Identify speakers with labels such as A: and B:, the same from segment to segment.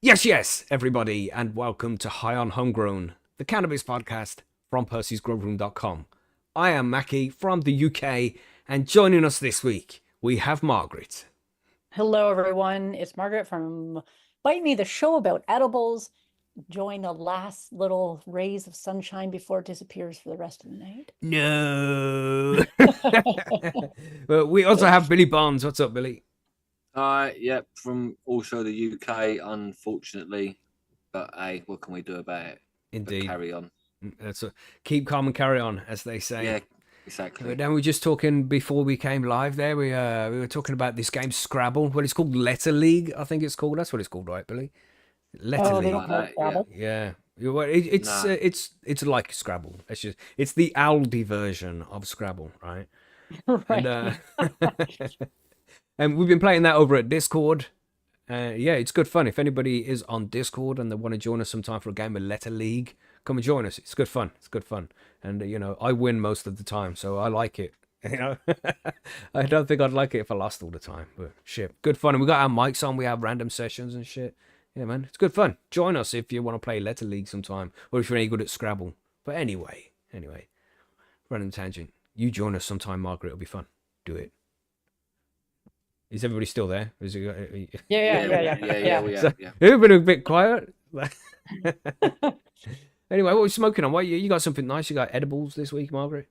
A: Yes, everybody, and welcome to High on Homegrown, the cannabis podcast from percysgrowroom.com. I am Macky from the UK, and joining us this week, we have Margaret.
B: Hello, everyone. It's Margaret from Bite Me, the show about edibles. Join the last little rays of sunshine before it disappears for the rest of the night.
A: No. But we also have Billy Barnes. What's up, Billy?
C: Yep, from also the UK, unfortunately. But hey, what can we do about it?
A: Indeed.
C: But carry on.
A: Keep calm and carry on, as they say.
C: Yeah, exactly.
A: Then we were just talking before we came live there. We were talking about this game Scrabble. Well, it's called Letter League, I think it's called. That's what it's called, right, Billy? Letter
B: They
A: League.
B: don't call it Scrabble.
A: Yeah. It's like Scrabble. It's the Aldi version of Scrabble, right?
B: Right.
A: And and we've been playing that over at Discord. Yeah, it's good fun. If anybody is on Discord and they want to join us sometime for a game of Letter League, come and join us. It's good fun. It's good fun. And I win most of the time, so I like it. I don't think I'd like it if I lost all the time, but shit, good fun. And we got our mics on. We have random sessions and shit. Yeah, man, it's good fun. Join us if you want to play Letter League sometime, or if you're any good at Scrabble. But anyway, running tangent. You join us sometime, Margaret. It'll be fun. Do it. Is everybody still there? Is it?
B: Yeah.
C: We are. Yeah.
A: You've been a bit quiet. Anyway, what are you smoking on? What you got something nice? You got edibles this week, Margaret?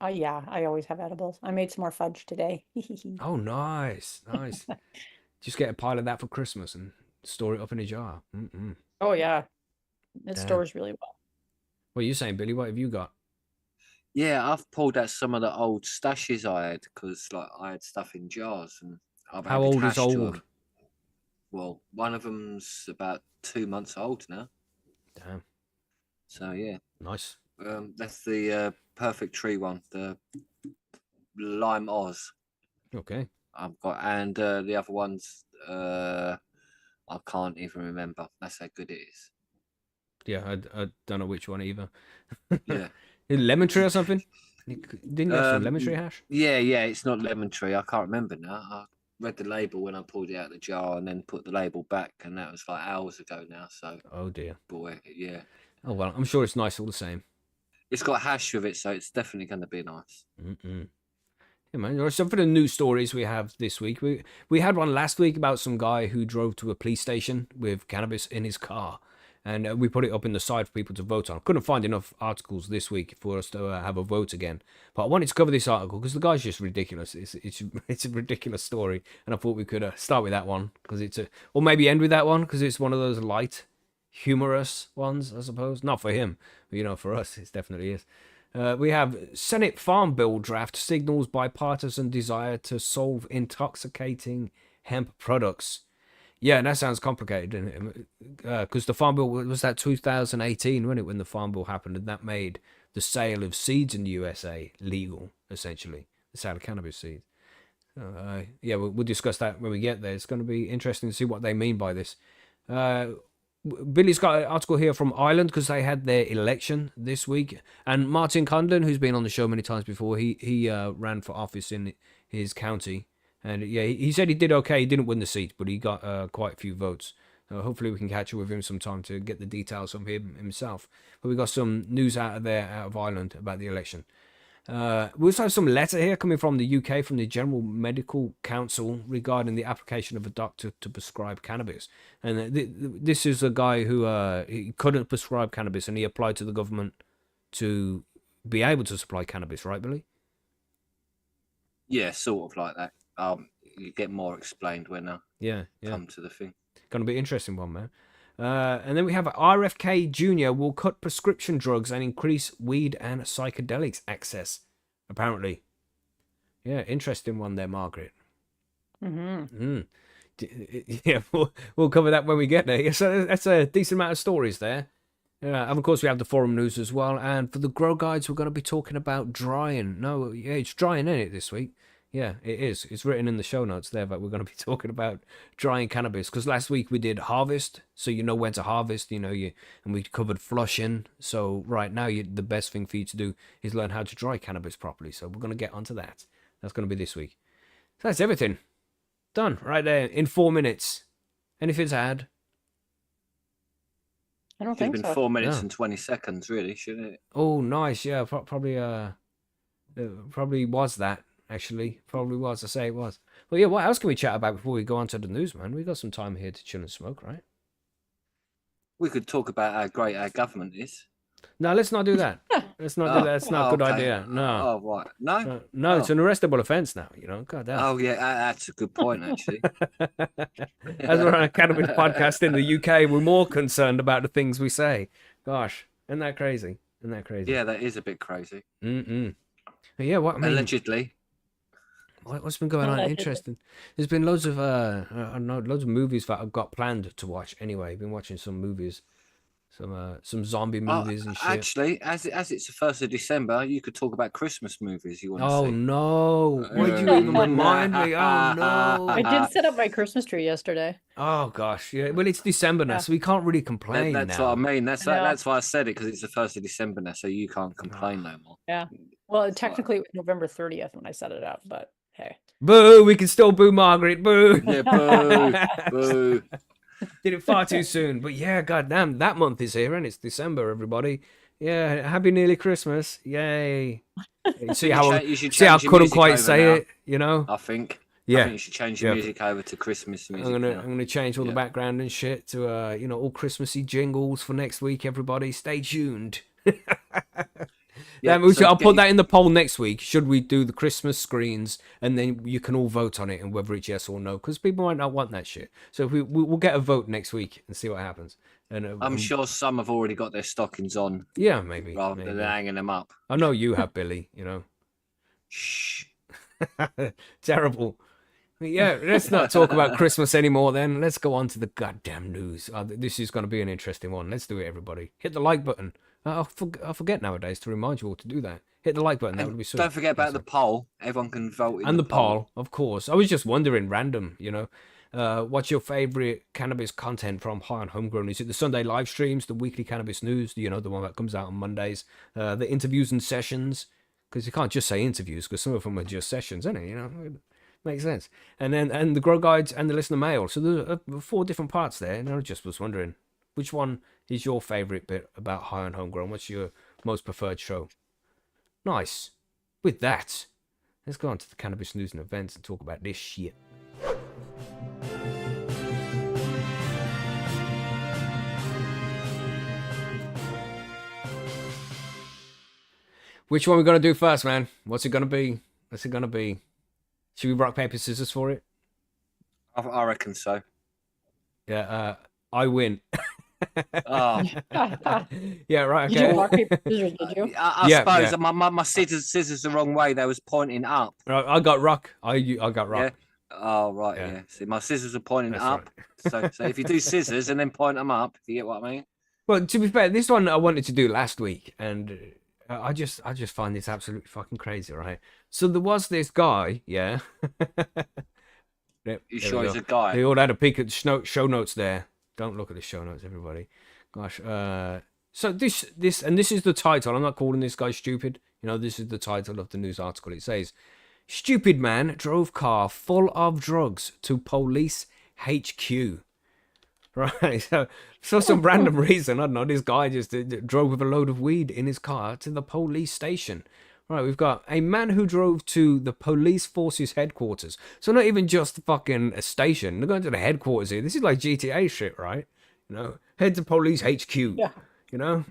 B: Yeah, I always have edibles. I made some more fudge today.
A: Oh, nice. Just get a pile of that for Christmas and store it up in a jar.
B: Oh, yeah. It
A: Damn.
B: stores really well.
A: What are you saying, Billy? What have you got?
C: Yeah, I've pulled out some of the old stashes I had because, I had stuff in jars and I've
A: How
C: added
A: old
C: hash
A: is
C: to
A: old?
C: 'em. Well, one of them's about 2 months old now.
A: Damn.
C: So yeah,
A: Nice.
C: that's the perfect tree one, the lime Oz.
A: Okay.
C: I've got, and the other ones, I can't even remember. That's how good it is.
A: Yeah, I don't know which one either.
C: Yeah.
A: Lemon tree or something? Didn't you have some lemon tree hash?
C: Yeah, it's not lemon tree. I can't remember now. I read the label when I pulled it out of the jar and then put the label back, and that was like hours ago now. So,
A: Oh dear.
C: boy, yeah.
A: Oh well, I'm sure it's nice all the same.
C: It's got hash with it, so it's definitely going to be nice.
A: Yeah, man. There are some of the news stories we have this week. We had one last week about some guy who drove to a police station with cannabis in his car, and we put it up in the side for people to vote on. Couldn't find enough articles this week for us to have a vote again, but I wanted to cover this article because the guy's just ridiculous. It's a ridiculous story, and I thought we could start with that one because or maybe end with that one because it's one of those light, humorous ones, I suppose. Not for him, but for us, it definitely is. We have Senate Farm Bill draft signals bipartisan desire to solve intoxicating hemp products. Yeah, that sounds complicated, doesn't it? Because the Farm Bill was that 2018, wasn't it, when the Farm Bill happened, and that made the sale of seeds in the USA legal, essentially, the sale of cannabis seeds. Yeah, we'll discuss that when we get there. It's going to be interesting to see what they mean by this. Billy's got an article here from Ireland because they had their election this week, and Martin Condon, who's been on the show many times before, he ran for office in his county, and yeah, he said he did okay. He didn't win the seat, but he got quite a few votes. Hopefully, we can catch up with him sometime to get the details from him himself. But we got some news out of Ireland about the election. We also have some letter here coming from the UK from the General Medical Council regarding the application of a doctor to prescribe cannabis. And this is a guy who he couldn't prescribe cannabis, and he applied to the government to be able to supply cannabis, right, Billy?
C: Yeah, sort of like that. You get more explained when I come to the thing.
A: Gonna be an interesting one, man. And then we have RFK Jr. will cut prescription drugs and increase weed and psychedelics access, apparently. Yeah, interesting one there, Margaret. Yeah, we'll cover that when we get there. So that's a decent amount of stories there. And of course, we have the forum news as well. And for the grow guides, we're going to be talking about drying. No, yeah, it's drying, isn't it, this week? Yeah, it is. It's written in the show notes there that we're going to be talking about drying cannabis. Because last week we did harvest, so you know when to harvest. And we covered flushing. So right now, the best thing for you to do is learn how to dry cannabis properly. So we're going to get onto that. That's going to be this week. So that's everything done right there in 4 minutes. Anything to add?
B: I don't
C: Should have
B: think
C: been
B: so.
C: 4 minutes
A: Yeah.
C: and 20 seconds, really, shouldn't it?
A: Oh, nice. Yeah, probably was that, actually. Probably was. I say it was. Well, yeah, what else can we chat about before we go on to the news, man? We got some time here to chill and smoke, right?
C: We could talk about how great our government is.
A: No, let's not do that. Let's not do that. That's not a good
C: okay.
A: idea. No.
C: Oh, right. No?
A: No, it's
C: Oh.
A: an arrestable offence now, you know? God damn.
C: Oh, yeah, that's a good point, actually.
A: As we're on a cannabis podcast in the UK, we're more concerned about the things we say. Gosh, isn't that crazy? Isn't that crazy?
C: Yeah, that is a bit crazy.
A: Mm-mm. But yeah, what I mean,
C: Allegedly.
A: what's been going on?
B: Allegedly.
A: Interesting. There's been loads of I don't know, loads of movies that I've got planned to watch. Anyway, been watching some movies, some zombie movies and shit.
C: Actually, as it's the 1st of December, you could talk about Christmas movies you want to
A: Oh
C: see.
A: no! Why'd you even remind me? Oh no!
B: I did set up my Christmas tree yesterday.
A: Oh gosh, yeah. Well, it's December now,
B: Yeah.
A: so we can't really complain
C: That's
A: now.
C: what I mean. That's
B: I know.
C: why I said it, because it's the 1st of December now, so you can't complain no more.
B: Yeah. Well, technically it was November 30th when I set it up, but hey.
A: Boo! We can still boo Margaret. Boo!
C: Yeah, boo, boo.
A: Did it far too soon. But yeah, goddamn, that month is here and it's December, everybody. Yeah, happy nearly Christmas. Yay. See how
C: You should
A: see how I
C: change your
A: couldn't
C: music
A: quite
C: over
A: say
C: now.
A: it, you know?
C: I think.
A: Yeah.
C: I think you should change your
A: Yeah.
C: music over to Christmas music.
A: I'm
C: now.
A: gonna change all the
C: Yeah.
A: background and shit to you know, all Christmassy jingles for next week, everybody. Stay tuned.
C: Yeah,
A: I'll
C: get
A: put that in the poll next week. Should we do the Christmas screens, and then you can all vote on it and whether it's yes or no? Because people might not want that shit. So if we'll get a vote next week and see what happens. And
C: I'm sure some have already got their stockings on
A: yeah, maybe.
C: rather than hanging them up.
A: I know you have, Billy. You know,
C: Shh.
A: terrible. Yeah, let's not talk about Christmas anymore. Then let's go on to the goddamn news. This is going to be an interesting one. Let's do it, everybody. Hit the like button. I forget nowadays to remind you all to do that. Hit the like button. That would be sweet.
C: Don't forget about the poll. Everyone can vote in
A: And
C: the
A: the poll, of course. I was just wondering, random, you know, what's your favorite cannabis content from High on Homegrown? Is it the Sunday live streams, the weekly cannabis news, you know, the one that comes out on Mondays, the interviews and sessions? Because you can't just say interviews, because some of them are just sessions, isn't it? You know, it makes sense. And then the grow guides and the listener mail. So there's 4 different parts there. And I just was wondering, which one is your favorite bit about High on Homegrown? What's your most preferred show? Nice. With that, let's go on to the cannabis news and events and talk about this shit. Which one we gonna do first, man? What's it gonna be? What's it gonna be? Should we rock paper scissors for it?
C: I reckon so.
A: Yeah. I win.
C: Oh.
A: Yeah. Right.
B: You did
A: Okay.
B: rock, paper, scissors, did you?
C: I
A: Yeah,
C: suppose
A: yeah.
C: my scissors the wrong way. They was pointing up.
A: Right, I got rock. I got rock.
C: Yeah. Oh right,
A: Yeah.
C: yeah. See, my scissors are pointing
A: That's
C: up. So if you do scissors and then point them up, if you get what I mean.
A: Well, to be fair, this one I wanted to do last week, and I just find this absolutely fucking crazy, right? So there was this guy, yeah. Yep,
C: You
A: there
C: sure
A: we
C: he's
A: go.
C: a guy?
A: They all had a peek at the show notes there. Don't look at the show notes, everybody. Gosh. So this is the title. I'm not calling this guy stupid. You know, this is the title of the news article. It says, "Stupid man drove car full of drugs to police HQ." Right. So for some random reason, I don't know, this guy just drove with a load of weed in his car to the police station. Right, we've got a man who drove to the police forces headquarters. So not even just fucking a station. They're going to the headquarters here. This is like GTA shit, right? You know, head to police HQ.
B: Yeah.
A: You know,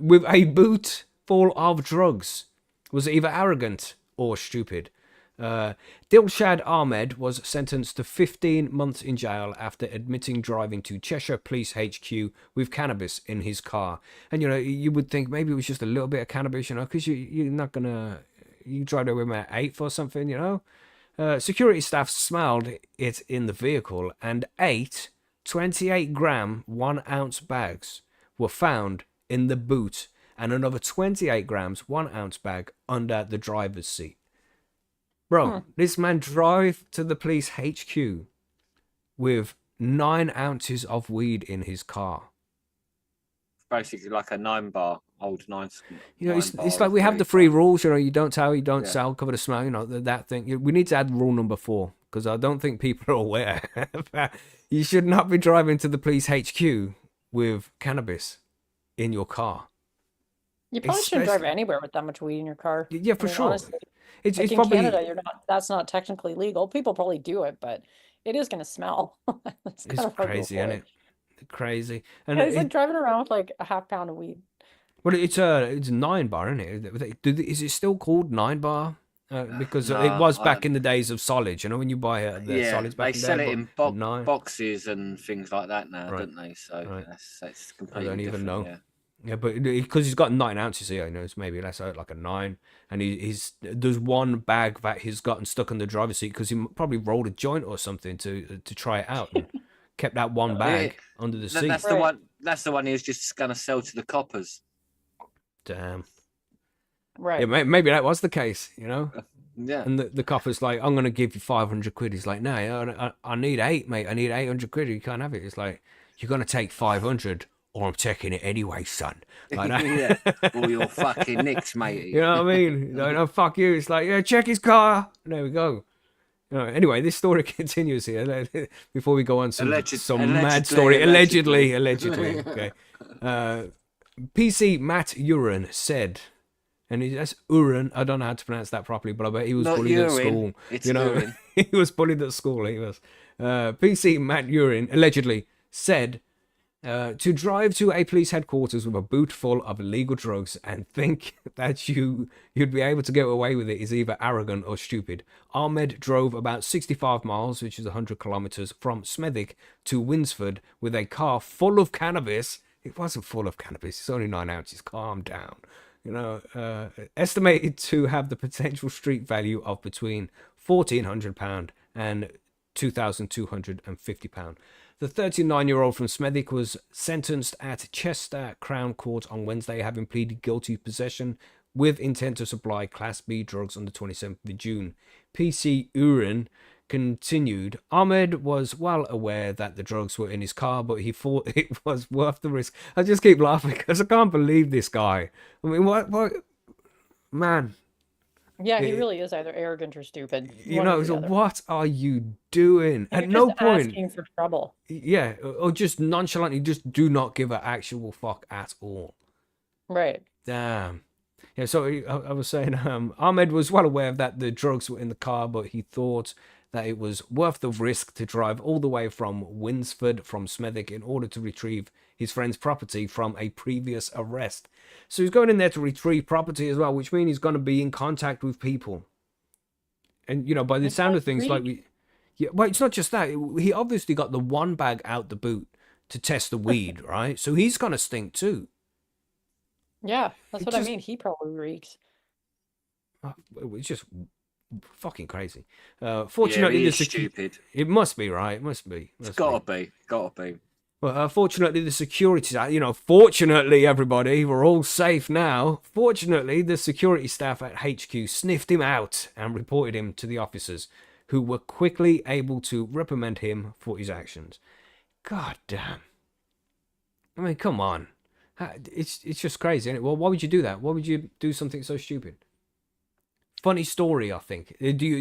A: with a boot full of drugs. Was either arrogant or stupid. Dilshad Ahmed was sentenced to 15 months in jail after admitting driving to Cheshire Police HQ with cannabis in his car. And, you know, you would think maybe it was just a little bit of cannabis, you know, because you're not going to... You drive there with an eighth or something, you know? Security staff smelled it in the vehicle, and 8 28-gram 1-ounce bags were found in the boot, and another 28 grams 1-ounce bag under the driver's seat. Bro, this man drove to the police HQ with 9 ounces of weed in his car.
C: Basically like a 9-bar, old 9.
A: You know, it's
C: 9
A: like
C: bar,
A: we have the
C: 3
A: 3 rules, you know, you don't tell, you don't
C: Yeah.
A: sell, cover the smell, you know, that thing. We need to add rule number 4, because I don't think people are aware that you should not be driving to the police HQ with cannabis in your car.
B: You probably shouldn't drive
A: Especially,
B: anywhere with that much weed in your car.
A: yeah,
B: I
A: for
B: mean,
A: sure.
B: honestly,
A: It's
B: like
A: it's
B: in Canada,
A: probably
B: that's not technically legal. People probably do it, but it is going to smell. It's
A: it's
B: kind of hard to
A: crazy, isn't
B: avoid.
A: it? Crazy. And
B: Yeah, he's like driving around with like a half pound of weed.
A: well, it's 9 bar, isn't it? Is it still called 9 bar? Because it
C: No,
A: was back in the days of solids. You know, when you buy the
C: yeah,
A: solids
C: they
A: back in there,
C: sell it
A: but
C: in
A: nine,
C: boxes and things like that now,
A: right,
C: don't they? So
A: right.
C: that's
A: I
C: completely
A: don't even
C: different.
A: know.
C: Yeah.
A: Yeah, but because he's got 9 ounces here, you know, it's maybe less like a 9, and there's one bag that he's gotten stuck in the driver's seat because he probably rolled a joint or something to try it out and kept that one
C: Yeah,
A: bag under the seat.
C: that's the
B: Right.
C: one. That's the one he was just going to sell to the coppers.
A: Damn. Yeah,
B: Right.
A: maybe that was the case, you know.
C: Yeah.
A: And the copper's like, I'm gonna give you 500 quid. He's like, no, I need 8, mate. I need 800 quid. You can't have it. It's like, you're gonna take 500, or I'm taking it anyway, son. Like
C: Yeah.
A: that.
C: All your fucking nicks,
A: You
C: matey.
A: know what I mean? No, no, fuck you. It's like, yeah, check his car. There we go. Anyway, this story continues here. Before we go on some mad story. Allegedly. Okay. PC Matt Uren said, and that's Uren. I don't know how to pronounce that properly, but I bet he was
C: Not
A: bullied at
C: urine.
A: school.
C: It's
A: You know,
C: urine.
A: he was bullied at school. He was. PC Matt Uren allegedly said to drive to a police headquarters with a boot full of illegal drugs and think that you'd be able to get away with it is either arrogant or stupid. Ahmed drove about 65 miles, which is 100 kilometers, from Smethwick to Winsford with a car full of cannabis. It wasn't full of cannabis. It's only 9 ounces. Calm down. You know, estimated to have the potential street value of between £1,400 and £2,250. The 39-year-old from Smethwick was sentenced at Chester Crown Court on Wednesday, having pleaded guilty to possession with intent to supply Class B drugs on the 27th of June. PC Urin continued, Ahmed was well aware that the drugs were in his car, but he thought it was worth the risk. I just keep laughing because I can't believe this guy. I mean, what, man?
B: Yeah, he
A: It-
B: really is either arrogant or stupid.
A: You
B: One or
A: know, so
B: the other.
A: what are you doing?
B: You're
A: At no
B: just
A: point,
B: asking for trouble.
A: yeah, or just nonchalantly, just do not give an actual fuck at all.
B: Right.
A: Damn. Yeah, so I was saying, Ahmed was well aware that the drugs were in the car, but he thought that it was worth the risk to drive all the way from Winsford from Smethwick in order to retrieve his friend's property from a previous arrest. So he's going in there to retrieve property as well, which means he's going to be in contact with people. And, you know, by the
B: It's
A: sound
B: like
A: of things, like
B: greed.
A: yeah, well, it's not just that. He obviously got the one bag out the boot to test the weed, right? So he's going to stink too.
B: Yeah, that's
A: It
B: what I
A: just,
B: mean. He probably reeks.
A: it's just fucking crazy.
C: Yeah,
A: Fortunately,
C: he is stupid.
A: it must be right. It must be.
C: It's
A: Must
C: gotta
A: be.
C: be. Gotta be.
A: Well, fortunately, the security, you know, fortunately, everybody, we're all safe now. Fortunately, the security staff at HQ sniffed him out and reported him to the officers, who were quickly able to reprimand him for his actions. God damn. I mean, come on. It's just crazy, isn't it? Well, why would you do that? Why would you do something so stupid? Funny story, I think.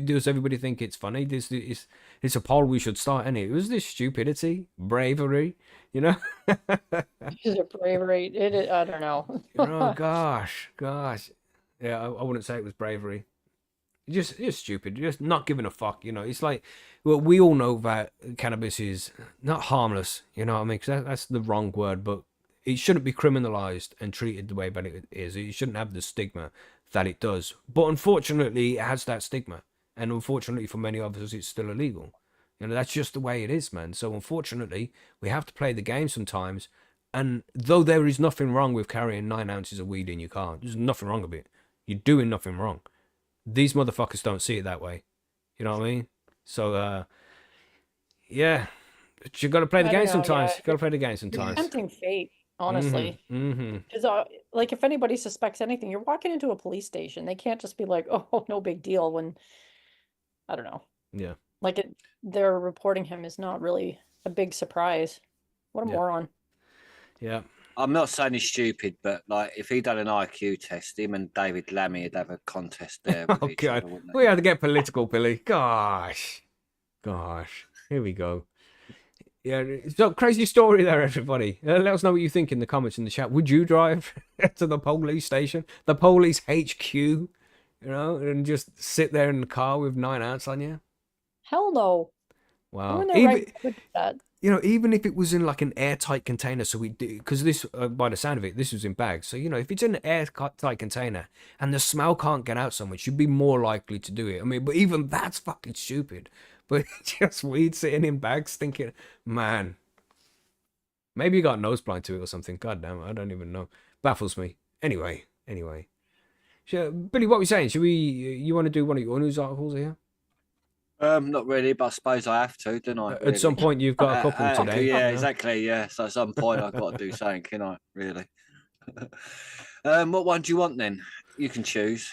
A: Does everybody think it's funny? It's a poll we should start, isn't it? Was this stupidity, bravery, you know?
B: Is it bravery? It is, I don't know.
A: Oh gosh. Yeah, I wouldn't say it was bravery. Just stupid. Just not giving a fuck. You know, it's like, well, we all know that cannabis is not harmless. You know what I mean? 'Cause that's the wrong word, but it shouldn't be criminalized and treated the way that it is. It shouldn't have the stigma that it does. But unfortunately, it has that stigma, and unfortunately for many of us, it's still illegal. You know, that's just the way it is, man. So unfortunately, we have to play the game sometimes. And though there is nothing wrong with carrying 9 ounces of weed in your car, there's nothing wrong with it. You're doing nothing wrong. These motherfuckers don't see it that way. You know what I mean? So, yeah, but you got to play the
B: I don't
A: game
B: know.
A: sometimes.
B: Yeah,
A: You got to play the game
B: it's
A: sometimes.
B: tempting fate, honestly.
A: Mm-hmm.
B: Because, like, if anybody suspects anything, you're walking into a police station. They can't just be like, "Oh, no big deal." When I don't know,
A: Yeah.
B: like they're reporting him is not really a big surprise. What a
A: Yeah.
B: moron!
A: Yeah.
C: I'm not saying he's stupid, but like if he done an IQ test, him and David Lammy would have a contest there with
A: Oh
C: each
A: God,
C: other, wouldn't
A: we
C: they?
A: had to get political, Billy. Gosh, here we go. Yeah, it's a crazy story there, everybody. Let us know what you think in the comments in the chat. Would you drive to the police station, the police HQ, and just sit there in the car with 9 ounce on you?
B: Hell no. Who
A: Wow.
B: in their
A: Even
B: right would do that?
A: even if it was in like an airtight container, so we do, because this, by the sound of it, this was in bags. So if it's in an airtight container and the smell can't get out so much, you'd be more likely to do it. I mean, but even that's fucking stupid. But just weed sitting in bags, thinking, man, maybe you got nose blind to it or something. God damn, I don't even know. Baffles me. Anyway. Billy, what are we saying? Should we? You want to do one of your news articles here?
C: Not really, but I suppose I have to, don't I?
A: At some
C: Really?
A: point, you've got a couple today.
C: Yeah, exactly. Yeah, so at some point I've got to do something, can I? Really? What one do you want then? You can choose.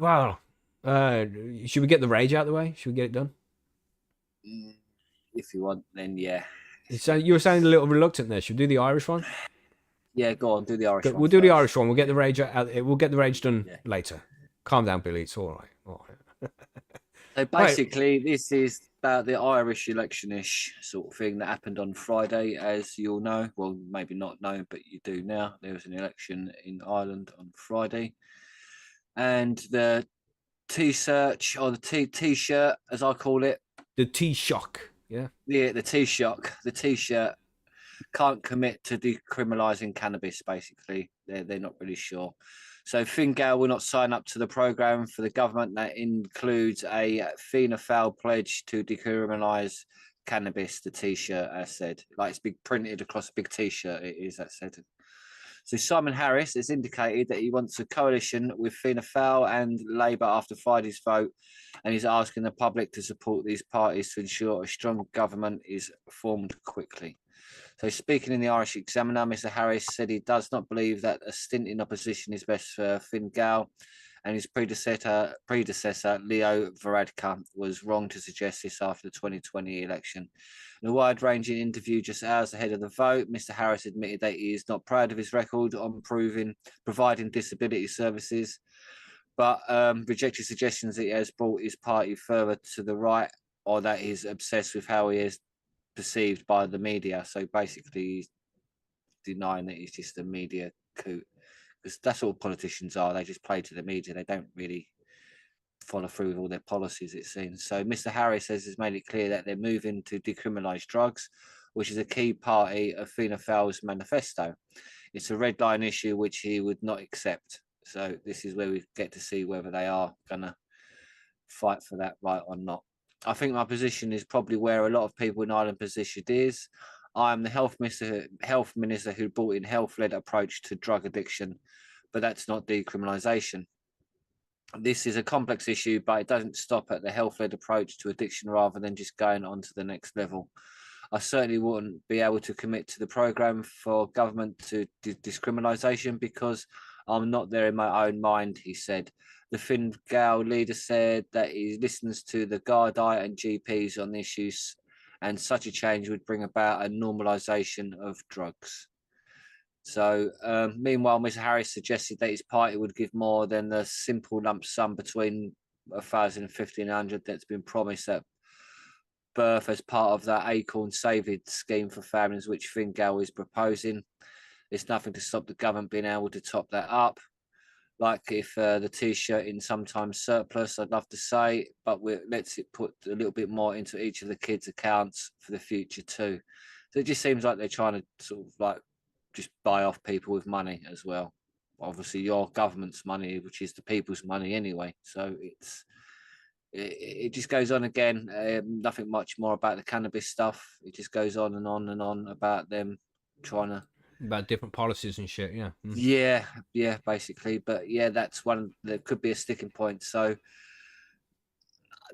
A: Wow. Should we get the rage out of the way? Should we get it done?
C: If you want, then yeah.
A: You were sounding a little reluctant there. Should we do the Irish one?
C: Yeah, go on, do the Irish one.
A: We'll do the
C: first.
A: Irish one. We'll get the rage out. We'll get the rage done
C: Yeah.
A: later. Calm down, Billy. It's all right.
C: So basically, this is about the Irish election-ish sort of thing that happened on Friday, as you all know. Well, maybe not know, but you do now. There was an election in Ireland on Friday, and the T-search or the T-shirt, as I call it,
A: The Taoiseach. Yeah.
C: the T-shirt can't commit to decriminalising cannabis. Basically, they're not really sure. So Fine Gael will not sign up to the programme for the government that includes a Fianna Fáil pledge to decriminalise cannabis, the T-shirt, as said. Like it's big printed across a big T-shirt, it is, as said. So Simon Harris has indicated that he wants a coalition with Fianna Fáil and Labour after Friday's vote, and he's asking the public to support these parties to ensure a strong government is formed quickly. So speaking in the Irish Examiner, Mr Harris said he does not believe that a stint in opposition is best for Fine Gael, and his predecessor Leo Varadkar was wrong to suggest this after the 2020 election. In a wide-ranging interview just hours ahead of the vote, Mr Harris admitted that he is not proud of his record on providing disability services, but rejected suggestions that he has brought his party further to the right or that he's obsessed with how he is perceived by the media. So basically, he's denying that he's just a media coup, because that's all politicians are. They just play to the media. They don't really follow through with all their policies, it seems. So Mr Harris has made it clear that they're moving to decriminalise drugs, which is a key party of Fianna Fáil's manifesto. It's a red line issue which he would not accept. So this is where we get to see whether they are going to fight for that right or not. I think my position is probably where a lot of people in Ireland position is. I'm the health minister who brought in health-led approach to drug addiction, but that's not decriminalisation. This is a complex issue, but it doesn't stop at the health-led approach to addiction rather than just going on to the next level. I certainly wouldn't be able to commit to the programme for government to decriminalisation because I'm not there in my own mind, he said. The Fine Gael leader said that he listens to the Gardaí and GPs on the issues, and such a change would bring about a normalisation of drugs. So, meanwhile, Mr Harris suggested that his party would give more than the simple lump sum between 1,000 and 1,500 that's been promised at birth as part of that Acorn Savings scheme for families, which Fine Gael is proposing. There's nothing to stop the government being able to top that up. Like if the T-shirt in sometimes surplus, I'd love to say, but let's put a little bit more into each of the kids' accounts for the future too. So it just seems like they're trying to sort of like just buy off people with money as well. Obviously, your government's money, which is the people's money anyway. So it just goes on again. Nothing much more about the cannabis stuff. It just goes on and on and on about them trying to.
A: About different policies and shit, yeah.
C: Yeah, basically. But yeah, that's one that could be a sticking point. So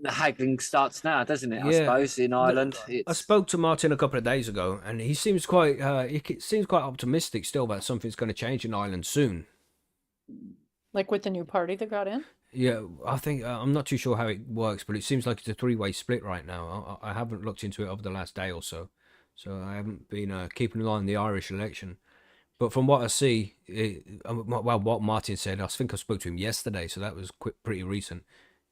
C: the haggling starts now, doesn't it? I suppose in Ireland.
A: I spoke to Martin a couple of days ago, and he seems quite optimistic still that something's going to change in Ireland soon.
B: Like with the new party that got in?
A: Yeah, I think I'm not too sure how it works, but it seems like it's a three-way split right now. I haven't looked into it over the last day or so, so I haven't been keeping an eye on the Irish election. But from what I see, what Martin said, I think I spoke to him yesterday, so that was pretty recent.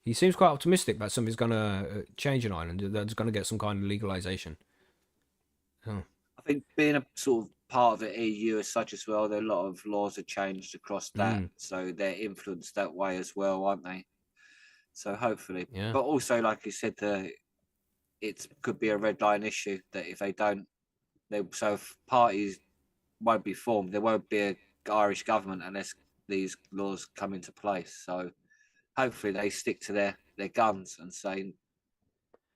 A: He seems quite optimistic that something's going to change in Ireland, that's going to get some kind of legalization. Oh,
C: I think being a sort of part of the EU as such as well, there are a lot of laws have changed across that, so they're influenced that way as well, aren't they? So hopefully,
A: yeah.
C: but also like you said, it could be a red line issue that if they don't, so if parties won't be formed, there won't be a Irish government unless these laws come into place. So hopefully they stick to their guns and say,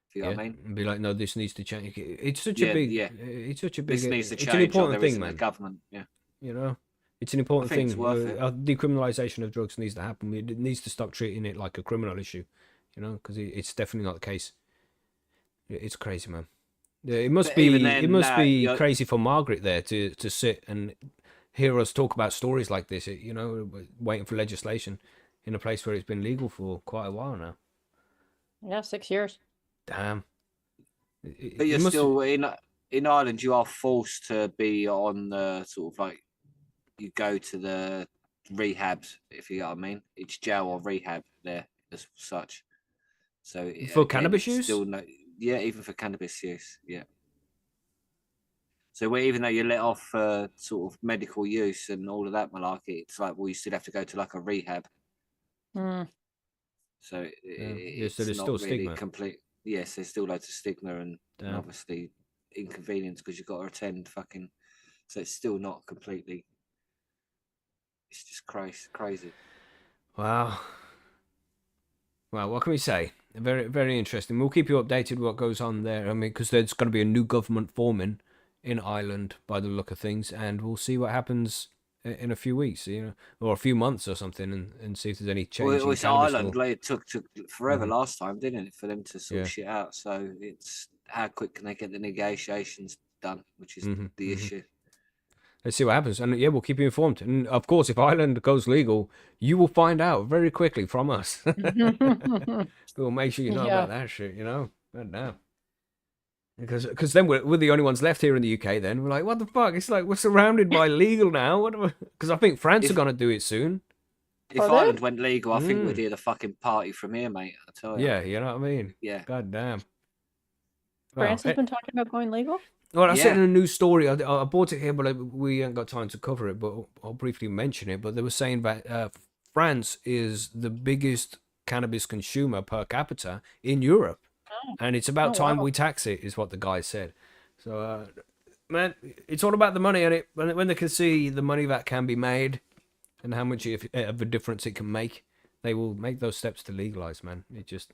C: if you know
A: Yeah,
C: what I mean?
A: and be like, no, this needs to change. It's such a
C: Yeah,
A: big,
C: yeah.
A: it's such a big,
C: This needs to
A: it's an
C: change, or
A: important
C: there
A: thing,
C: isn't a
A: man.
C: government. Yeah,
A: You know, it's an
C: I
A: important
C: think it's
A: thing.
C: worth it.
A: Decriminalization of drugs needs to happen. It needs to stop treating it like a criminal issue. You know, because it's definitely not the case. It's crazy, man. Yeah, it must
C: But even
A: be, it
C: then,
A: must be
C: you're,
A: crazy for Margaret there to sit and hear us talk about stories like this. You know, waiting for legislation in a place where it's been legal for quite a while now.
B: Yeah, 6 years.
A: Damn.
C: but
A: It
C: you're
A: must.
C: still in Ireland. You are forced to be on the sort of like you go to the rehabs, if you know what I mean. It's jail or rehab there as such. So
A: For
C: again,
A: cannabis
C: it's
A: use?
C: still no, yeah, even for cannabis use, yeah. So even though you're let off for sort of medical use and all of that malarkey, it's like, well, you still have to go to like a rehab.
B: Mm.
C: So
A: Yeah, so
C: it's
A: there's
C: not
A: still
C: really
A: stigma.
C: complete. Yes, there's still loads of stigma and
A: Damn.
C: obviously inconvenience because you've got to attend fucking. So it's still not completely. It's just crazy.
A: Wow. Well, what can we say? Very, very interesting. We'll keep you updated what goes on there. I mean, because there's going to be a new government forming in Ireland by the look of things, and we'll see what happens in a few weeks, you know, or a few months or something, and see if there's any change
C: Well,
A: in
C: it's
A: cannabis
C: Ireland.
A: law.
C: Like it took forever
A: Mhm.
C: last time, didn't it, for them to sort
A: Yeah.
C: of shit out? So it's how quick can they get the negotiations done, which is
A: hmm
C: the
A: hmm
C: issue.
A: Let's see what happens, and yeah, we'll keep you informed. And of course, if Ireland goes legal, you will find out very quickly from us. We'll make sure you know
B: Yeah.
A: about that shit. You know, but now. Because then we're the only ones left here in the UK. Then we're like, what the fuck? It's like we're surrounded by legal now. What? Because I think France are
C: If
A: gonna do it soon.
C: if
B: Are they?
C: Ireland went legal, I think we'd
A: Mm.
C: hear the fucking party from here, mate. I tell you.
A: Yeah, you know what I mean.
C: Yeah,
A: God damn. Well,
B: France has been talking about going legal?
A: well, I said
C: yeah.
A: in a news story. I bought it here, but we ain't got time to cover it. But I'll briefly mention it. But they were saying that France is the biggest cannabis consumer per capita in Europe,
B: Oh,
A: and it's about
B: oh
A: time
B: wow.
A: we tax it. Is what the guy said. So, man, it's all about the money, and when they can see the money that can be made and how much of a difference it can make, they will make those steps to legalize. Man, it just.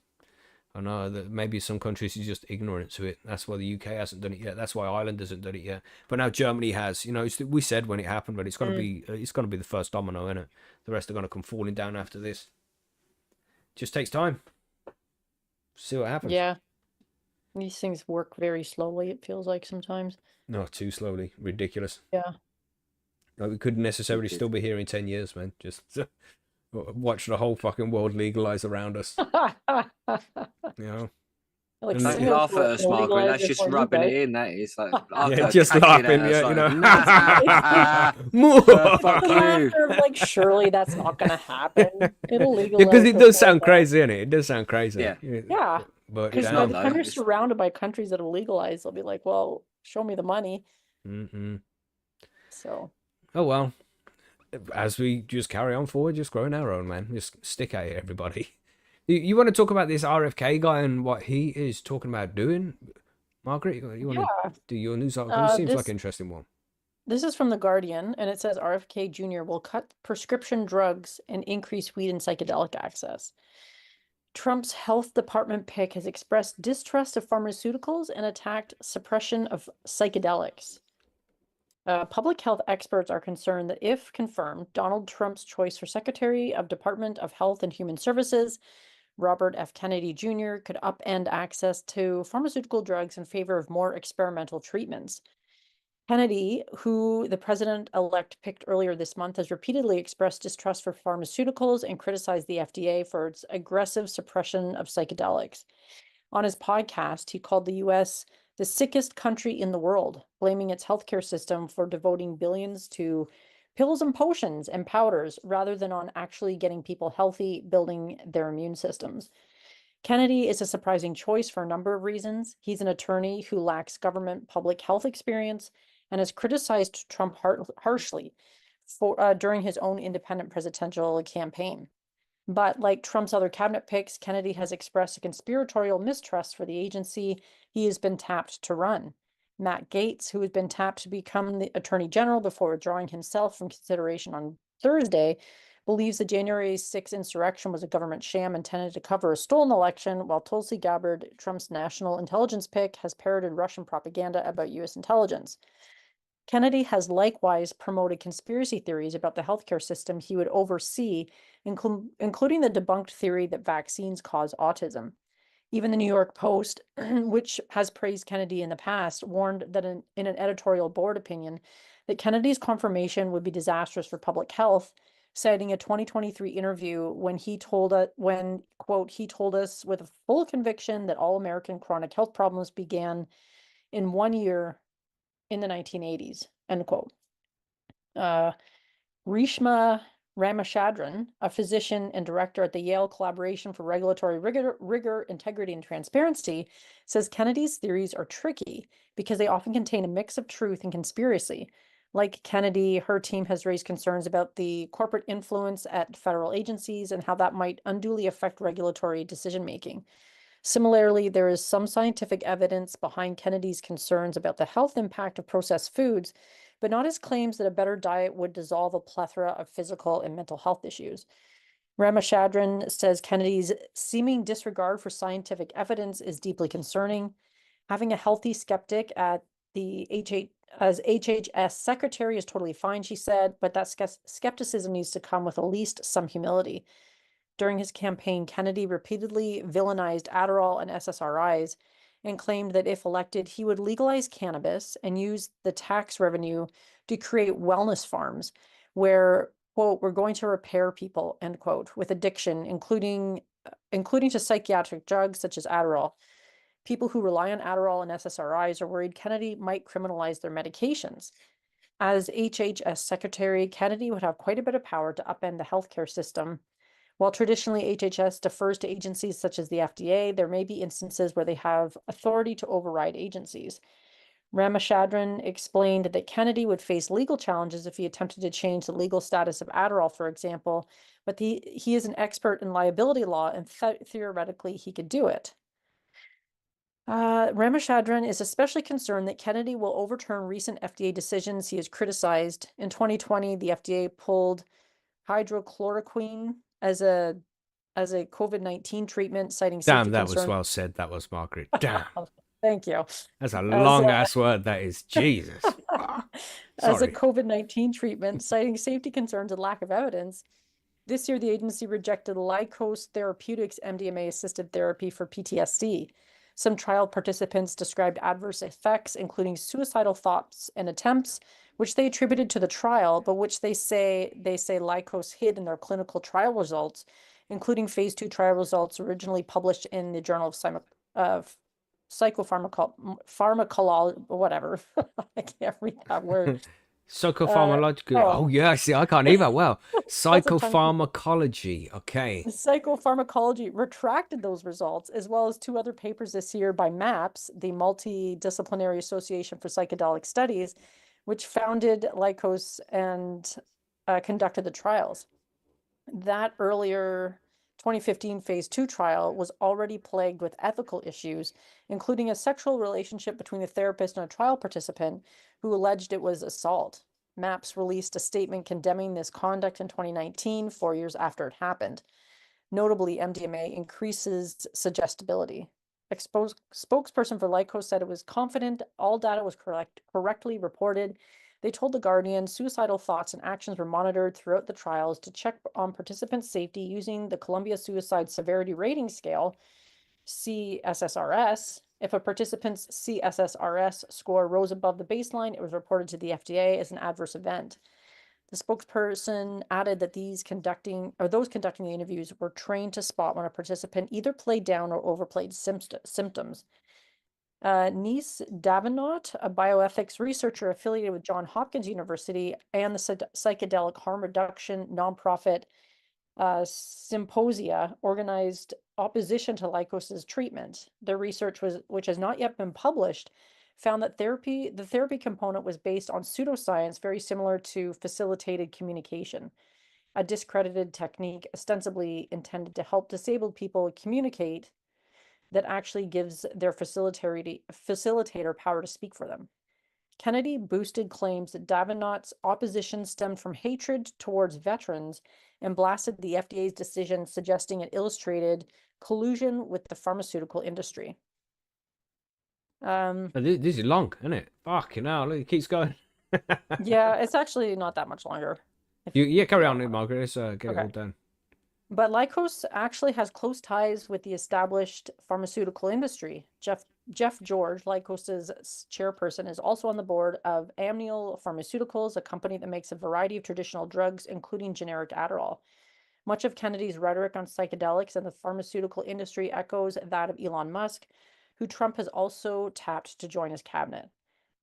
A: I know that maybe some countries are just ignorant to it. That's why the UK hasn't done it yet. That's why Ireland hasn't done it yet. But now Germany has. You know, we said when it happened, but it's got to
B: Mm.
A: be the first domino, isn't it? The rest are going to come falling down after this. Just takes time. See what happens.
B: Yeah. These things work very slowly, it feels like sometimes.
A: No, too slowly. Ridiculous.
B: Yeah.
A: Like we couldn't necessarily still be here in 10 years, man. Just watch the whole fucking world legalize around us. You know.
B: Like
A: And
C: Don't
A: it-
C: laugh at
B: Singapore
C: us, Margaret.
B: legalized
C: That's just
B: before you
C: rubbing
B: guys.
C: it in. That is like
A: Yeah,
C: after
A: just
C: attacking
A: laughing.
C: at
A: Yeah,
C: us,
A: you know.
C: nah,
B: It's
C: fuck
B: the
C: you.
B: laughter of like, surely that's not gonna happen. It'll
A: Yeah, because
B: legalize
A: it does
B: before
A: sound
B: that.
A: crazy, innit? It does sound crazy.
C: Yeah.
B: Yeah.
A: But
C: It's
B: Because by
C: not
B: the
C: though.
B: time you're
C: It's
B: surrounded by countries that have legalized, they'll be like, well, show me the money.
A: Mm-mm.
B: So
A: Oh well. As we just carry on forward, just growing our own, man. Just stick at it, everybody. You want to talk about this RFK guy and what he is talking about doing, Margaret? You want to
B: yeah.
A: do your news article? It seems like
B: This
A: an interesting one.
B: this is from The Guardian, and it says RFK Jr. will cut prescription drugs and increase weed and psychedelic access. Trump's health department pick has expressed distrust of pharmaceuticals and attacked suppression of psychedelics. Public health experts are concerned that if confirmed, Donald Trump's choice for Secretary of Department of Health and Human Services, Robert F. Kennedy Jr., could upend access to pharmaceutical drugs in favor of more experimental treatments. Kennedy, who the president-elect picked earlier this month, has repeatedly expressed distrust for pharmaceuticals and criticized the FDA for its aggressive suppression of psychedelics. On his podcast, he called the US the sickest country in the world, blaming its healthcare system for devoting billions to pills and potions and powders rather than on actually getting people healthy, building their immune systems. Kennedy is a surprising choice for a number of reasons. He's an attorney who lacks government public health experience and has criticized Trump harshly during his own independent presidential campaign. But like Trump's other cabinet picks, Kennedy has expressed a conspiratorial mistrust for the agency he has been tapped to run. Matt Gaetz, who has been tapped to become the Attorney General before withdrawing himself from consideration on Thursday, believes the January 6th insurrection was a government sham intended to cover a stolen election, while Tulsi Gabbard, Trump's national intelligence pick, has parroted Russian propaganda about U.S. intelligence. Kennedy has likewise promoted conspiracy theories about the healthcare system he would oversee, including the debunked theory that vaccines cause autism. Even the New York Post, which has praised Kennedy in the past, warned that in an editorial board opinion that Kennedy's confirmation would be disastrous for public health, citing a 2023 interview when he told quote, he told us with a full conviction that all American chronic health problems began in 1 year in the 1980s, end quote. Reshma Ramachandran, a physician and director at the Yale Collaboration for Regulatory Rigor, Integrity, and Transparency, says Kennedy's theories are tricky because they often contain a mix of truth and conspiracy. Like Kennedy, her team has raised concerns about the corporate influence at federal agencies and how that might unduly affect regulatory decision-making. Similarly, there is some scientific evidence behind Kennedy's concerns about the health impact of processed foods, but not his claims that a better diet would dissolve a plethora of physical and mental health issues. Ramachandran says Kennedy's seeming disregard for scientific evidence is deeply concerning. Having a healthy skeptic at the HHS secretary is totally fine, she said, but that skepticism needs to come with at least some humility. During his campaign, Kennedy repeatedly villainized Adderall and SSRIs and claimed that if elected, he would legalize cannabis and use the tax revenue to create wellness farms where, quote, we're going to repair people, end quote, with addiction, including to psychiatric drugs such as Adderall. People who rely on Adderall and SSRIs are worried Kennedy might criminalize their medications. As HHS secretary, Kennedy would have quite a bit of power to upend the healthcare system. While traditionally HHS defers to agencies such as the FDA, there may be instances where they have authority to override agencies. Ramachandran explained that Kennedy would face legal challenges if he attempted to change the legal status of Adderall, for example, but he is an expert in liability law and theoretically he could do it. Ramachandran is especially concerned that Kennedy will overturn recent FDA decisions he has criticized. In 2020, the FDA pulled hydrochloroquine as a COVID-19 treatment, citing safety
A: Damn, that was
B: concerns.
A: well said. That was Margaret. Damn.
B: Thank you.
A: That's a long ass word. That is. Jesus.
B: As a
A: Sorry.
B: COVID-19 treatment, citing safety concerns and lack of evidence. This year, the agency rejected Lykos Therapeutics MDMA-assisted therapy for PTSD. Some trial participants described adverse effects, including suicidal thoughts and attempts, which they attributed to the trial, but which they say Lykos hid in their clinical trial results, including phase 2 trial results originally published in the Journal of Psychopharmacology, whatever. I can't read that word.
A: Psychopharmacology. Oh, yeah, see, I can't either. Well,
B: That's a tongue twister.
A: psychopharmacology. Okay.
B: Psychopharmacology retracted those results, as well as 2 other papers this year by MAPS, the Multidisciplinary Association for Psychedelic Studies, which founded Lykos and conducted the trials. That earlier 2015 phase 2 trial was already plagued with ethical issues, including a sexual relationship between a therapist and a trial participant who alleged it was assault. MAPS released a statement condemning this conduct in 2019, 4 years after it happened. Notably, MDMA increases suggestibility. Spokesperson for Lykos said it was confident all data was correctly reported. They told The Guardian suicidal thoughts and actions were monitored throughout the trials to check on participants' safety using the Columbia Suicide Severity Rating Scale, CSSRS. If a participant's CSSRS score rose above the baseline, it was reported to the FDA as an adverse event. The spokesperson added that those conducting the interviews were trained to spot when a participant either played down or overplayed symptoms. Nice Davenant, a bioethics researcher affiliated with Johns Hopkins University and the Psychedelic Harm Reduction nonprofit Symposia, organized opposition to Lykos's treatment. Their research which has not yet been published, found that the therapy component was based on pseudoscience very similar to facilitated communication, a discredited technique ostensibly intended to help disabled people communicate that actually gives their facilitator power to speak for them. Kennedy boosted claims that Davenant's opposition stemmed from hatred towards veterans and blasted the FDA's decision, suggesting it illustrated collusion with the pharmaceutical industry.
A: This is long, isn't it? Fucking hell, it keeps going.
B: Yeah, it's actually not that much longer.
A: Carry on, Margaret. Let's get it all done.
B: But Lykos actually has close ties with the established pharmaceutical industry. Jeff George, Lykos's chairperson, is also on the board of Amneal Pharmaceuticals, a company that makes a variety of traditional drugs, including generic Adderall. Much of Kennedy's rhetoric on psychedelics and the pharmaceutical industry echoes that of Elon Musk, who Trump has also tapped to join his cabinet.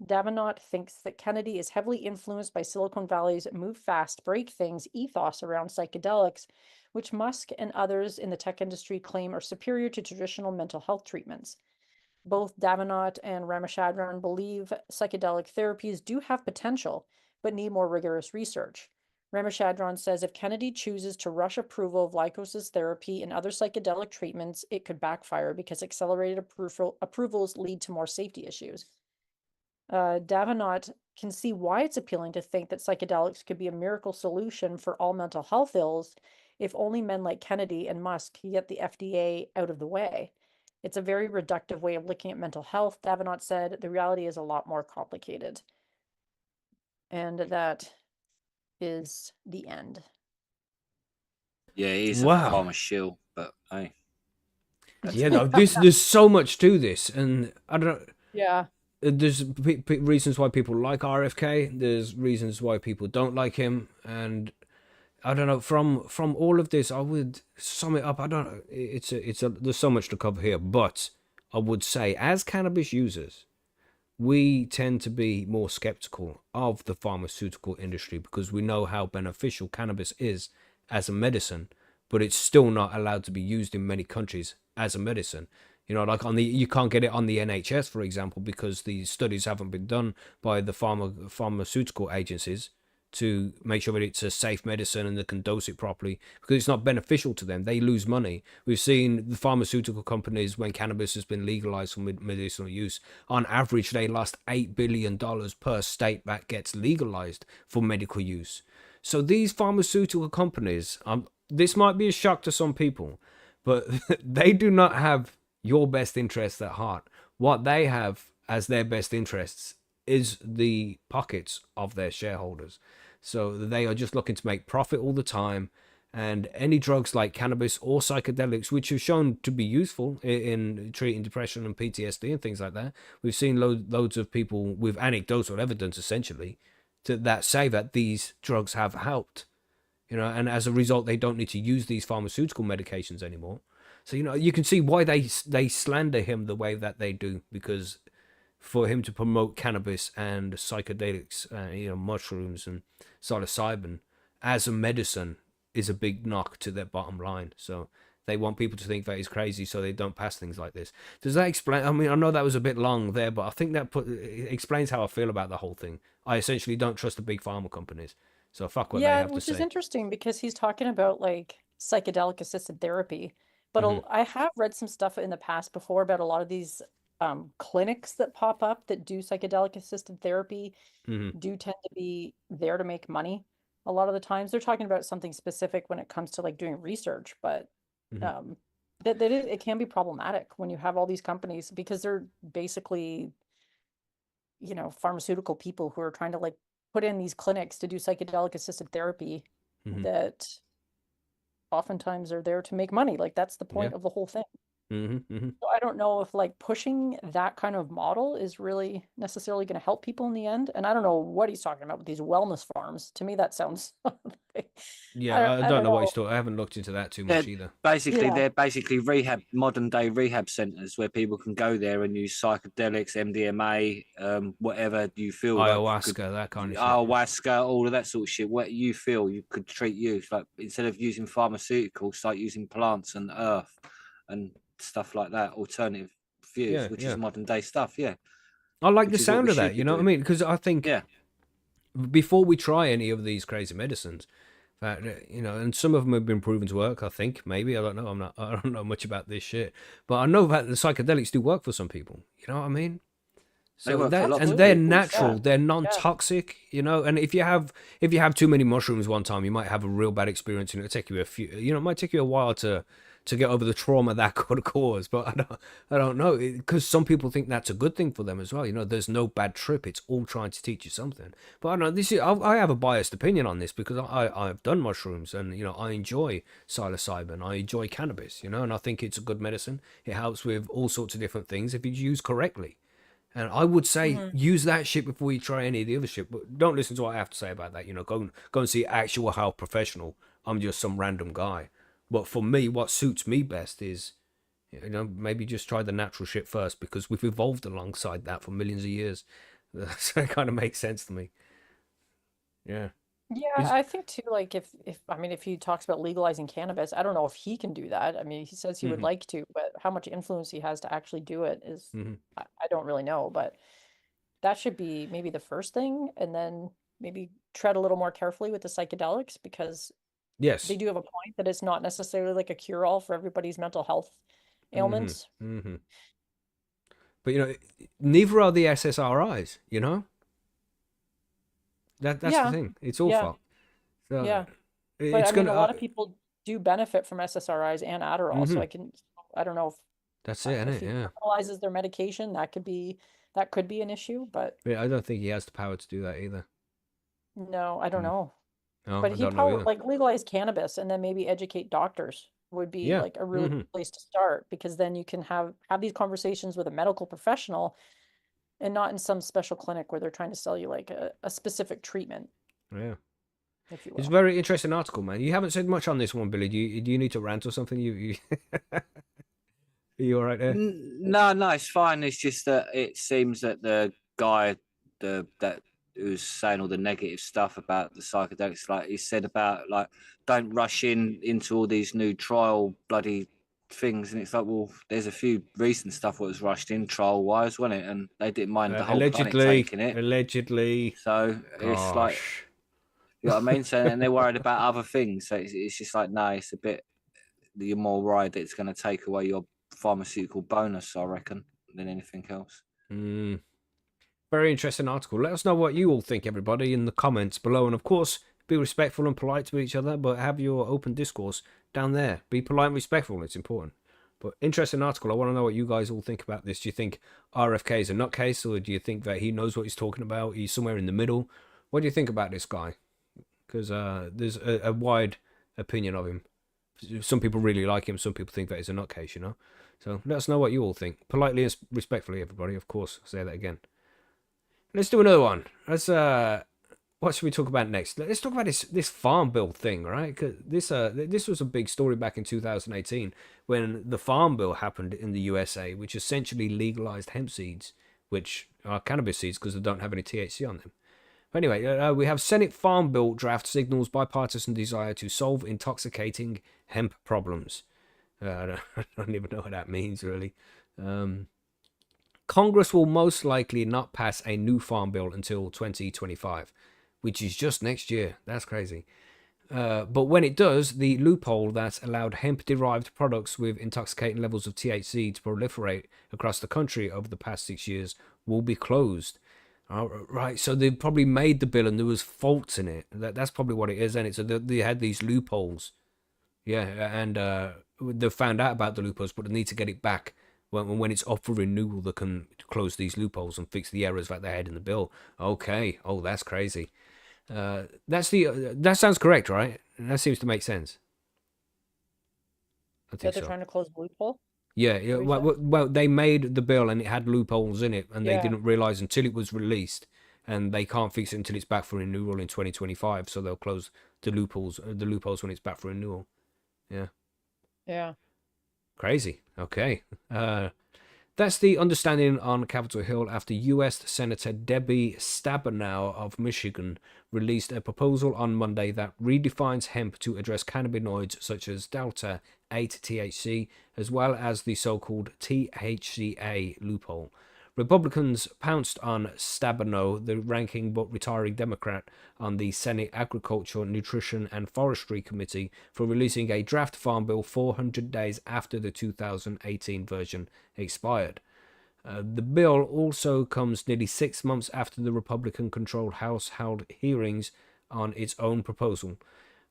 B: Davenant thinks that Kennedy is heavily influenced by Silicon Valley's move fast, break things ethos around psychedelics, which Musk and others in the tech industry claim are superior to traditional mental health treatments. Both Davenant and Ramachandran believe psychedelic therapies do have potential, but need more rigorous research. Ramachandran says if Kennedy chooses to rush approval of Lykos's therapy and other psychedelic treatments, it could backfire because accelerated approvals lead to more safety issues. Davenant can see why it's appealing to think that psychedelics could be a miracle solution for all mental health ills if only men like Kennedy and Musk can get the FDA out of the way. It's a very reductive way of looking at mental health, Davenant said. The reality is a lot more complicated. And that is the end.
C: Yeah, it is a farmer's shield, but hey.
A: Yeah, no, there's so much to this, and I don't know.
B: Yeah.
A: There's reasons why people like RFK. There's reasons why people don't like him, and I don't know. From all of this, I would sum it up. I don't know. There's so much to cover here, but I would say, as cannabis users, we tend to be more skeptical of the pharmaceutical industry because we know how beneficial cannabis is as a medicine, but it's still not allowed to be used in many countries as a medicine. You know, like you can't get it on the NHS, for example, because the studies haven't been done by the pharmaceutical agencies to make sure that it's a safe medicine and they can dose it properly, because it's not beneficial to them. They lose money. We've seen the pharmaceutical companies, when cannabis has been legalized for medicinal use, on average, they lost $8 billion per state that gets legalized for medical use. So these pharmaceutical companies, this might be a shock to some people, but they do not have your best interests at heart. What they have as their best interests is the pockets of their shareholders. So they are just looking to make profit all the time. And any drugs like cannabis or psychedelics, which have shown to be useful in treating depression and PTSD and things like that, we've seen loads of people with anecdotal evidence, essentially, that say that these drugs have helped. You know, and as a result, they don't need to use these pharmaceutical medications anymore. So, you know, you can see why they slander him the way that they do, because for him to promote cannabis and psychedelics, mushrooms and psilocybin as a medicine is a big knock to their bottom line. So they want people to think that he's crazy, so they don't pass things like this. Does that explain? I mean, I know that was a bit long there, but I think that explains how I feel about the whole thing. I essentially don't trust the big pharma companies. So fuck what they have to say.
B: Which is interesting because he's talking about like psychedelic assisted therapy. But I have read some stuff in the past before about a lot of these clinics that pop up that do psychedelic assisted therapy do tend to be there to make money. A lot of the times they're talking about something specific when it comes to like doing research, but it can be problematic when you have all these companies because they're basically, you know, pharmaceutical people who are trying to like put in these clinics to do psychedelic assisted therapy that oftentimes are there to make money. Like that's the point of the whole thing. So I don't know if like pushing that kind of model is really necessarily going to help people in the end. And I don't know what he's talking about with these wellness farms. To me, that sounds like,
A: I don't know what he's talking. I haven't looked into that too much either.
C: They're basically modern day rehab centers where people can go there and use psychedelics, MDMA, whatever you feel.
A: Ayahuasca, that kind of shit.
C: Ayahuasca, all of that sort of shit. What you feel you could treat you. Like instead of using pharmaceuticals, start using plants and earth. and stuff like that, alternative views,
A: Yeah,
C: which is
A: yeah.
C: modern day stuff. Yeah,
A: I like the
C: which is what
A: sound
C: we
A: of
C: should
A: that.
C: be
A: You know what I
C: doing.
A: mean? Because I think
C: Yeah,
A: before we try any of these crazy medicines, that you know, and some of them have been proven to work. I think maybe I don't know. I don't know much about this shit, but I know that the psychedelics do work for some people. You know what I mean?
C: they
A: So
C: work for
A: that,
C: lots
A: and
C: of
A: they're
B: Absolutely.
C: people.
A: natural,
B: Yeah.
A: they're
B: Yeah.
A: non-toxic, you know. And if you have too many mushrooms one time, you might have a real bad experience, and it'll take you a few, you know, it might take you a while to get over the trauma that could cause. But I don't know, because some people think that's a good thing for them as well. You know, there's no bad trip; it's all trying to teach you something. But I don't know, I have a biased opinion on this because I've done mushrooms, and you know, I enjoy psilocybin, I enjoy cannabis, you know, and I think it's a good medicine. It helps with all sorts of different things if it's used correctly. And I would say
B: Mhm.
A: use that shit before you try any of the other shit. But don't listen to what I have to say about that. You know, go and see actual health professional. I'm just some random guy. But for me, what suits me best is, you know, maybe just try the natural shit first because we've evolved alongside that for millions of years. So it kind of makes sense to me. Yeah.
B: Yeah,
A: Is
B: I think too, like if I mean if he talks about legalizing cannabis, I don't know if he can do that. I mean, he says he would
A: hmm
B: like to, but how much influence he has to actually do it is
A: hmm
B: I don't really know, but that should be maybe the first thing, and then maybe tread a little more carefully with the psychedelics because they
A: Yes.
B: do have a point that it's not necessarily like a cure-all for everybody's mental health
A: hmm
B: ailments.
A: hmm But you know, neither are the SSRIs. You know, that's the
B: Yeah,
A: thing. It's all
B: yeah,
A: fucked. So
B: yeah. But
A: it's
B: I mean,
A: gonna.
B: a lot of people do benefit from SSRIs and Adderall, so
A: Mhm.
B: I don't know
A: That's it,
B: if
A: innit?
B: he
A: Yeah.
B: criminalizes their medication, that could be an issue, but
A: Yeah, I don't think he has the power to do that either.
B: no, I don't
A: Mm.
B: know.
A: No,
B: But
A: I
B: he
A: don't know
B: probably
A: either.
B: like legalize cannabis and then maybe educate doctors would be
A: Yeah.
B: like a really
A: hmm
B: good place to start because then you can have these conversations with a medical professional and not in some special clinic where they're trying to sell you like a specific treatment,
A: Yeah.
B: if you
A: It's a
B: will.
A: very interesting article, man. You haven't said much on this one, Billy. Do you need to rant or something? Are you all right there?
C: No, no, it's fine. It's just that it seems that the guy, that who's saying all the negative stuff about the psychedelics, like he said about like don't rush into all these new trial bloody things, and it's like, well, there's a few recent stuff that was rushed in trial wise, wasn't it? And they didn't mind the whole planet
A: Allegedly.
C: taking it,
A: Allegedly.
C: so it's like,
A: Gosh.
C: you know what I mean. So and they're worried about other things, so it's just like, no, it's a bit, you're more worried that it's going to take away your pharmaceutical bonus, I reckon, than anything else.
A: Mm. Very interesting article. Let us know what you all think, everybody, in the comments below. And of course, be respectful and polite to each other, but have your open discourse down there. Be polite and respectful. It's important. But interesting article. I want to know what you guys all think about this. Do you think RFK is a nutcase, or do you think that he knows what he's talking about? He's somewhere in the middle. What do you think about this guy? Because there's a wide opinion of him. Some people really like him. Some people think that he's a nutcase. You know. So let us know what you all think, politely and respectfully, everybody. Of course, I'll say that again. Let's do another one. What should we talk about next? Let's talk about this farm bill thing, right? 'Cause this was a big story back in 2018 when the farm bill happened in the USA, which essentially legalized hemp seeds, which are cannabis seeds because they don't have any THC on them. But anyway, we have Senate Farm Bill draft signals bipartisan desire to solve intoxicating hemp problems. I don't even know what that means really. Um, Congress will most likely not pass a new farm bill until 2025, which is just next year. That's crazy. But when it does, the loophole that allowed hemp derived products with intoxicating levels of THC to proliferate across the country over the past 6 years will be closed. Right, so they probably made the bill and there was faults in it. That's probably what it is, and so they had these loopholes. Yeah, and they found out about the loopholes, but they need to get it back when it's up for renewal. They can close these loopholes and fix the errors that they had in the bill. Okay. Oh, that's crazy. That sounds correct, right? That seems to make sense. I think
B: That they're
A: so.
B: trying to close the loophole.
A: Yeah,
B: What
A: yeah.
B: do you
A: Well,
B: say?
A: they made the bill and it had loopholes in it, and they
B: Yeah,
A: didn't realize until it was released, and they can't fix it until it's back for renewal in 2025. So they'll close the loopholes when it's back for renewal. Yeah,
B: yeah.
A: crazy. Okay. That's the understanding on Capitol Hill after U.S. Senator Debbie Stabenow of Michigan released a proposal on Monday that redefines hemp to address cannabinoids such as Delta 8 THC, as well as the so-called THCA loophole. Republicans pounced on Stabenow, the ranking but retiring Democrat on the Senate Agriculture, Nutrition and Forestry Committee, for releasing a draft farm bill 400 days after the 2018 version expired. The bill also comes nearly 6 months after the Republican-controlled House held hearings on its own proposal.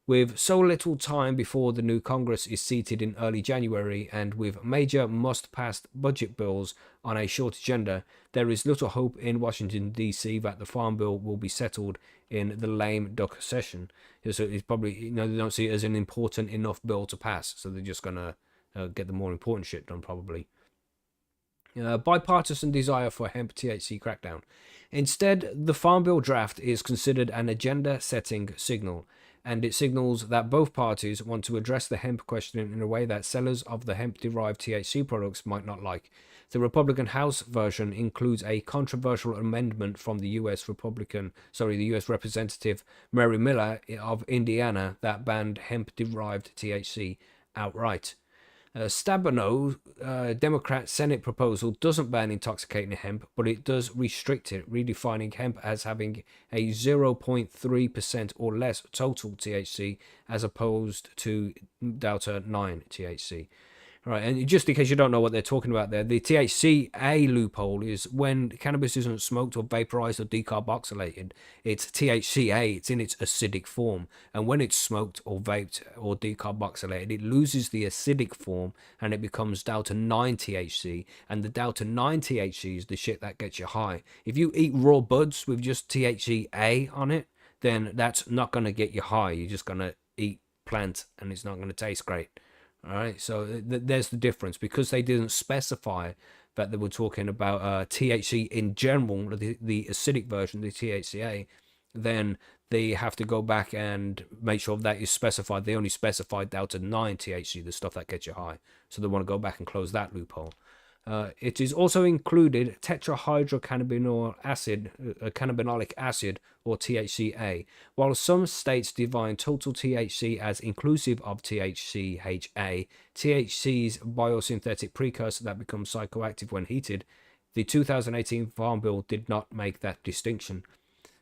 A: With so little time before the new Congress is seated in early January, and with major must-pass budget bills on a short agenda, there is little hope in Washington, D.C. that the Farm Bill will be settled in the lame duck session. So it's probably, they don't see it as an important enough bill to pass, so they're just going to get the more important shit done, probably. Bipartisan desire for hemp THC crackdown. Instead, the Farm Bill draft is considered an agenda-setting signal, and it signals that both parties want to address the hemp question in a way that sellers of the hemp-derived THC products might not like. The Republican House version includes a controversial amendment from the U.S. Representative Mary Miller of Indiana that banned hemp-derived THC outright. Stabenow, Democrat Senate proposal doesn't ban intoxicating hemp, but it does restrict it, redefining hemp as having a 0.3% or less total THC as opposed to Delta 9 THC. Right, and just in case you don't know what they're talking about there, the THCA loophole is when cannabis isn't smoked or vaporized or decarboxylated, it's THCA, it's in its acidic form. And when it's smoked or vaped or decarboxylated, it loses the acidic form and it becomes Delta 9 THC. And the Delta 9 THC is the shit that gets you high. If you eat raw buds with just THCA on it, then that's not going to get you high. You're just going to eat plant and it's not going to taste great. All right, so there's the difference. Because they didn't specify that they were talking about THC in general, the acidic version, the THCA, then they have to go back and make sure that is specified. They only specified Delta 9 THC, the stuff that gets you high. So they want to go back and close that loophole. It is also included tetrahydrocannabinol acid, cannabinolic acid, or THCA. While some states define total THC as inclusive of THCHA, THC's biosynthetic precursor that becomes psychoactive when heated, the 2018 Farm Bill did not make that distinction.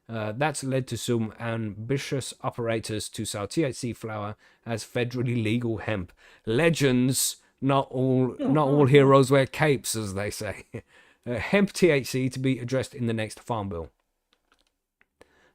A: That's led to some ambitious operators to sell THC flower as federally legal hemp. Legends. Not all heroes wear capes, as they say. Hemp THC to be addressed in the next Farm Bill.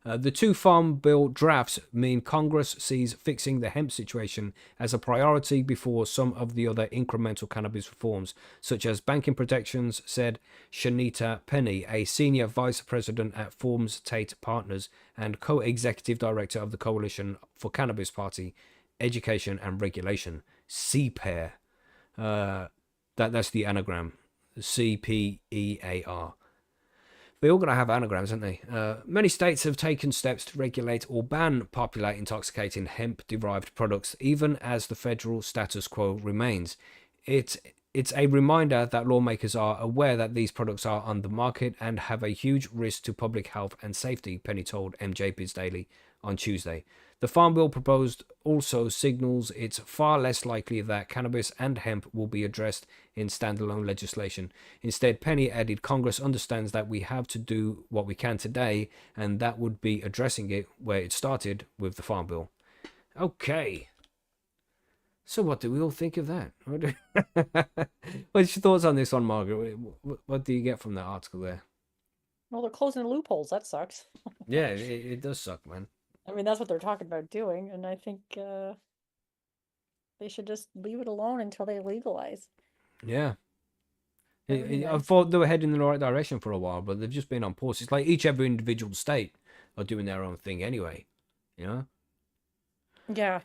A: The two Farm Bill drafts mean Congress sees fixing the hemp situation as a priority before some of the other incremental cannabis reforms, such as banking protections, said Shanita Penny, a senior vice president at Forms Tate Partners and co-executive director of the Coalition for Cannabis Party, Education and Regulation, CPEAR. That's the anagram, CPEAR. They're all going to have anagrams, aren't they? Many states have taken steps to regulate or ban popular intoxicating hemp-derived products, even as the federal status quo remains. It's a reminder that lawmakers are aware that these products are on the market and have a huge risk to public health and safety, Penny told MJ Biz Daily on Tuesday. The Farm Bill proposed also signals it's far less likely that cannabis and hemp will be addressed in standalone legislation. Instead, Penny added, Congress understands that we have to do what we can today, and that would be addressing it where it started with the Farm Bill. Okay. So what do we all think of that? What's your thoughts on this one, Margaret? What do you get from that article there?
B: Well, they're closing the loopholes. That sucks.
A: Yeah, it does suck, man.
B: I mean, that's what they're talking about doing, and I think they should just leave it alone until they legalize.
A: Yeah.
B: That would be
A: I
B: nice.
A: thought they were heading in the right direction for a while, but they've just been on pause. It's like each every individual state are doing their own thing anyway, you know?
B: Yeah,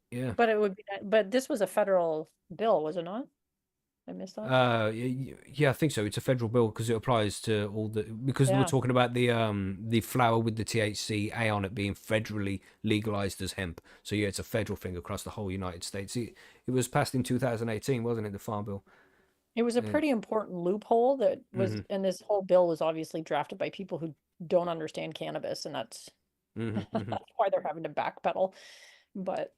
A: Yeah.
B: but it would be, but this was a federal bill, was it not? I missed that.
A: Yeah, I think so. It's a federal bill because it applies to all the, because we were
B: Yeah.
A: talking about the flower with the THCA on it being federally legalized as hemp. So yeah, it's a federal thing across the whole United States. It was passed in 2018, wasn't it, the Farm Bill?
B: It was a
A: Yeah.
B: pretty important loophole that was,
A: Mhm.
B: and this whole bill was obviously drafted by people who don't understand cannabis, and that's
A: Mhm. Mhm.
B: that's why they're having to backpedal. But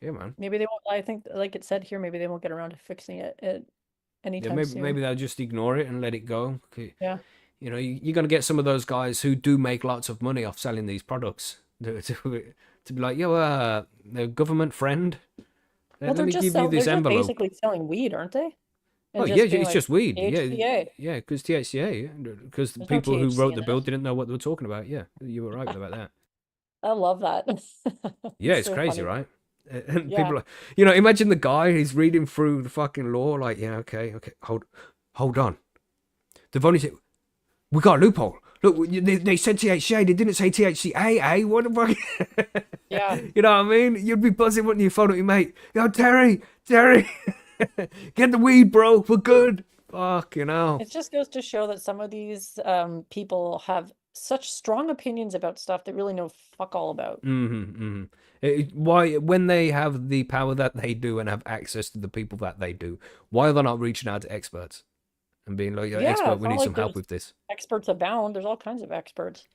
A: Yeah, man.
B: maybe they won't. I think, like it said here, maybe they won't get around to fixing it
A: Yeah,
B: anytime
A: maybe
B: soon.
A: they'll just ignore it and let it go.
B: Yeah.
A: You know, you're going to get some of those guys who do make lots of money off selling these products to be like, yo, the government friend,
B: Well,
A: let me give you
B: they're
A: this
B: just
A: envelope.
B: basically selling weed, aren't they?
A: Oh
B: And
A: yeah,
B: just being
A: it's
B: like
A: just weed. Yeah,
B: HCA.
A: yeah, because THCA, because the
B: There's no
A: people who
B: THC
A: wrote the
B: in
A: bill
B: it.
A: didn't know what they were talking about. Yeah, you were right about that.
B: I love that.
A: Yeah,
B: It's
A: it's
B: so
A: crazy,
B: funny.
A: right? And
B: Yeah.
A: people are, imagine the guy who's reading through the fucking law, like, yeah, okay, hold on. They've only said, we got a loophole. Look, they said THCA, they didn't say THCA, eh? What the fuck?
B: Yeah.
A: You know what I mean? You'd be buzzing, wouldn't you? Phone up your mate. Yo, Terry, get the weed, bro. We're good. Fuck,
B: It just goes to show that some of these people have such strong opinions about stuff they really know fuck all about.
A: Why, when they have the power that they do and have access to the people that they do, why are they not reaching out to experts and being like, "Yo,
B: Yeah,
A: expert,
B: it's
A: we
B: not
A: need
B: like
A: some help
B: there's
A: with this."
B: experts abound. There's all kinds of experts.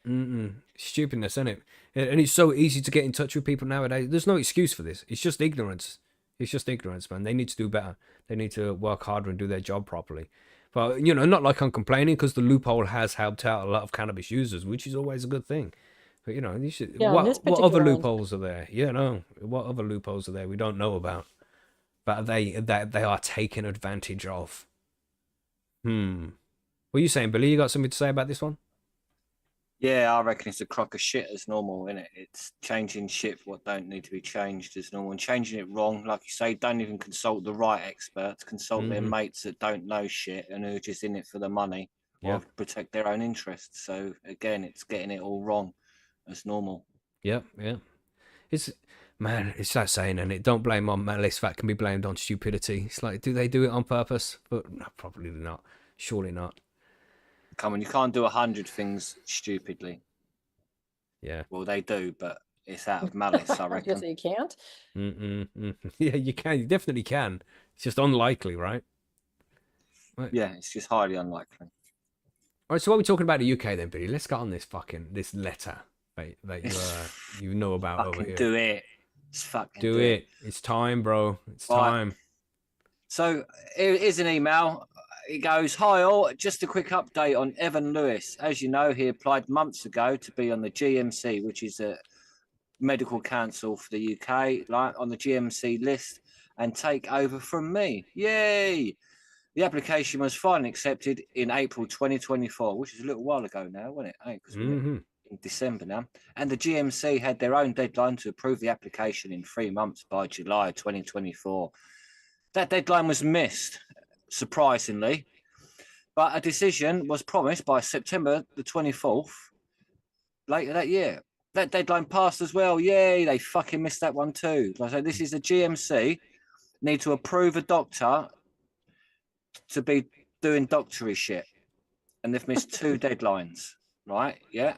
A: Stupidness, isn't it? And it's so easy to get in touch with people nowadays. There's no excuse for this. It's just ignorance. It's just ignorance, man. They need to do better. They need to work harder and do their job properly. But not like I'm complaining, because the loophole has helped out a lot of cannabis users, which is always a good thing. But you should.
B: Yeah, in this
A: What other
B: particular instance.
A: loopholes are there? What other loopholes are there we don't know about? But they are taken advantage of. What are you saying, Billy? You got something to say about this one?
C: Yeah, I reckon it's a crock of shit as normal, isn't it? It's changing shit what don't need to be changed as normal and changing it wrong. Like you say, don't even consult the right experts, consult their mates that don't know shit and who are just in it for the money
A: Yeah.
C: or protect their own interests. So again, it's getting it all wrong as normal.
A: Yeah. It's it's that saying, and it don't blame on malice that can be blamed on stupidity. It's like, do they do it on purpose? But no, probably not. Surely not.
C: Come on, you can't do 100 things stupidly.
A: Yeah.
C: Well, they do, but it's out of malice, I
B: I was gonna
C: reckon.
B: say you can't.
A: Yeah, you can. You definitely can. It's just unlikely, right? Right.
C: Yeah, it's just highly unlikely.
A: All right. So what are we talking about in the UK then, Billy? Let's get on this letter that you know about over
C: Fucking
A: here.
C: do it. Just fucking
A: Do it. It's time, bro. It's
C: Right.
A: time.
C: So here's an email. It goes, "Hi all, just a quick update on Evan Lewis. As you know, he applied months ago to be on the GMC, which is a medical council for the UK, like on the GMC list, and take over from me. Yay! The application was finally accepted in April 2024, which is a little while ago now, wasn't it? Because we're in December now. And the GMC had their own deadline to approve the application in 3 months by July 2024. That deadline was missed, surprisingly, but a decision was promised by September the 24th later that year. That deadline passed as well. Yay, they fucking missed that one too. Like I said, this is the GMC need to approve a doctor to be doing doctory shit, and they've missed 2 deadlines, right? Yeah.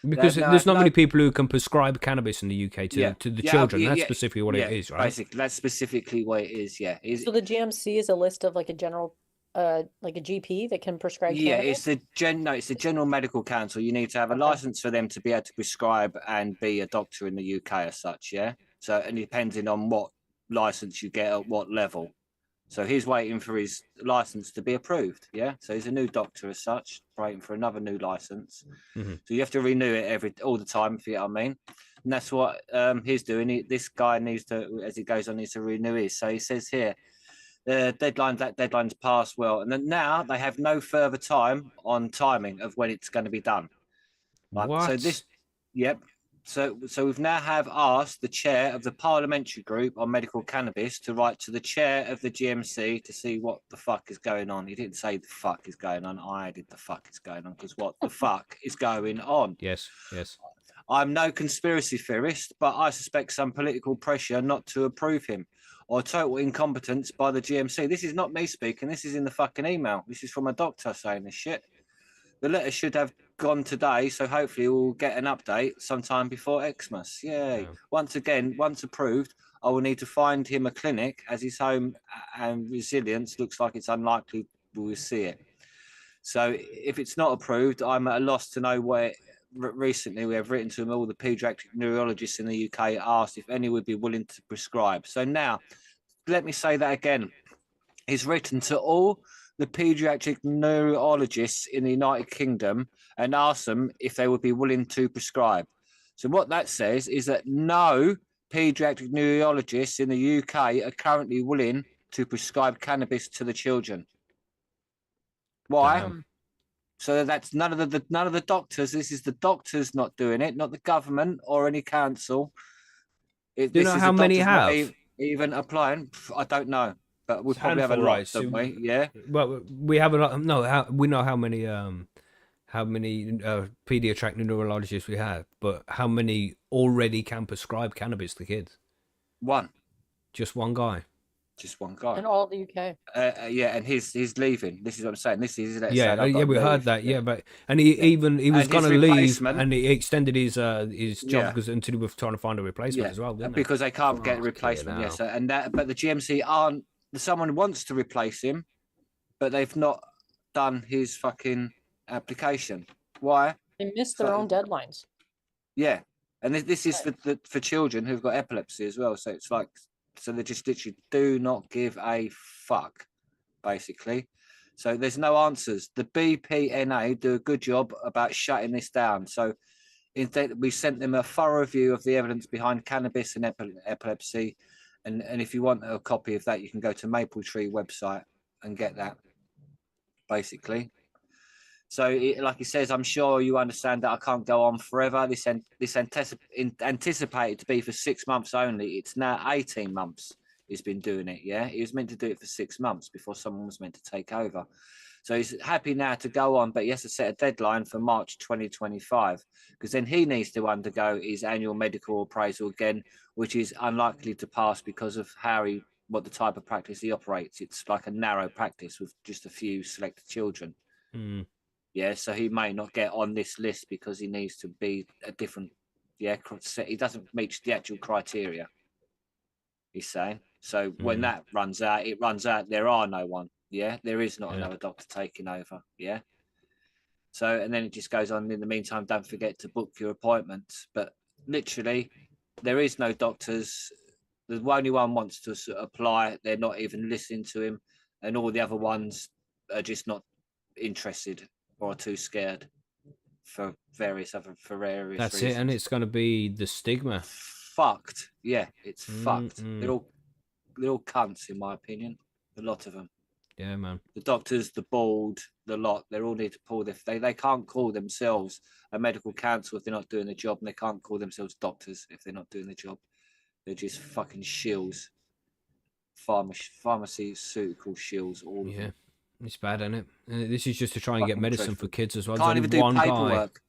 A: Because there's not many people who can prescribe cannabis in the UK to the children. That's specifically what it is, right?
C: Basically, that's specifically what it is. Yeah.
B: So the GMC is a list of like a general, like a GP that can prescribe cannabis?
C: It's the General Medical Council. You need to have a license for them to be able to prescribe and be a doctor in the UK as such. Yeah. So, and depending on what license you get at what level. So he's waiting for his license to be approved. Yeah. So he's a new doctor as such, waiting for another new license.
A: Mm-hmm.
C: So you have to renew it all the time, if you know what I mean. And that's what he's doing. This guy needs to, as it goes on, needs to renew his. So he says here, that deadline's passed well. And then now they have no further time on timing of when it's going to be done. Right?
A: What?
C: So this, yep. So we've now have asked the chair of the parliamentary group on medical cannabis to write to the chair of the GMC to see what the fuck is going on. He didn't say the fuck is going on. I added the fuck is going on because what the fuck is going on?
A: Yes.
C: I'm no conspiracy theorist, but I suspect some political pressure not to approve him or total incompetence by the GMC. This is not me speaking. This is in the fucking email. This is from a doctor saying this shit. The letter should have gone today, so hopefully we'll get an update sometime before Xmas. Yay.
A: Yeah.
C: Once again, once approved, I will need to find him a clinic as his home and resilience looks like it's unlikely we will see it. So if it's not approved, I'm at a loss to know where. Recently, we have written to all the paediatric neurologists in the UK, asked if any would be willing to prescribe. So now, let me say that again. He's written to all the paediatric neurologists in the United Kingdom and asked them if they would be willing to prescribe. So what that says is that no paediatric neurologists in the UK are currently willing to prescribe cannabis to the children. Why?
A: Damn.
C: So that's none of the doctors. This is the doctors not doing it, not the government or any council.
A: Do you know how many have?
C: Even applying? I don't know, but we probably have a
A: Handful,
C: lot,
A: right?
C: don't we? Yeah.
A: Well, we have a lot. No, we know how many pediatric neurologists we have, but how many already can prescribe cannabis to kids?
C: One.
A: Just one guy.
C: Just one guy.
B: In all of the UK.
C: Yeah, and he's leaving. This is what I'm saying. This is
A: We heard that. Yeah, but he was going to leave, and he extended his job because until he was trying to find a replacement as well, didn't he?
C: Because they can't get a replacement. Yes, and that. But the GMC aren't. Someone wants to replace him, but they've not done his fucking application. Why?
B: They missed their own deadlines.
C: Yeah, and this is for children who've got epilepsy as well. So it's like. So they just literally do not give a fuck, basically. So there's no answers. The BPNA do a good job about shutting this down. So instead, we sent them a thorough review of the evidence behind cannabis and epilepsy. And if you want a copy of that, you can go to Maple Tree website and get that, basically. So, like he says, I'm sure you understand that I can't go on forever. This anticipated to be for 6 months only. It's now 18 months he's been doing it, yeah? He was meant to do it for 6 months before someone was meant to take over. So he's happy now to go on, but he has to set a deadline for March 2025 because then he needs to undergo his annual medical appraisal again, which is unlikely to pass because of what the type of practice he operates. It's like a narrow practice with just a few selected children.
A: Mm.
C: Yeah, so he may not get on this list because he needs to be a different. Yeah, he doesn't meet the actual criteria. He's saying. So when that runs out, it runs out. There are no one. Yeah, there is not another doctor taking over. Yeah. So and then it just goes on. In the meantime, don't forget to book your appointments. But literally, there is no doctors. The only one wants to apply. They're not even listening to him, and all the other ones are just not interested. Or too scared for various reasons.
A: That's it, and it's going to be the stigma.
C: Fucked, yeah, it's fucked. They're all cunts, in my opinion. A lot of them.
A: Yeah, man.
C: The doctors, the board, the lot. They all need to pull they can't call themselves a medical council if they're not doing the job, and they can't call themselves doctors if they're not doing the job. They're just fucking shills. Pharmaceutical shills, all of them.
A: It's bad, isn't it? This is just to try and get medicine for kids as well.
C: Can't even do paperwork.
A: Guy.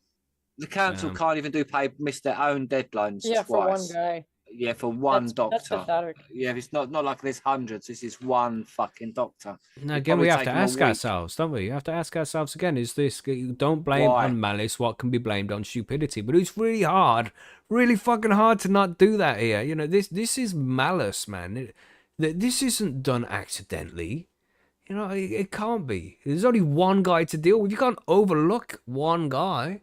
C: The council can't even do miss their own deadlines twice.
B: For one guy.
C: Yeah, for one doctor.
B: That's pathetic.
C: Yeah, it's not like there's hundreds. This is one fucking doctor.
A: Now, again, we have to ask ourselves, don't we? You have to ask ourselves again, is this, don't blame on malice what can be blamed on stupidity. But it's really fucking hard to not do that here. You know, this is malice, man. This isn't done accidentally. You know, it can't be. There's only one guy to deal with. You can't overlook one guy.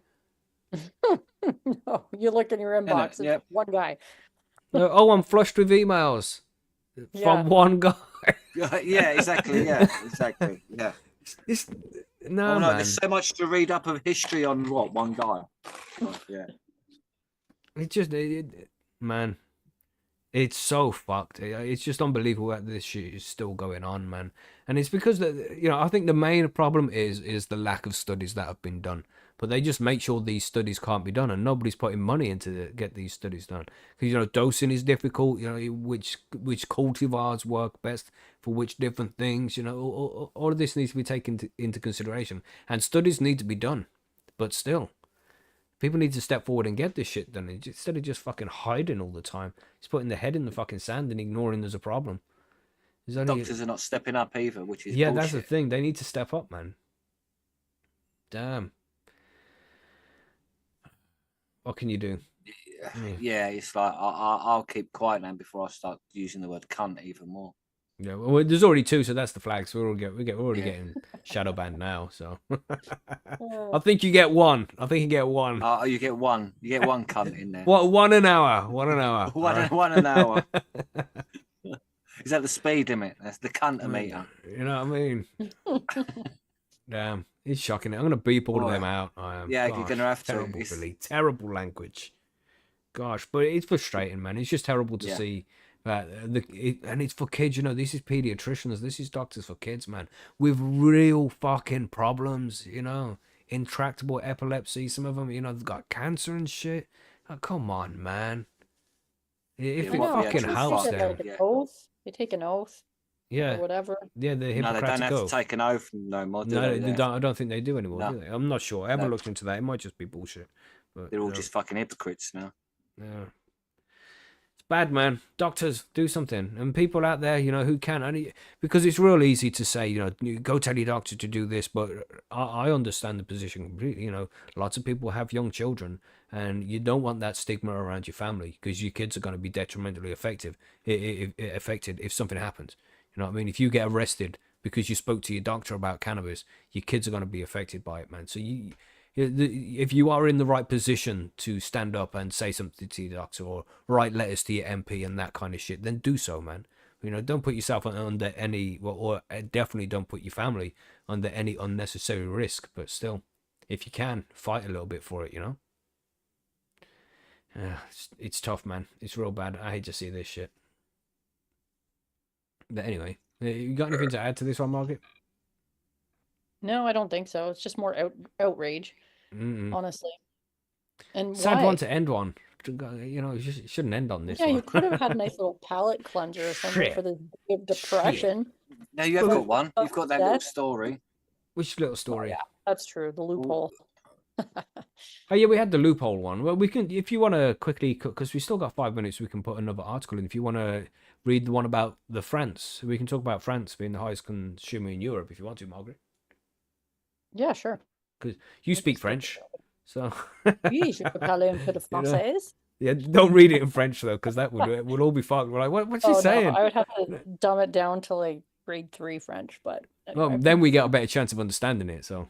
B: No, you look in your inbox. It's one guy.
A: I'm flushed with emails from one guy.
C: Yeah, exactly. Yeah, exactly. Yeah.
A: Man.
C: There's so much to read up of history on one guy. Yeah.
A: Man. It's so fucked. It's just unbelievable that this shit is still going on, man. And it's because I think the main problem is the lack of studies that have been done. But they just make sure these studies can't be done, and nobody's putting money into get these studies done. Because dosing is difficult. Which cultivars work best for which different things. All of this needs to be taken into consideration, and studies need to be done. But still, people need to step forward and get this shit done instead of just fucking hiding all the time. It's putting their head in the fucking sand and ignoring there's a problem.
C: Doctors are not stepping up either, which is bullshit.
A: That's the thing. They need to step up, man. Damn. What can you do?
C: yeah, it's like I'll keep quiet now before I start using the word cunt even more.
A: Yeah, well, there's already two, so that's the flag. So we're already
C: Yeah.
A: getting shadow banned now. So
B: Uh,
A: I think you get one. I think you get one.
C: You get one. You get one cunt in there.
A: What? One an hour. One an hour.
C: One,
A: all right?
C: one an hour. Is that the speed limit? That's the cuntometer.
A: You know what I mean? Damn, it's shocking. I'm gonna beep all of them
C: Oh,
A: out. I am.
C: yeah, you're
A: Gosh,
C: gonna have to.
A: terrible,
C: It's,
A: Billy. Terrible language. Gosh, but it's frustrating, man. It's just terrible to
C: Yeah.
A: see that and it's for kids. You know, this is pediatricians. This is doctors for kids, man, with real fucking problems. You know, intractable epilepsy. Some of them, you know, they've got cancer and shit. Oh, come on, man. If
C: Yeah,
B: I
A: it
C: what
B: know.
A: fucking
C: pediatrics
B: They
A: helps
B: take
C: find,
A: them,
B: like an
C: yeah.
B: oath. They take an oath or
A: yeah,
B: whatever.
A: yeah, the
C: No, they don't
A: Hippocratic
C: have to
A: oath.
C: take an oath no more, do
A: No,
C: they?
A: they don't. I don't think they do anymore,
C: No.
A: do they? I'm not sure. I haven't
C: No.
A: looked into that. It might just be bullshit. But
C: They're all just fucking hypocrites now.
A: yeah. It's bad, man. Doctors, do something. And people out there, you know, who can. Because it's real easy to say, you know, you go tell your doctor to do this. But I understand the position completely. You know, lots of people have young children, and you don't want that stigma around your family because your kids are going to be detrimentally affected if something happens. You know what I mean? If you get arrested because you spoke to your doctor about cannabis, your kids are going to be affected by it, man. So if you are in the right position to stand up and say something to your doctor or write letters to your MP and that kind of shit, then do so, man. You know, don't put yourself under any, or definitely don't put your family under any unnecessary risk. But still, if you can, fight a little bit for it, you know? It's tough, man. It's real bad. I hate to see this shit. But anyway, you got anything to add to this one, Margaret?
B: No, I don't think so. It's just more outrage,
A: Mm-mm.
B: honestly. And
A: Sad
B: why?
A: one to end on. You know, it shouldn't end on this
B: Yeah,
A: one.
B: you could have had a nice little palate cleanser or something for
A: Shit.
B: the day of depression.
C: No, you have
A: But-
C: got one. You've got that little story.
A: Which little
B: Oh,
A: story?
B: yeah, that's true. The loophole.
A: Oh yeah, we had the loophole one. Well, we can, if you want to quickly, because we still got 5 minutes, we can put another article in. If you want to read the one about the France, we can talk about France being the highest consumer in Europe. If you want to, Margaret,
B: Yeah, sure.
A: because you speak French, so
B: Oui, je peux parler un peu de
A: you know,
B: française.
A: yeah. Don't read it in French though, because that would all be fucked. We're like, what's she
B: Oh, no,
A: saying?
B: I would have to dumb it down to like grade 3 French, but
A: Well,
B: anyway.
A: then we get a better chance of understanding it. So.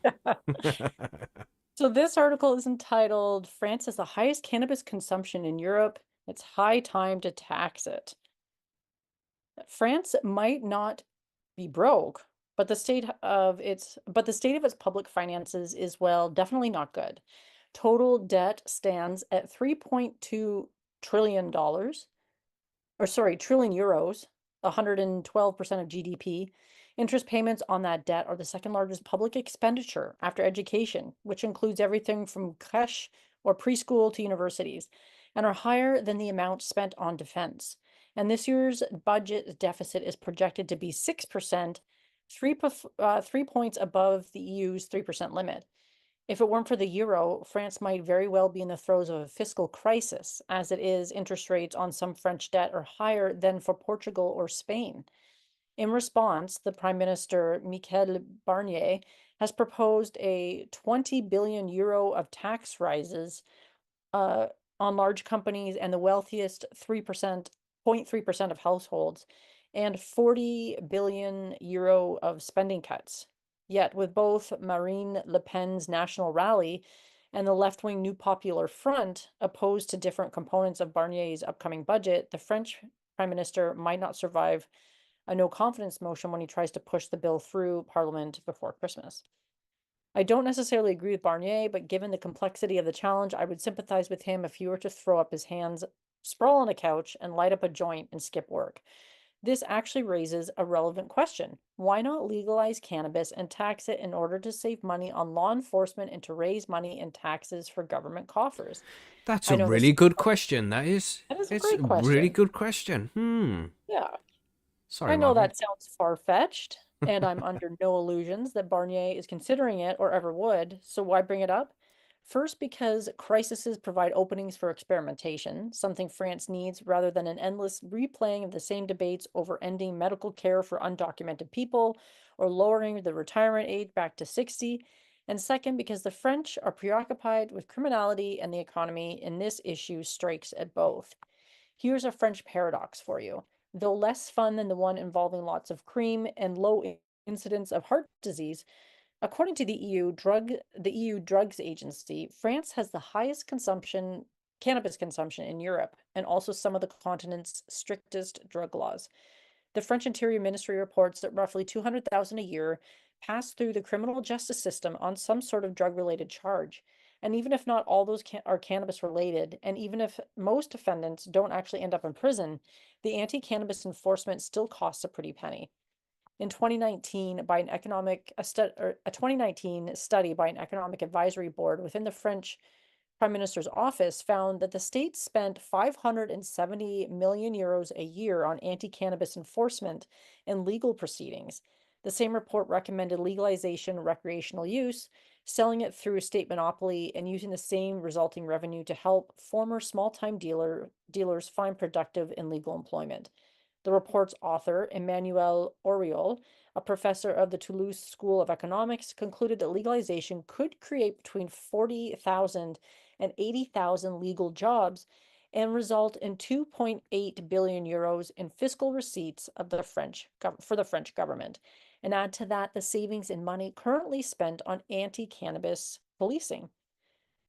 B: So this article is entitled France has the highest cannabis consumption in Europe. It's high time to tax it. France might not be broke, but the state of its public finances is, well, definitely not good. Total debt stands at $3.2 trillion, trillion euros, 112% of GDP. Interest payments on that debt are the second largest public expenditure after education, which includes everything from creche or preschool to universities, and are higher than the amount spent on defense. And this year's budget deficit is projected to be 6%, 3 points above the EU's 3% limit. If it weren't for the euro, France might very well be in the throes of a fiscal crisis. As it is, interest rates on some French debt are higher than for Portugal or Spain. In response, the Prime Minister, Michel Barnier, has proposed a 20 billion euro of tax rises on large companies and the wealthiest 0.3% of households, and 40 billion euro of spending cuts. Yet, with both Marine Le Pen's National Rally and the left-wing New Popular Front opposed to different components of Barnier's upcoming budget, the French Prime Minister might not survive a no confidence motion when he tries to push the bill through Parliament before Christmas. I don't necessarily agree with Barnier, but given the complexity of the challenge, I would sympathize with him if he were to throw up his hands, sprawl on a couch, and light up a joint and skip work. This actually raises a relevant question. Why not legalize cannabis and tax it in order to save money on law enforcement and to raise money in taxes for government coffers?
A: That's
B: I
A: a
B: know
A: really
B: this,
A: good question. That is.
B: that is a
A: It's
B: great
A: a really
B: question.
A: good question.
B: Yeah.
A: Sorry,
B: I know
A: Margaret.
B: that sounds far-fetched, and I'm under no illusions that Barnier is considering it or ever would, so why bring it up? First, because crises provide openings for experimentation, something France needs rather than an endless replaying of the same debates over ending medical care for undocumented people or lowering the retirement age back to 60. And second, because the French are preoccupied with criminality and the economy, and this issue strikes at both. Here's a French paradox for you. Though less fun than the one involving lots of cream and low incidence of heart disease, according to the EU Drugs Agency, France has the highest cannabis consumption in Europe, and also some of the continent's strictest drug laws. The French Interior Ministry reports that roughly 200,000 a year pass through the criminal justice system on some sort of drug-related charge. And even if not all those are cannabis related, and even if most defendants don't actually end up in prison, the anti-cannabis enforcement still costs a pretty penny. In 2019, by an a 2019 study by an economic advisory board within the French Prime Minister's office found that the state spent 570 million euros a year on anti-cannabis enforcement and legal proceedings. The same report recommended legalization recreational use, selling it through a state monopoly, and using the same resulting revenue to help former small-time dealers find productive and legal employment. The report's author, Emmanuel Auriol, a professor of the Toulouse School of Economics, concluded that legalization could create between 40,000 and 80,000 legal jobs and result in 2.8 billion euros in fiscal receipts of for the French government. And add to that the savings in money currently spent on anti-cannabis policing.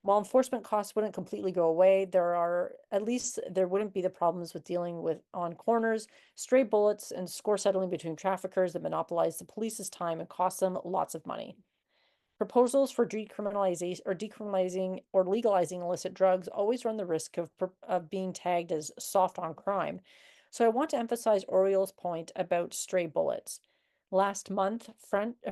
B: While enforcement costs wouldn't completely go away, there wouldn't be the problems with dealing with on corners, stray bullets, and score settling between traffickers that monopolize the police's time and cost them lots of money. Proposals for decriminalizing or legalizing illicit drugs always run the risk of being tagged as soft on crime. So I want to emphasize Oriol's point about stray bullets. Last month,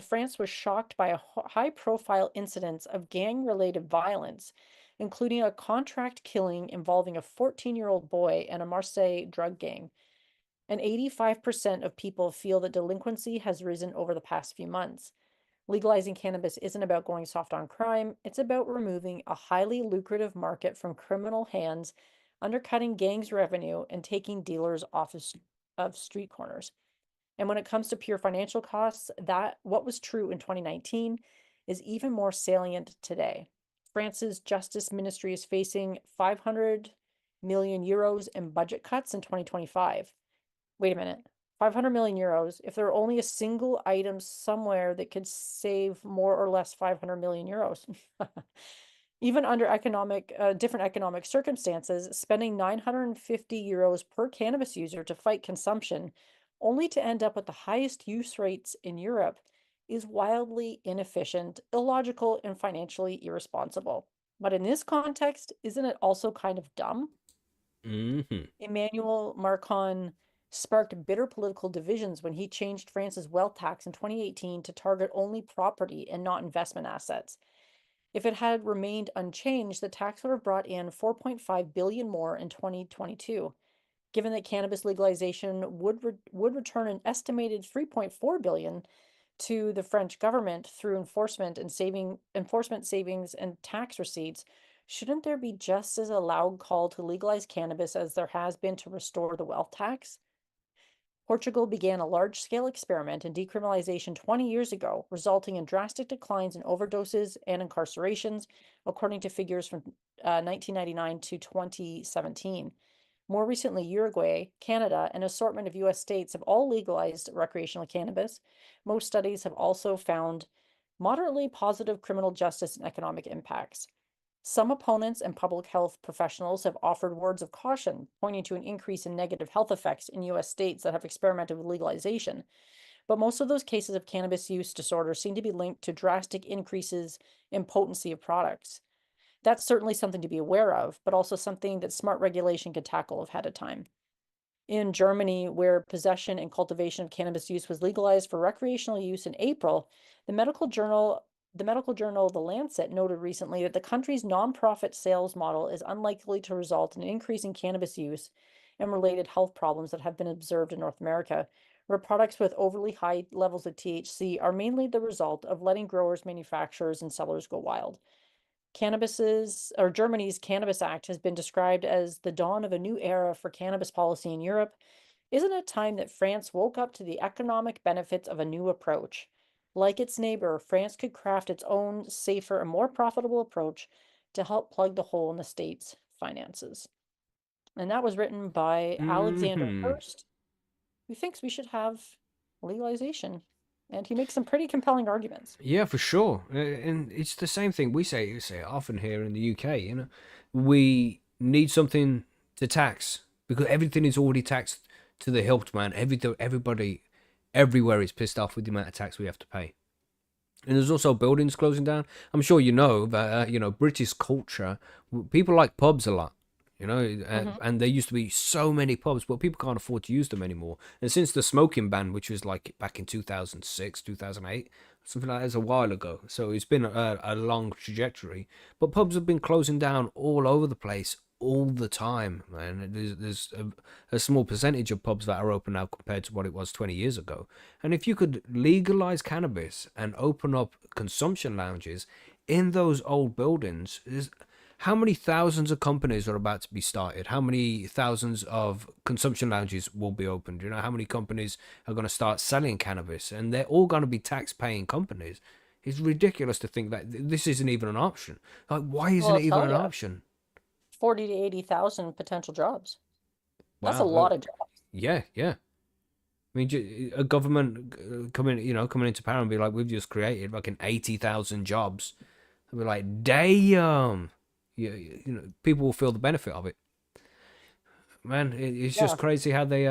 B: France was shocked by a high-profile incidence of gang-related violence, including a contract killing involving a 14-year-old boy and a Marseille drug gang. And 85% of people feel that delinquency has risen over the past few months. Legalizing cannabis isn't about going soft on crime, it's about removing a highly lucrative market from criminal hands, undercutting gangs' revenue, and taking dealers off of street corners. And when it comes to pure financial costs, that what was true in 2019 is even more salient today. France's Justice Ministry is facing 500 million euros in budget cuts in 2025. Wait a minute. 500 million euros, if there were only a single item somewhere that could save more or less 500 million euros. Even under different economic circumstances, spending 950 euros per cannabis user to fight consumption, only to end up with the highest use rates in Europe, is wildly inefficient, illogical, and financially irresponsible. But in this context, isn't it also kind of dumb?
A: Mm-hmm.
B: Emmanuel Macron sparked bitter political divisions when he changed France's wealth tax in 2018 to target only property and not investment assets. If it had remained unchanged, the tax would have brought in 4.5 billion more in 2022. Given that cannabis legalization would return an estimated 3.4 billion to the French government through enforcement savings and tax receipts, shouldn't there be just as a loud call to legalize cannabis as there has been to restore the wealth tax? Portugal began a large-scale experiment in decriminalization 20 years ago, resulting in drastic declines in overdoses and incarcerations, according to figures from 1999 to 2017. More recently, Uruguay, Canada, and an assortment of US states have all legalized recreational cannabis. Most studies have also found moderately positive criminal justice and economic impacts. Some opponents and public health professionals have offered words of caution, pointing to an increase in negative health effects in US states that have experimented with legalization. But most of those cases of cannabis use disorder seem to be linked to drastic increases in potency of products. That's certainly something to be aware of, but also something that smart regulation could tackle ahead of time. In Germany, where possession and cultivation of cannabis use was legalized for recreational use in April, the medical journal The Lancet noted recently that the country's nonprofit sales model is unlikely to result in an increase in cannabis use and related health problems that have been observed in North America, where products with overly high levels of THC are mainly the result of letting growers, manufacturers, and sellers go wild. Germany's Cannabis Act has been described as the dawn of a new era for cannabis policy in Europe. Isn't it time that France woke up to the economic benefits of a new approach? Like its neighbor, France could craft its own safer and more profitable approach to help plug the hole in the state's finances. And that was written by Alexander
A: Hmm.
B: Hurst, who thinks we should have legalization. And he makes some pretty compelling arguments.
A: Yeah, for sure. And it's the same thing we say often here in the UK, you know. We need something to tax because everything is already taxed to the hilt, man. Everybody everywhere is pissed off with the amount of tax we have to pay. And there's also buildings closing down. I'm sure you know that British culture, people like pubs a lot. And there used to be so many pubs, but people can't afford to use them anymore. And since the smoking ban, which was like back in 2006, 2008, something like that, is a while ago. So it's been a long trajectory. But pubs have been closing down all over the place all the time, man. There's a small percentage of pubs that are open now compared to what it was 20 years ago. And if you could legalize cannabis and open up consumption lounges in those old buildings, how many thousands of companies are about to be started? How many thousands of consumption lounges will be opened? You know, how many companies are going to start selling cannabis? And they're all going to be tax-paying companies. It's ridiculous to think that this isn't even an option. Like, why isn't
B: Well,
A: it
B: I'll
A: even
B: tell
A: an
B: you,
A: option?
B: 40 to 80,000 potential jobs. That's a
A: Wow.
B: lot of jobs.
A: Yeah, yeah. I mean, a government coming into power and be like, we've just created fucking 80,000 jobs. And we're like, damn. People will feel the benefit of it. Man, it's
B: Yeah.
A: just crazy how they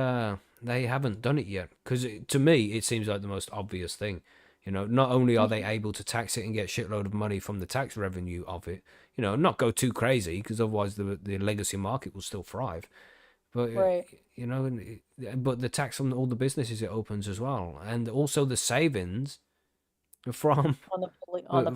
A: haven't done it yet. Because to me, it seems like the most obvious thing. Not only are they able to tax it and get shitload of money from the tax revenue of it, not go too crazy because otherwise the legacy market will still thrive. But
B: Right.
A: but the tax on all the businesses it opens as well, and also the savings from
B: On the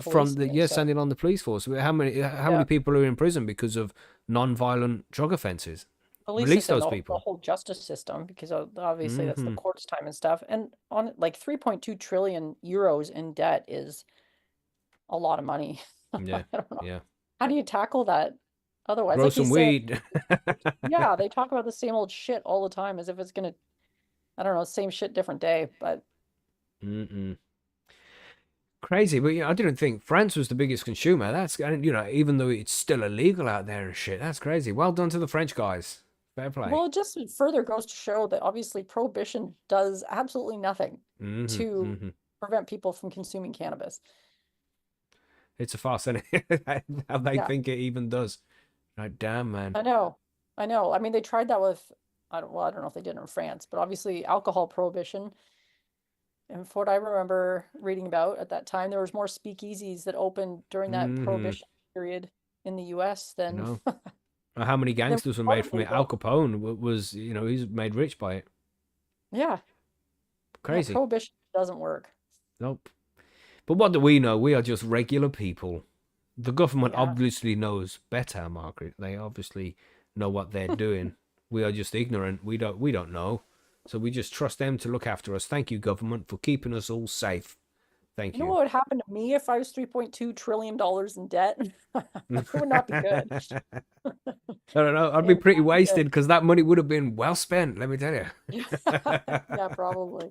A: from
B: policing
A: the
B: and stuff.
A: sending on the police force. How many
B: Yeah.
A: people are in prison because of non-violent drug offenses?
B: Police
A: Release
B: system,
A: those
B: the
A: people.
B: whole justice system, because obviously that's the
A: Hmm.
B: court's time and stuff. And on like 3.2 trillion euros in debt is a lot of money. I
A: Yeah,
B: don't know.
A: yeah.
B: How do you tackle that? Otherwise,
A: Grow
B: like you
A: some
B: said,
A: weed.
B: yeah, they talk about the same old shit all the time as if it's gonna, I don't know, same shit, different day. But
A: Mm-mm. Crazy, but I didn't think France was the biggest consumer. And even though it's still illegal out there and shit, that's crazy. Well done to the French guys. Fair play.
B: well, it just further goes to show that obviously prohibition does absolutely nothing
A: Hmm.
B: to
A: Hmm.
B: prevent people from consuming cannabis.
A: It's a farce, is how they
B: Yeah,
A: think it even does. Like, damn, man.
B: I know. I know. I mean, they tried that with, I don't know if they did it in France, but obviously alcohol prohibition. And from what I remember reading about at that time, there was more speakeasies that opened during that
A: Hmm.
B: prohibition period in the US than
A: No. How many
B: than
A: gangsters were made from
B: probably
A: it? Al
B: will.
A: Capone was, he's made rich by it.
B: Yeah. Yeah,
A: Crazy.
B: prohibition doesn't work.
A: Nope. But what do we know? We are just regular people. The government
B: Yeah.
A: obviously knows better, Margaret. They obviously know what they're doing. We are just ignorant. We don't know. So we just trust them to look after us. Thank you, government, for keeping us all safe. Thank
B: You know
A: you.
B: what would happen to me if I was $3.2 trillion in debt? It would not be good.
A: I don't know. I'd
B: It
A: be
B: would
A: pretty
B: not be
A: wasted because that money would have been well spent, let me tell you.
B: good. Yeah, probably.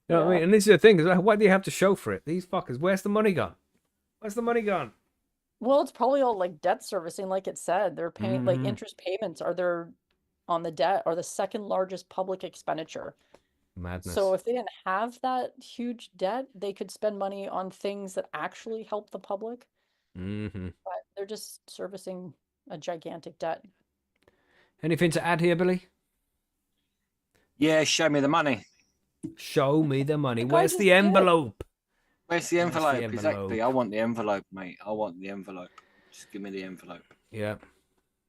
A: You know what I
B: Yeah.
A: mean? And this is the thing, is what do you have to show for it? These fuckers, where's the money gone? Where's the money gone?
B: Well, it's probably all like debt servicing, like it said. They're paying like
A: Hmm.
B: interest payments are their on the debt are the second largest public expenditure. So
A: Madness.
B: if they didn't have that huge debt, they could spend money on things that actually help the public,
A: Hmm.
B: but they're just servicing a gigantic debt.
A: Anything to add here, Billy?
C: Yeah, show me the money.
A: Show me the money.
B: The guy
A: Where's
B: just
A: the
B: did.
A: envelope?
C: Where's the
A: Where's the
C: envelope? Exactly. I
A: envelope?
C: want the envelope, mate. I want the envelope. Just give me the envelope.
A: Yeah.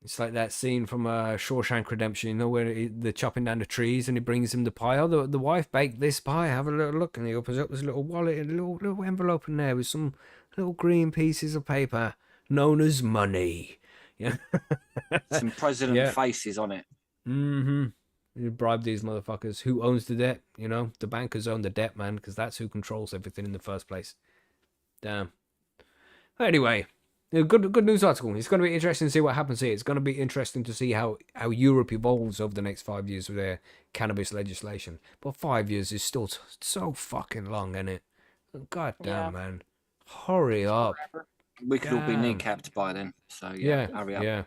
A: It's like that scene from Shawshank Redemption, where they're chopping down the trees and he brings him the pie. Oh, the wife baked this pie. Have a little look. And he opens up his little wallet and a little envelope in there with some little green pieces of paper known as money. Yeah.
C: Some president
A: Yeah.
C: faces on it.
A: Mm-hmm. You bribe these motherfuckers. Who owns the debt? The bankers own the debt, man, because that's who controls everything in the first place. Damn. Anyway, a good news article. It's going to be interesting to see what happens here. It's going to be interesting to see how Europe evolves over the next 5 years with their cannabis legislation. But 5 years is still so fucking long, isn't it? God
B: Yeah.
A: damn, man. Hurry up.
B: Forever.
C: We could all be
A: Damn.
C: kneecapped by then. So
A: Yeah,
C: hurry up.
A: yeah.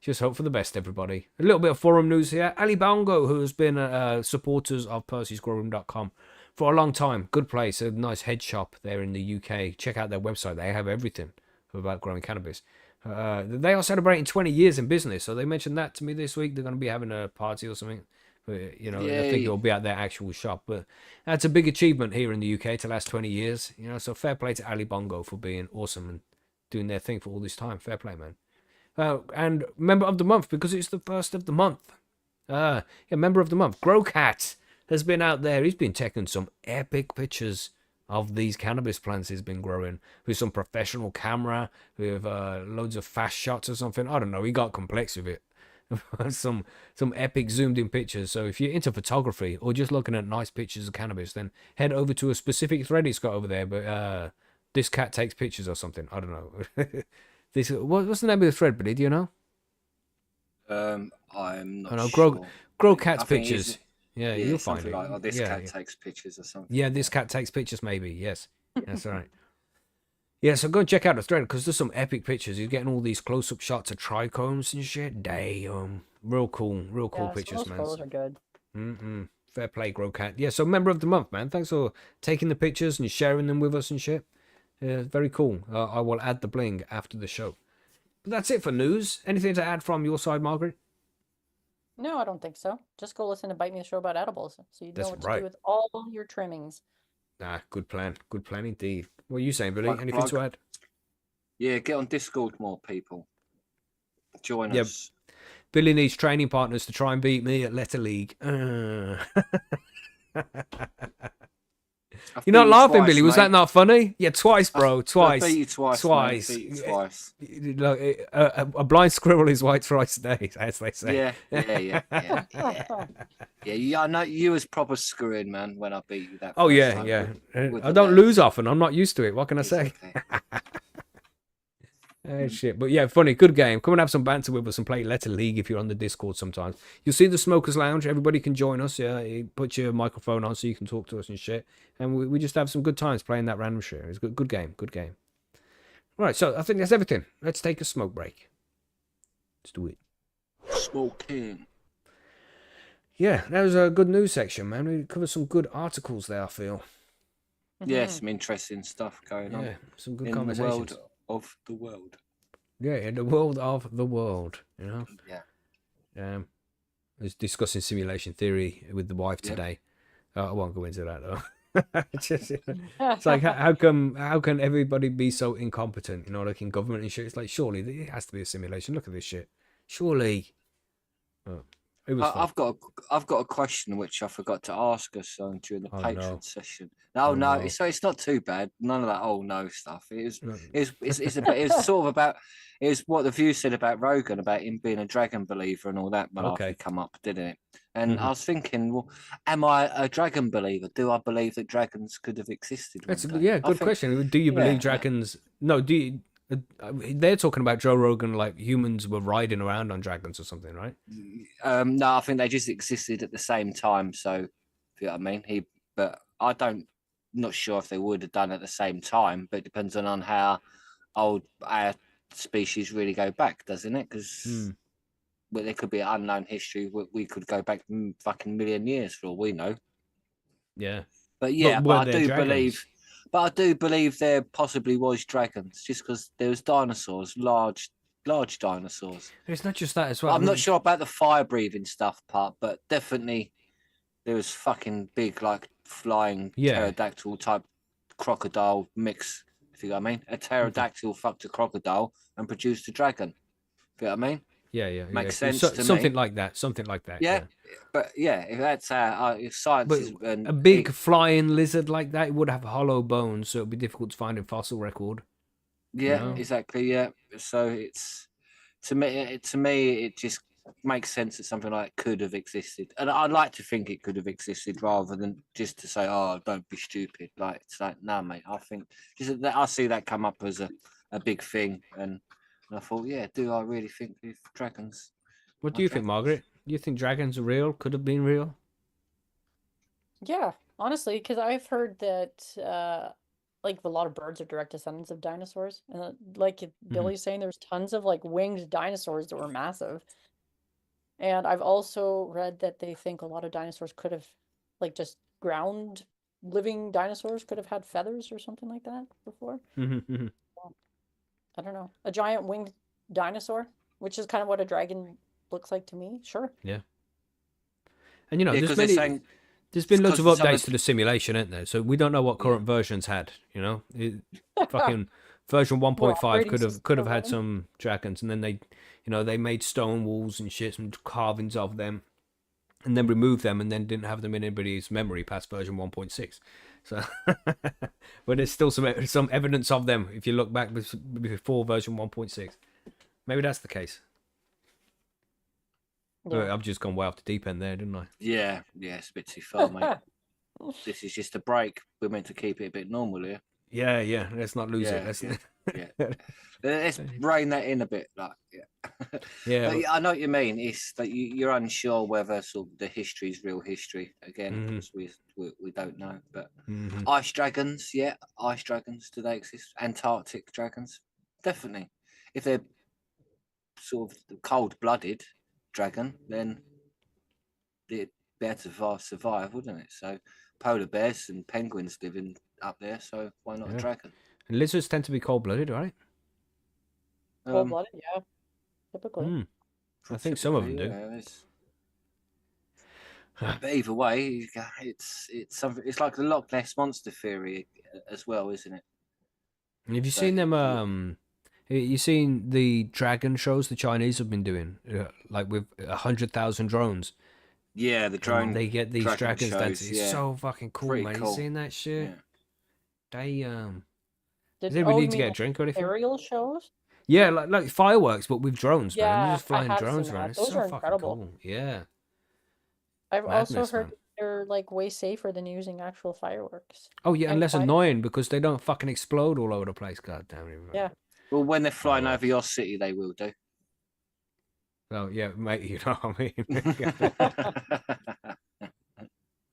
A: Just hope for the best, everybody. A little bit of forum news here. Ali Bongo, who has been supporters of Percy'sGrowroom.com for a long time. Good place, a nice head shop there in the UK. Check out their website. They have everything about growing cannabis. They are celebrating 20 years in business, so they mentioned that to me this week. They're going to be having a party or something. You know, I think
C: Yay.
A: it'll be at their actual shop. But that's a big achievement here in the UK to last 20 years. You know, so fair play to Ali Bongo for being awesome and doing their thing for all this time. Fair play, man. And member of the month, because it's the first of the month. Yeah, member of the month. Growcat has been out there. He's been taking some epic pictures of these cannabis plants he's been growing with some professional camera, with loads of fast shots or something. I don't know. He got complex with it. some epic zoomed in pictures. So if you're into photography or just looking at nice pictures of cannabis, then head over to a specific thread he's got over there. But this cat takes pictures or something. I don't know. What's the name of the thread, buddy? Do you know?
C: I'm
A: I
C: not
A: know.
C: sure.
A: Grow
C: I
A: Cat's
C: think
A: pictures. Yeah,
C: Yeah,
A: you'll find
C: something
A: it.
C: like, oh, this
A: yeah,
C: cat
A: yeah.
C: takes pictures or something.
A: Yeah, this cat takes pictures, maybe. Yes, that's all right. Yeah, so go and check out the thread because there's some epic pictures. You're getting all these close-up shots of trichomes and shit. Damn, real cool
B: Yeah,
A: pictures,
B: those
A: man.
B: photos are good.
A: Fair play, Growcat. Yeah, so member of the month, man. Thanks for taking the pictures and sharing them with us and shit. Yeah, very cool. I will add the bling after the show. But that's it for news. Anything to add from your side, Margaret?
B: No, I don't think so. Just go listen to Bite Me the Show about edibles, so you know
A: That's
B: what to
A: right.
B: do with all your trimmings.
A: Ah, good plan. Good plan indeed. What are you saying, Billy?
C: Plug,
A: Anything to
C: plug.
A: add?
C: Yeah, get on Discord more, people. Join
A: Yep.
C: us.
A: Billy needs training partners to try and beat me at Letter League.
C: I've
A: You're not
C: beat you
A: laughing,
C: twice,
A: Billy. Was
C: mate.
A: that not funny? Yeah, twice, bro.
C: I
A: Twice.
C: beat you twice,
A: Twice.
C: mate. Beat you twice.
A: Look, a blind squirrel is white thrice a day, as they say.
C: Yeah. Yeah, I know you was proper screwing, man, when I beat you that
A: Oh,
C: first
A: yeah,
C: time
A: yeah.
C: with
A: I
C: the
A: don't
C: nerve.
A: lose often. I'm not used to it. What can I say?
C: Exactly.
A: Shit. But yeah, funny. Good game. Come and have some banter with us and play Letter League if you're on the Discord sometimes. You'll see the Smokers Lounge. Everybody can join us. Yeah, you put your microphone on so you can talk to us and shit. And we just have some good times playing that random shit. It's a good game. Good game. Right, so I think that's everything. Let's take a smoke break. Let's do it.
C: Smoking.
A: Yeah, that was a good news section, man. We covered some good articles there, I feel.
C: Yeah, some interesting stuff going on
A: Yeah, some good
C: in the
A: conversations.
C: world of the world.
A: Yeah, in the world of the world, you know.
C: Yeah.
A: I was discussing simulation theory with the wife
C: Yep.
A: today. I won't go into that though. It's like how can everybody be so incompetent? You know, like in government and shit. It's like surely it has to be a simulation. Look at this shit. Surely. Oh, it was fun.
C: I've got a question which I forgot to ask us during the
A: Oh,
C: Patreon
A: no.
C: session.
A: Oh,
C: No,
A: no.
C: it's not too bad. None of that no stuff. It
A: No.
C: was sort of about it was what the view said about Rogan about him being a dragon believer and all that malarkey
A: Okay.
C: come up, didn't it? And
A: Mhm.
C: I was thinking, well, am I a dragon believer? Do I believe that dragons could have existed one
A: That's
C: day?
A: yeah,
C: I
A: good
C: think-
A: question. Do you believe
C: yeah.
A: dragons? No, do you? They're talking about Joe Rogan like humans were riding around on dragons or something, right?
C: No, I think they just existed at the same time. So, you know what I mean? But I don't, not sure if they would have done at the same time. But it depends on how old our species really go back, doesn't it? Because well, there could be an unknown history. We could go back fucking million years for all we know.
A: Yeah.
C: But yeah,
A: were
C: but I
A: there
C: do
A: dragons?
C: believe. But I do believe there possibly was dragons, just because there was dinosaurs, large dinosaurs.
A: It's not just that as well.
C: I'm not sure about the fire breathing stuff part, but definitely there was fucking big, like flying pterodactyl type crocodile mix. If you know what I mean, a pterodactyl fucked a crocodile and produced a dragon. If you know what I mean?
A: Yeah.
C: Makes
A: yeah.
C: sense to
A: something
C: me.
A: like that. Something like that.
C: Yeah, but yeah, if that's if science
A: But
C: is
A: a big flying lizard like that would have hollow bones, so it'd be difficult to find a fossil record.
C: yeah,
A: know?
C: exactly. Yeah, so it's to me it just makes sense that something like that could have existed, and I'd like to think it could have existed rather than just to say, "Oh, don't be stupid." Like it's like, no, mate. I think just that I see that come up as a big thing, and I thought, yeah, do I really think with dragons?
A: What do you think, Margaret? Do you think dragons are real? Could have been real?
B: Yeah, Honestly, because I've heard that like a lot of birds are direct descendants of dinosaurs, and like Billy's saying, there's tons of like winged dinosaurs that were massive. And I've also read that they think a lot of dinosaurs could have, like, just ground living dinosaurs could have had feathers or something like that before.
A: Mm-hmm.
B: I don't know. A giant winged dinosaur, which is kind of what a dragon looks like to me. Sure.
A: Yeah. And you know,
C: Yeah,
A: there's
C: because they're
A: many.
C: saying
A: There's been loads
C: because
A: of
C: for some
A: updates
C: of
A: to the simulation, isn't there? So we don't know what current versions had. You know, fucking version
B: We're
A: 1.5
B: operating system
A: could have
B: are
A: had
B: running.
A: some dragons, and then they made stone walls and shit and carvings of them, and then removed them, and then didn't have them in anybody's memory past version 1.6. So, but there's still some evidence of them if you look back before version 1.6. Maybe that's the case.
B: Yeah.
A: I've just gone way off the deep end there, didn't I?
C: yeah, it's a bit too far, mate. This is just a break. We're meant to keep it a bit normal here.
A: Yeah. Let's not lose it.
C: Yeah. Let's rein that in a bit, like
A: Yeah.
C: But I know what you mean. It's that you're unsure whether sort of the history is real history again, because we don't know. But ice dragons, ice dragons. Do they exist? Antarctic dragons, definitely. If they're sort of cold-blooded dragon, then they'd be able to survive, wouldn't it? So polar bears and penguins living up there, so why not a dragon?
A: And lizards tend to be cold-blooded, right?
B: Cold-blooded, yeah, typically.
A: I think some of them do.
C: But either way, it's something. It's like the Loch Ness monster theory as well, isn't it?
A: Have you seen them? You seen the dragon shows the Chinese have been doing, like with 100,000 drones?
C: Yeah, the drone.
A: They get these dragons
C: shows,
A: dancing. It's so fucking cool,
C: Pretty
A: man.
C: cool.
A: You seen that shit?
C: Yeah.
A: Does anybody
B: you
A: need to
B: mean
A: get a drink or anything?
B: aerial shows?
A: Yeah, like fireworks, but with drones, man. You're
B: Yeah,
A: just flying
B: I have
A: drones
B: seen
A: around.
B: that.
A: It's
B: Those
A: so
B: are
A: fucking
B: incredible.
A: cool. Yeah.
B: I've also
A: Madness,
B: heard
A: man.
B: they're like way safer than using actual fireworks.
A: Oh yeah, and
B: And
A: less
B: fire-
A: annoying because they don't fucking explode all over the place. God damn it.
B: Yeah.
C: Well, when they're flying
A: Fireworks.
C: over your city, they will do.
A: Oh yeah, mate. You know what I mean?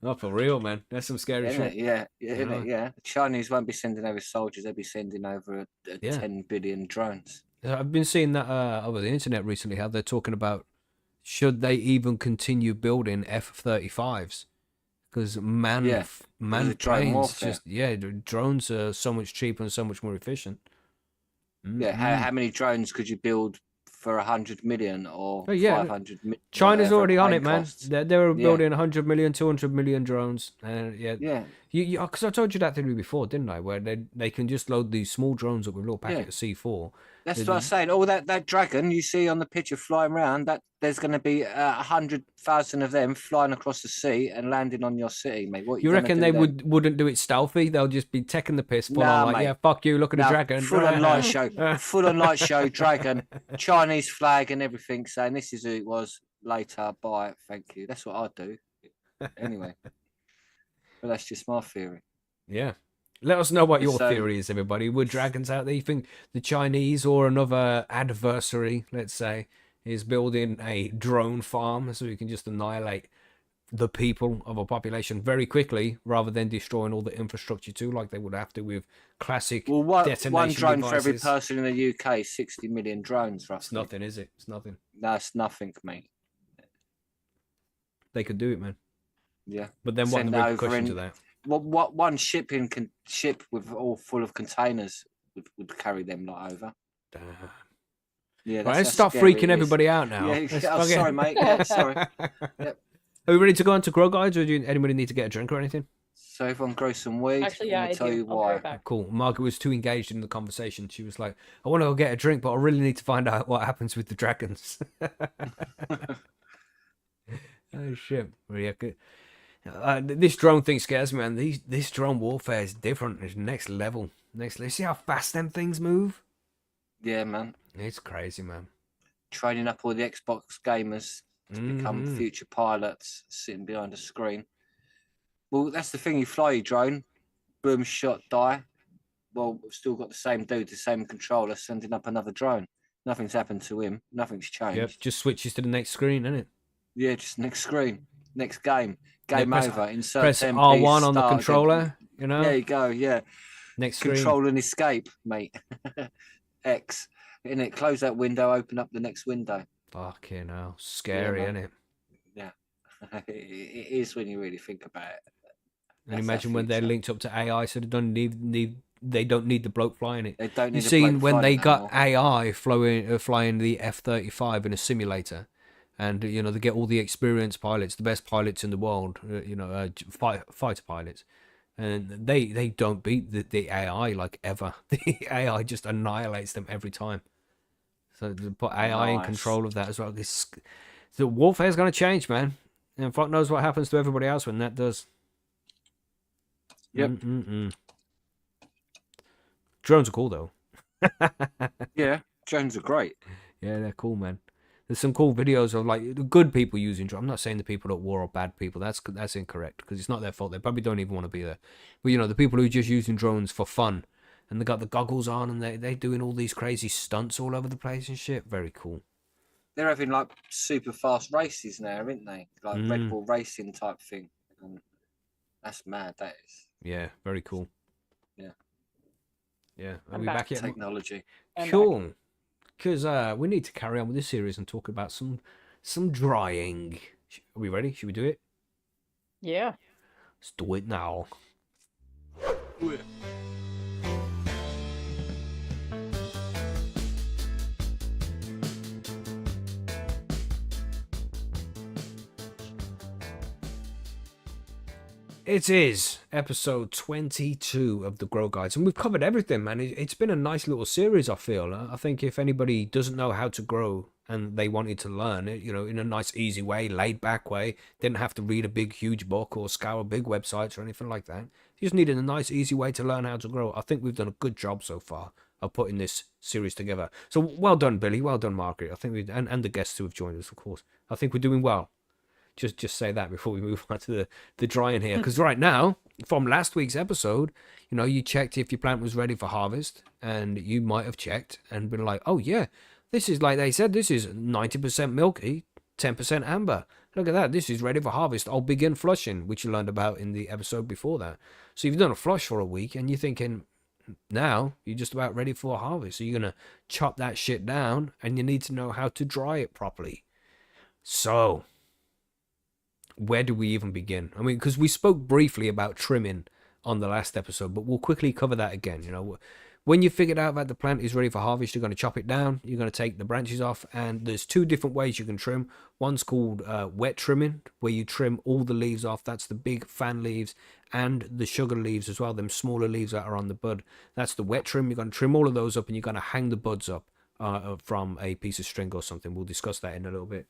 A: Not for real, man. That's some scary shit.
C: Yeah. The Chinese won't be sending over soldiers; they'll be sending over 10 billion drones.
A: I've been seeing that over the internet recently. How they're talking about should they even continue building F-35s because manned planes drones are so much cheaper and so much more efficient.
C: Yeah, how many drones could you build for 100 million or 500 million?
A: China's already on it, man.
C: Costs.
A: They're building 100 million, 200 million drones.
C: Yeah.
A: Because I told you that theory before, didn't I? Where they can just load these small drones up with a little packet of C4.
C: That's what I was saying. All that dragon you see on the picture flying around, that there's going to be 100,000 of them flying across the sea and landing on your city, mate. What
A: you reckon they wouldn't do it stealthy? They'll just be taking the piss, full on, like, mate. Yeah, fuck you, look at the dragon.
C: Full on light show, dragon, Chinese flag and everything, saying this is who it was. Later, bye, thank you. That's what I'd do. Anyway, but that's just my theory.
A: Yeah. Let us know what your theory is, everybody. Would dragons out there? You think the Chinese or another adversary, let's say, is building a drone farm so we can just annihilate the people of a population very quickly rather than destroying all the infrastructure too, like they would have to with classic detonation
C: one drone
A: devices.
C: for every person in the UK, 60 million drones, roughly.
A: It's nothing, is it? It's nothing.
C: That's nothing, mate.
A: They could do it, man.
C: Yeah.
A: But then what are the repercussions of that?
C: What one ship with all full of containers would carry them over? Yeah,
A: right, let's stop freaking everybody out now.
C: Sorry, mate. Yeah, sorry. Yep.
A: Are we ready to go on to Grow Guides, or do anybody need to get a drink or anything?
C: So everyone grow some weed.
B: Actually, yeah,
C: I'll tell you why.
B: Right,
A: cool. Margaret was too engaged in the conversation. She was like, I want to go get a drink, but I really need to find out what happens with the dragons. Oh, shit. Yeah, good. This drone thing scares me, man. This drone warfare is different. It's next level. See how fast them things move?
C: Yeah, man.
A: It's crazy, man.
C: Training up all the Xbox gamers to become future pilots sitting behind a screen. Well, that's the thing. You fly your drone, boom, shot, die. Well, we've still got the same dude, the same controller, sending up another drone. Nothing's happened to him. Nothing's changed.
A: Yep, just switches to the next screen, isn't it?
C: Yeah, just next screen. Next game.
A: Yeah,
C: Game over. Insert
A: press
C: 10
A: R1
C: piece,
A: on the
C: start again.
A: controller, you know.
C: There you go. Yeah.
A: Next screen.
C: Control and escape, mate. X. In it, close that window, open up the next window.
A: Fucking hell. Scary, isn't it?
C: Yeah. It is when you really think about it.
A: And imagine when they're linked up to AI, so they don't need the bloke flying it.
C: They don't need
A: You've seen when they got
C: anymore.
A: AI flying the F-35 in a simulator, and you know they get all the experienced pilots, the best pilots in the world, fighter pilots, and they don't beat the AI like ever. The AI just annihilates them every time. So to put AI in control of that as well. The warfare's going to change, man, and fuck knows what happens to everybody else when that does.
C: Yep.
A: Drones are cool though.
C: Yeah, drones are great.
A: Yeah, they're cool, man. There's some cool videos of like the good people using drones. I'm not saying the people at war are bad people. That's incorrect because it's not their fault. They probably don't even want to be there. But you know, the people who are just using drones for fun and they got the goggles on and they're doing all these crazy stunts all over the place and shit. Very cool.
C: They're having like super fast races now, aren't they? Like Red Bull racing type thing. And that's mad. That is.
A: Yeah, very cool.
C: Yeah.
A: Yeah. Are we back yet?
C: Technology.
A: Cool. Because we need to carry on with this series and talk about some drying. Are we ready? Should we do it?
B: Yeah.
A: Let's do it now. It is episode 22 of the Grow Guides, and we've covered everything, man. It's been a nice little series, I feel. I think if anybody doesn't know how to grow and they wanted to learn it, you know, in a nice, easy way, laid back way, didn't have to read a big, huge book or scour big websites or anything like that. You just needed a nice, easy way to learn how to grow. I think we've done a good job so far of putting this series together. So well done, Billy. Well done, Margaret. I think and the guests who have joined us, of course. I think we're doing well. Just say that before we move on to the drying here. Because right now, from last week's episode, you know, you checked if your plant was ready for harvest. And you might have checked and been like, oh, yeah, this is like they said, this is 90% milky, 10% amber. Look at that. This is ready for harvest. I'll begin flushing, which you learned about in the episode before that. So you've done a flush for a week and you're thinking, now you're just about ready for harvest. So you're going to chop that shit down and you need to know how to dry it properly. So where do we even begin? I mean, because we spoke briefly about trimming on the last episode, but we'll quickly cover that again. You know, when you figured out that the plant is ready for harvest, you're going to chop it down, you're going to take the branches off, and there's two different ways you can trim. One's called wet trimming, where you trim all the leaves off. That's the big fan leaves and the sugar leaves as well, them smaller leaves that are on the bud. That's the wet trim. You're going to trim all of those up, and you're going to hang the buds up from a piece of string or something. We'll discuss that in a little bit.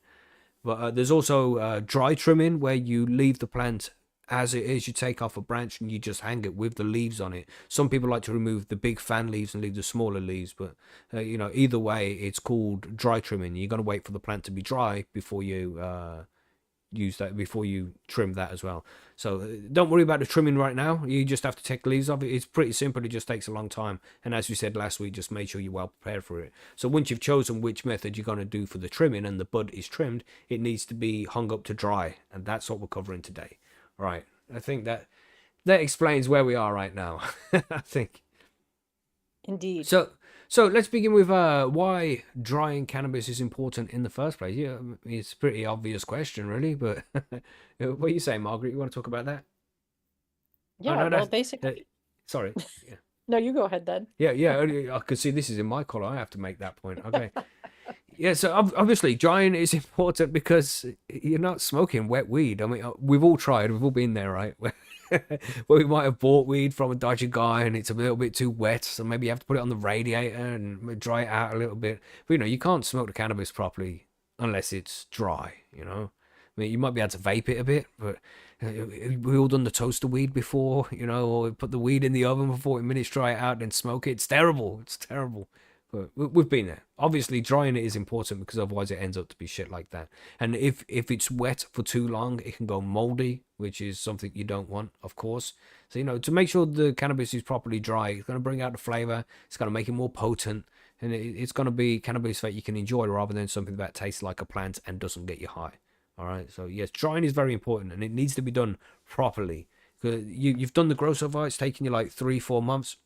A: But there's also dry trimming, where you leave the plant as it is. You take off a branch and you just hang it with the leaves on it. Some people like to remove the big fan leaves and leave the smaller leaves. But, you know, either way, it's called dry trimming. You're going to wait for the plant to be dry before you before you trim that as well. So don't worry about the trimming right now. You just have to take the leaves off. It's pretty simple. It just takes a long time. And as we said last week, just make sure you're well prepared for it. So once you've chosen which method you're going to do for the trimming and the bud is trimmed, it needs to be hung up to dry. And that's what we're covering today. All right. I think that explains where we are right now. I think.
B: Indeed.
A: So let's begin with why drying cannabis is important in the first place. Yeah, it's a pretty obvious question, really. But what are you saying, Margaret? You want to talk about that?
B: Yeah, well, basically.
A: Sorry. Yeah.
B: No, you go ahead then.
A: Yeah. I could see this is in my collar. I have to make that point. Okay. Yeah, so obviously drying is important because you're not smoking wet weed. I mean, we've all tried. We've all been there, right? Where we might have bought weed from a dodgy guy and it's a little bit too wet, so maybe you have to put it on the radiator and dry it out a little bit. But, you know, you can't smoke the cannabis properly unless it's dry, you know? I mean, you might be able to vape it a bit, but we all done the toaster weed before, you know, or put the weed in the oven for 40 minutes, dry it out, then smoke it. It's terrible. It's terrible. But we've been there. Obviously, drying it is important because otherwise it ends up to be shit like that. And if it's wet for too long, it can go moldy, which is something you don't want, of course. So, you know, to make sure the cannabis is properly dry, it's going to bring out the flavor. It's going to make it more potent. And it's going to be cannabis that you can enjoy rather than something that tastes like a plant and doesn't get you high. All right. So yes, drying is very important, and it needs to be done properly. 'Cause you've done the grow so far. It's taken you like 3-4 months,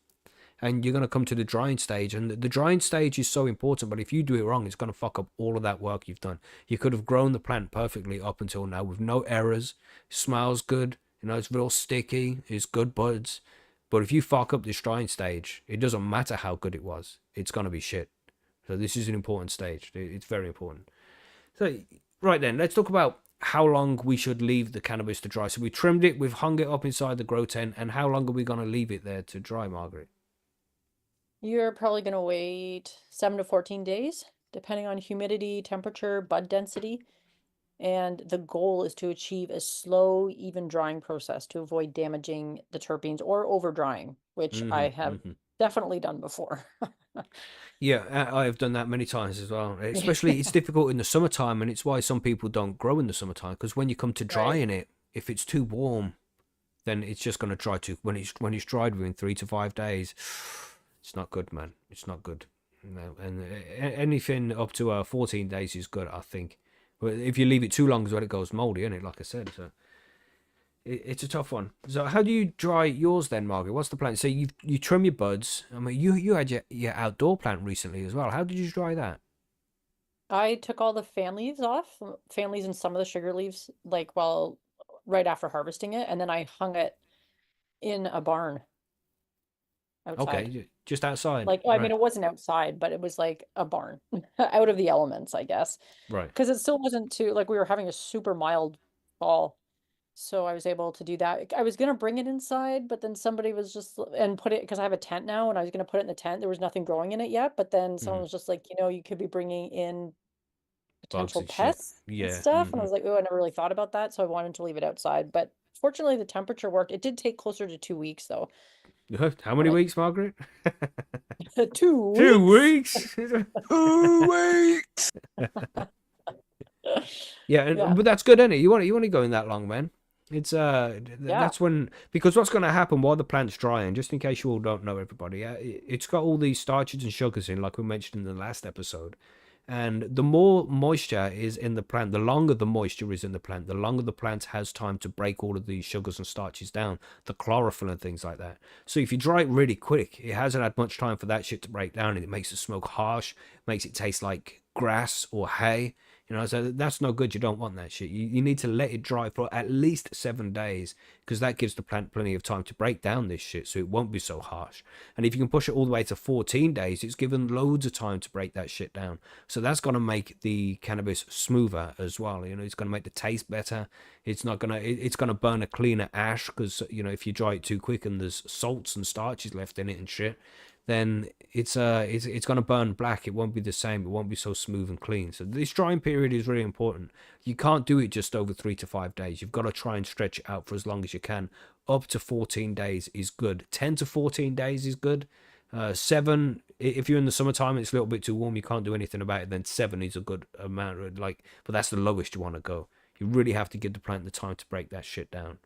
A: and you're gonna come to the drying stage, and the drying stage is so important. But if you do it wrong, it's gonna fuck up all of that work you've done. You could have grown the plant perfectly up until now with no errors. It smells good. You know, it's real sticky. It's good buds. But if you fuck up this drying stage, it doesn't matter how good it was. It's gonna be shit. So this is an important stage. It's very important. So, right then, let's talk about how long we should leave the cannabis to dry. So we trimmed it, we've hung it up inside the grow tent, and how long are we going to leave it there to dry, Margaret?
B: You're probably going to wait 7 to 14 days, depending on humidity, temperature, bud density. And the goal is to achieve a slow, even drying process to avoid damaging the terpenes or over drying, which I have definitely done before.
A: Yeah, I have done that many times as well. Especially, it's difficult in the summertime, and it's why some people don't grow in the summertime. Because when you come to
B: Right.
A: drying it, if it's too warm, then it's just going to dry too. When it's dried within 3 to 5 days, it's not good, man. It's not good. No, and anything up to 14 days is good, I think. But if you leave it too long, is when it goes moldy, isn't it? Like I said, so it's a tough one. So how do you dry yours then, Margaret? What's the plan? So you trim your buds. I mean, you had your outdoor plant recently as well. How did you dry that?
B: I took all the fan leaves off, fan leaves and some of the sugar leaves, like right after harvesting it, and then I hung it in a barn outside.
A: Okay, just outside,
B: Like, well, I mean,
A: right?
B: it wasn't outside, but it was like a barn out of the elements, I guess.
A: Right.
B: Because it still wasn't too, like, we were having a super mild fall. So I was able to do that. I was gonna bring it inside, but then somebody was just and put it because I have a tent now, and I was gonna put it in the tent. There was nothing growing in it yet, but then someone
A: Mm.
B: was just like, you could be bringing in
A: Bugs
B: potential
A: and shit.
B: pests and
A: Yeah.
B: stuff. And I was like, oh, I never really thought about that, so I wanted to leave it outside. But fortunately, the temperature worked. It did take closer to 2 weeks though.
A: How many
B: Like
A: weeks, Margaret? 2
B: 2 weeks.
A: weeks.
C: 2 weeks.
A: Yeah,
B: Yeah,
A: but that's good, isn't it? You want to go in that long, man. It's
B: yeah.
A: that's when, because what's going to happen while the plant's drying, just in case you all don't know, everybody, it's got all these starches and sugars in, like we mentioned in the last episode. And the more moisture is in the plant, the longer the moisture is in the plant, the longer the plant has time to break all of these sugars and starches down, the chlorophyll and things like that. So if you dry it really quick, it hasn't had much time for that shit to break down, and it makes the smoke harsh, makes it taste like grass or hay. So that's no good. You don't want that shit. You need to let it dry for at least 7 days, because that gives the plant plenty of time to break down this shit, so it won't be so harsh. And if you can push it all the way to 14 days, it's given loads of time to break that shit down. So that's going to make the cannabis smoother as well. It's going to make the taste better. It's going to burn a cleaner ash, because if you dry it too quick and there's salts and starches left in it and shit, then it's going to burn black. It won't be the same. It won't be so smooth and clean. So this drying period is really important. You can't do it just over 3 to 5 days. You've got to try and stretch it out for as long as you can. Up to 14 days is good. 10 to 14 days is good. 7, if you're in the summertime, it's a little bit too warm, you can't do anything about it, then 7 is a good amount. But that's the lowest you want to go. You really have to give the plant the time to break that shit down.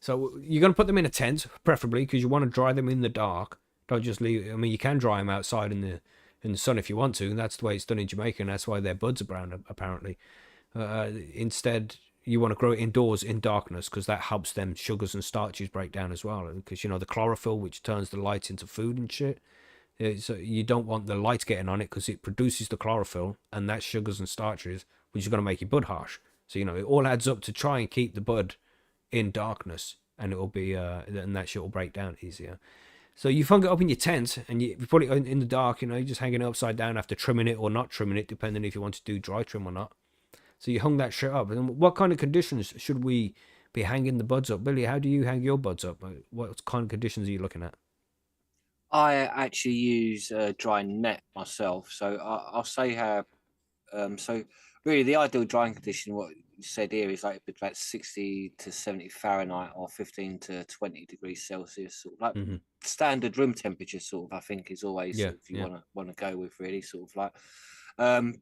A: So you're going to put them in a tent, preferably, because you want to dry them in the dark. Don't just leave. I mean, you can dry them outside in the sun if you want to, and that's the way it's done in Jamaica, and that's why their buds are brown, apparently. Instead, you want to grow it indoors in darkness, because that helps them sugars and starches break down as well. Because the chlorophyll, which turns the light into food and shit. So you don't want the light getting on it, because it produces the chlorophyll, and that's sugars and starches, which is going to make your bud harsh. So it all adds up to try and keep the bud in darkness, and it'll be and that shit will break down easier. So you hung it up in your tent, and you put it in the dark. You just hanging it upside down after trimming it or not trimming it, depending if you want to do dry trim or not. So you hung that shit up. And what kind of conditions should we be hanging the buds up, Billy? How do you hang your buds up? What kind of conditions are you looking at?
C: I actually use a dry net myself, so I'll say how. So really, the ideal drying condition, what you said here, is like about 60 to 70 Fahrenheit or 15 to 20 degrees Celsius, sort of like
A: Mm-hmm.
C: standard room temperature. Sort of, I think is always
A: Yeah,
C: sort of you
A: yeah.
C: want to go with, really, sort of um,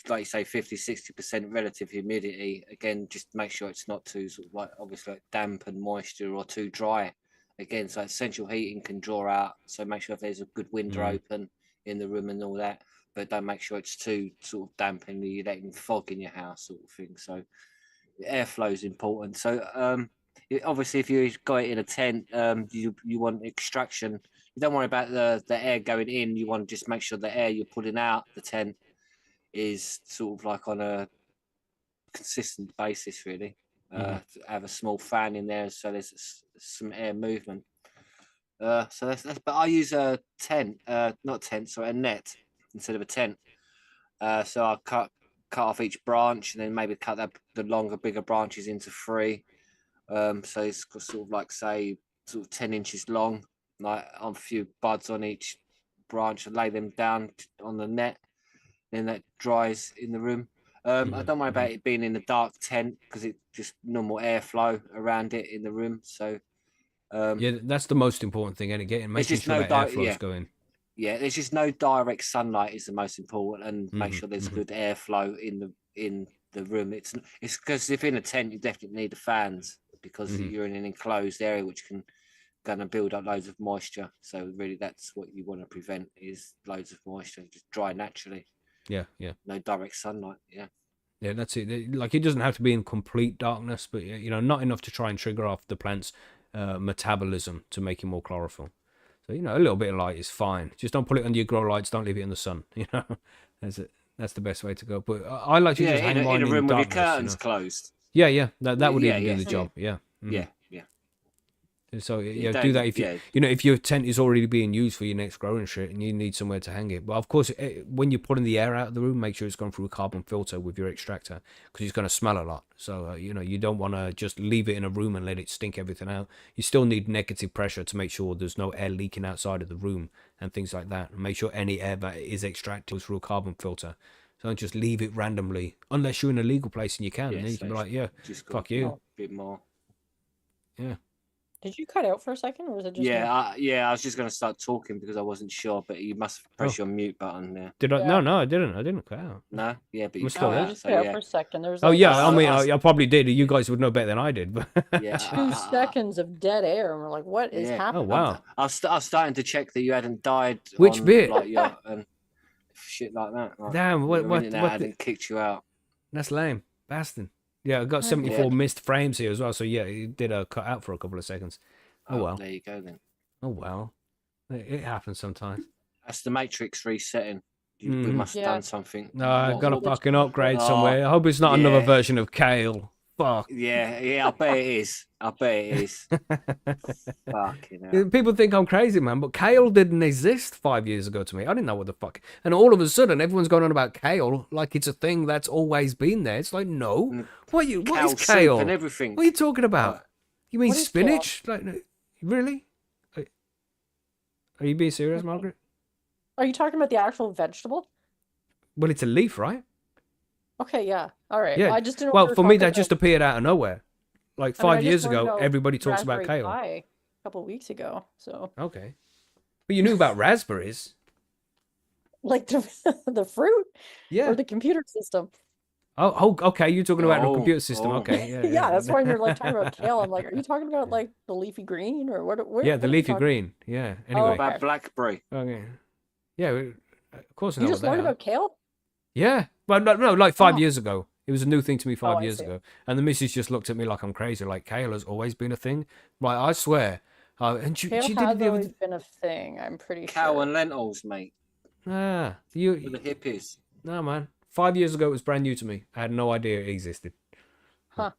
C: like you say, 50-60% relative humidity. Again, just make sure it's not too sort of like obviously like damp and moisture or too dry. Again, so central heating can draw out. So make sure if there's a good window
A: Mm.
C: open in the room and all that. but don't make sure it's too sort of damp and you're letting fog in your house, sort of thing. So airflow is important. So obviously, if you got it in a tent, you want extraction. You don't worry about the air going in. You want to just make sure the air you're putting out the tent is sort of like on a consistent basis, really. To have a small fan in there so there's some air movement. So that's but I use a tent, not tent, sorry, a net instead of a tent. So I cut off each branch and then maybe cut the longer, bigger branches into 3. So it's got sort of like, say, sort of 10 inches long, like on a few buds on each branch, and lay them down on the net. Then that dries in the room. I don't worry about it being in a dark tent because it's just normal airflow around it in the room. So
A: yeah, that's the most important thing, and getting making sure that airflow's going.
C: Yeah, there's just no direct sunlight is the most important, and make sure there's good airflow in the room. It's because if in a tent, you definitely need the fans because you're in an enclosed area which can gonna build up loads of moisture. So really, that's what you want to prevent is loads of moisture, just dry naturally.
A: Yeah.
C: No direct sunlight.
A: Yeah, that's it. Like, it doesn't have to be in complete darkness, but not enough to try and trigger off the plant's metabolism to make it more chlorophyll. So a little bit of light is fine. Just don't put it under your grow lights. Don't leave it in the sun. That's it. That's the best way to go. But I like to just hang mine
C: in a room with your
A: darkness,
C: curtains closed.
A: Yeah. That would even do the job. Yeah.
C: Yeah.
A: So do that if if your tent is already being used for your next growing shit and you need somewhere to hang it. But of course, when you're putting the air out of the room, make sure it's gone through a carbon filter with your extractor because it's going to smell a lot. So you don't want to just leave it in a room and let it stink everything out. You still need negative pressure to make sure there's no air leaking outside of the room and things like that. And make sure any air that is extracted through a carbon filter. So don't just leave it randomly unless you're in a legal place and you can. And then you can be like, fuck you.
C: A bit more.
A: Yeah.
B: Did you cut out for a second, or was it just me?
C: I was just going to start talking because I wasn't sure, but you must press your mute button there.
A: Did I?
B: Yeah.
A: No, I didn't. I didn't cut out.
C: No, yeah, but you
A: still
C: cut
A: there.
C: out.
B: Just
C: So,
B: cut out for a second. There was
A: Oh
B: like
A: yeah, I mean, I probably did. You guys would know better than I did, but
B: 2 seconds of dead air, and we're like, "What is happening?"
A: Oh wow!
C: I was starting to check that you hadn't died.
A: Which
C: on,
A: bit?
C: Like, and shit like that. Like,
A: Damn! What?
C: hadn't kicked you out.
A: That's lame, bastard. Yeah, I got 74 missed frames here as well. So yeah, it did a cut out for a couple of seconds. Oh well.
C: There you go then.
A: Oh well. It happens sometimes.
C: That's the Matrix resetting. We must have done something.
A: No, I've got a fucking upgrade somewhere. I hope it's not another version of Kale. Fuck.
C: Yeah, I bet it is. Fucking hell.
A: People think I'm crazy, man, but Kale didn't exist 5 years ago to me. I didn't know what the fuck. And all of a sudden, everyone's going on about Kale like it's a thing that's always been there. It's like, no. What is Kale?
C: And everything.
A: What are you talking about? You mean spinach? Like, really? Are you being serious, Margaret?
B: Are you talking about the actual vegetable?
A: Well, it's a leaf, right?
B: Okay, yeah. All right.
A: Yeah.
B: Well, I just didn't.
A: Well, for me, that just appeared out of nowhere. Like 5 years
B: learned
A: ago,
B: about
A: everybody talks about
B: raspberry
A: kale.
B: pie a couple of weeks ago, so
A: Okay. But you knew about raspberries.
B: like the fruit
A: Yeah.
B: or the computer system.
A: Oh, okay. You're talking about the computer system. Okay.
B: Yeah, that's why you're like talking about kale. I'm like, are you talking about like the leafy green or what?
A: Yeah, the leafy green. Yeah. Anyway.
B: Oh,
C: About blackberry.
A: Okay. Yeah, of course I
B: You
A: know
B: just
A: what they
B: learned
A: are.
B: about kale?
A: Yeah. Well, no, like 5 years ago. It was a new thing to me 5
B: I
A: years
B: see.
A: ago. And the missus just looked at me like I'm crazy. Like, kale has always been a thing. Like, I swear. And she
B: Kale
A: did
B: has
A: it the other
B: always been a thing. I'm pretty
C: Cow
B: sure.
C: and lentils, mate.
A: For
C: the hippies.
A: No, man. 5 years ago, it was brand new to me. I had no idea it existed.
B: Huh.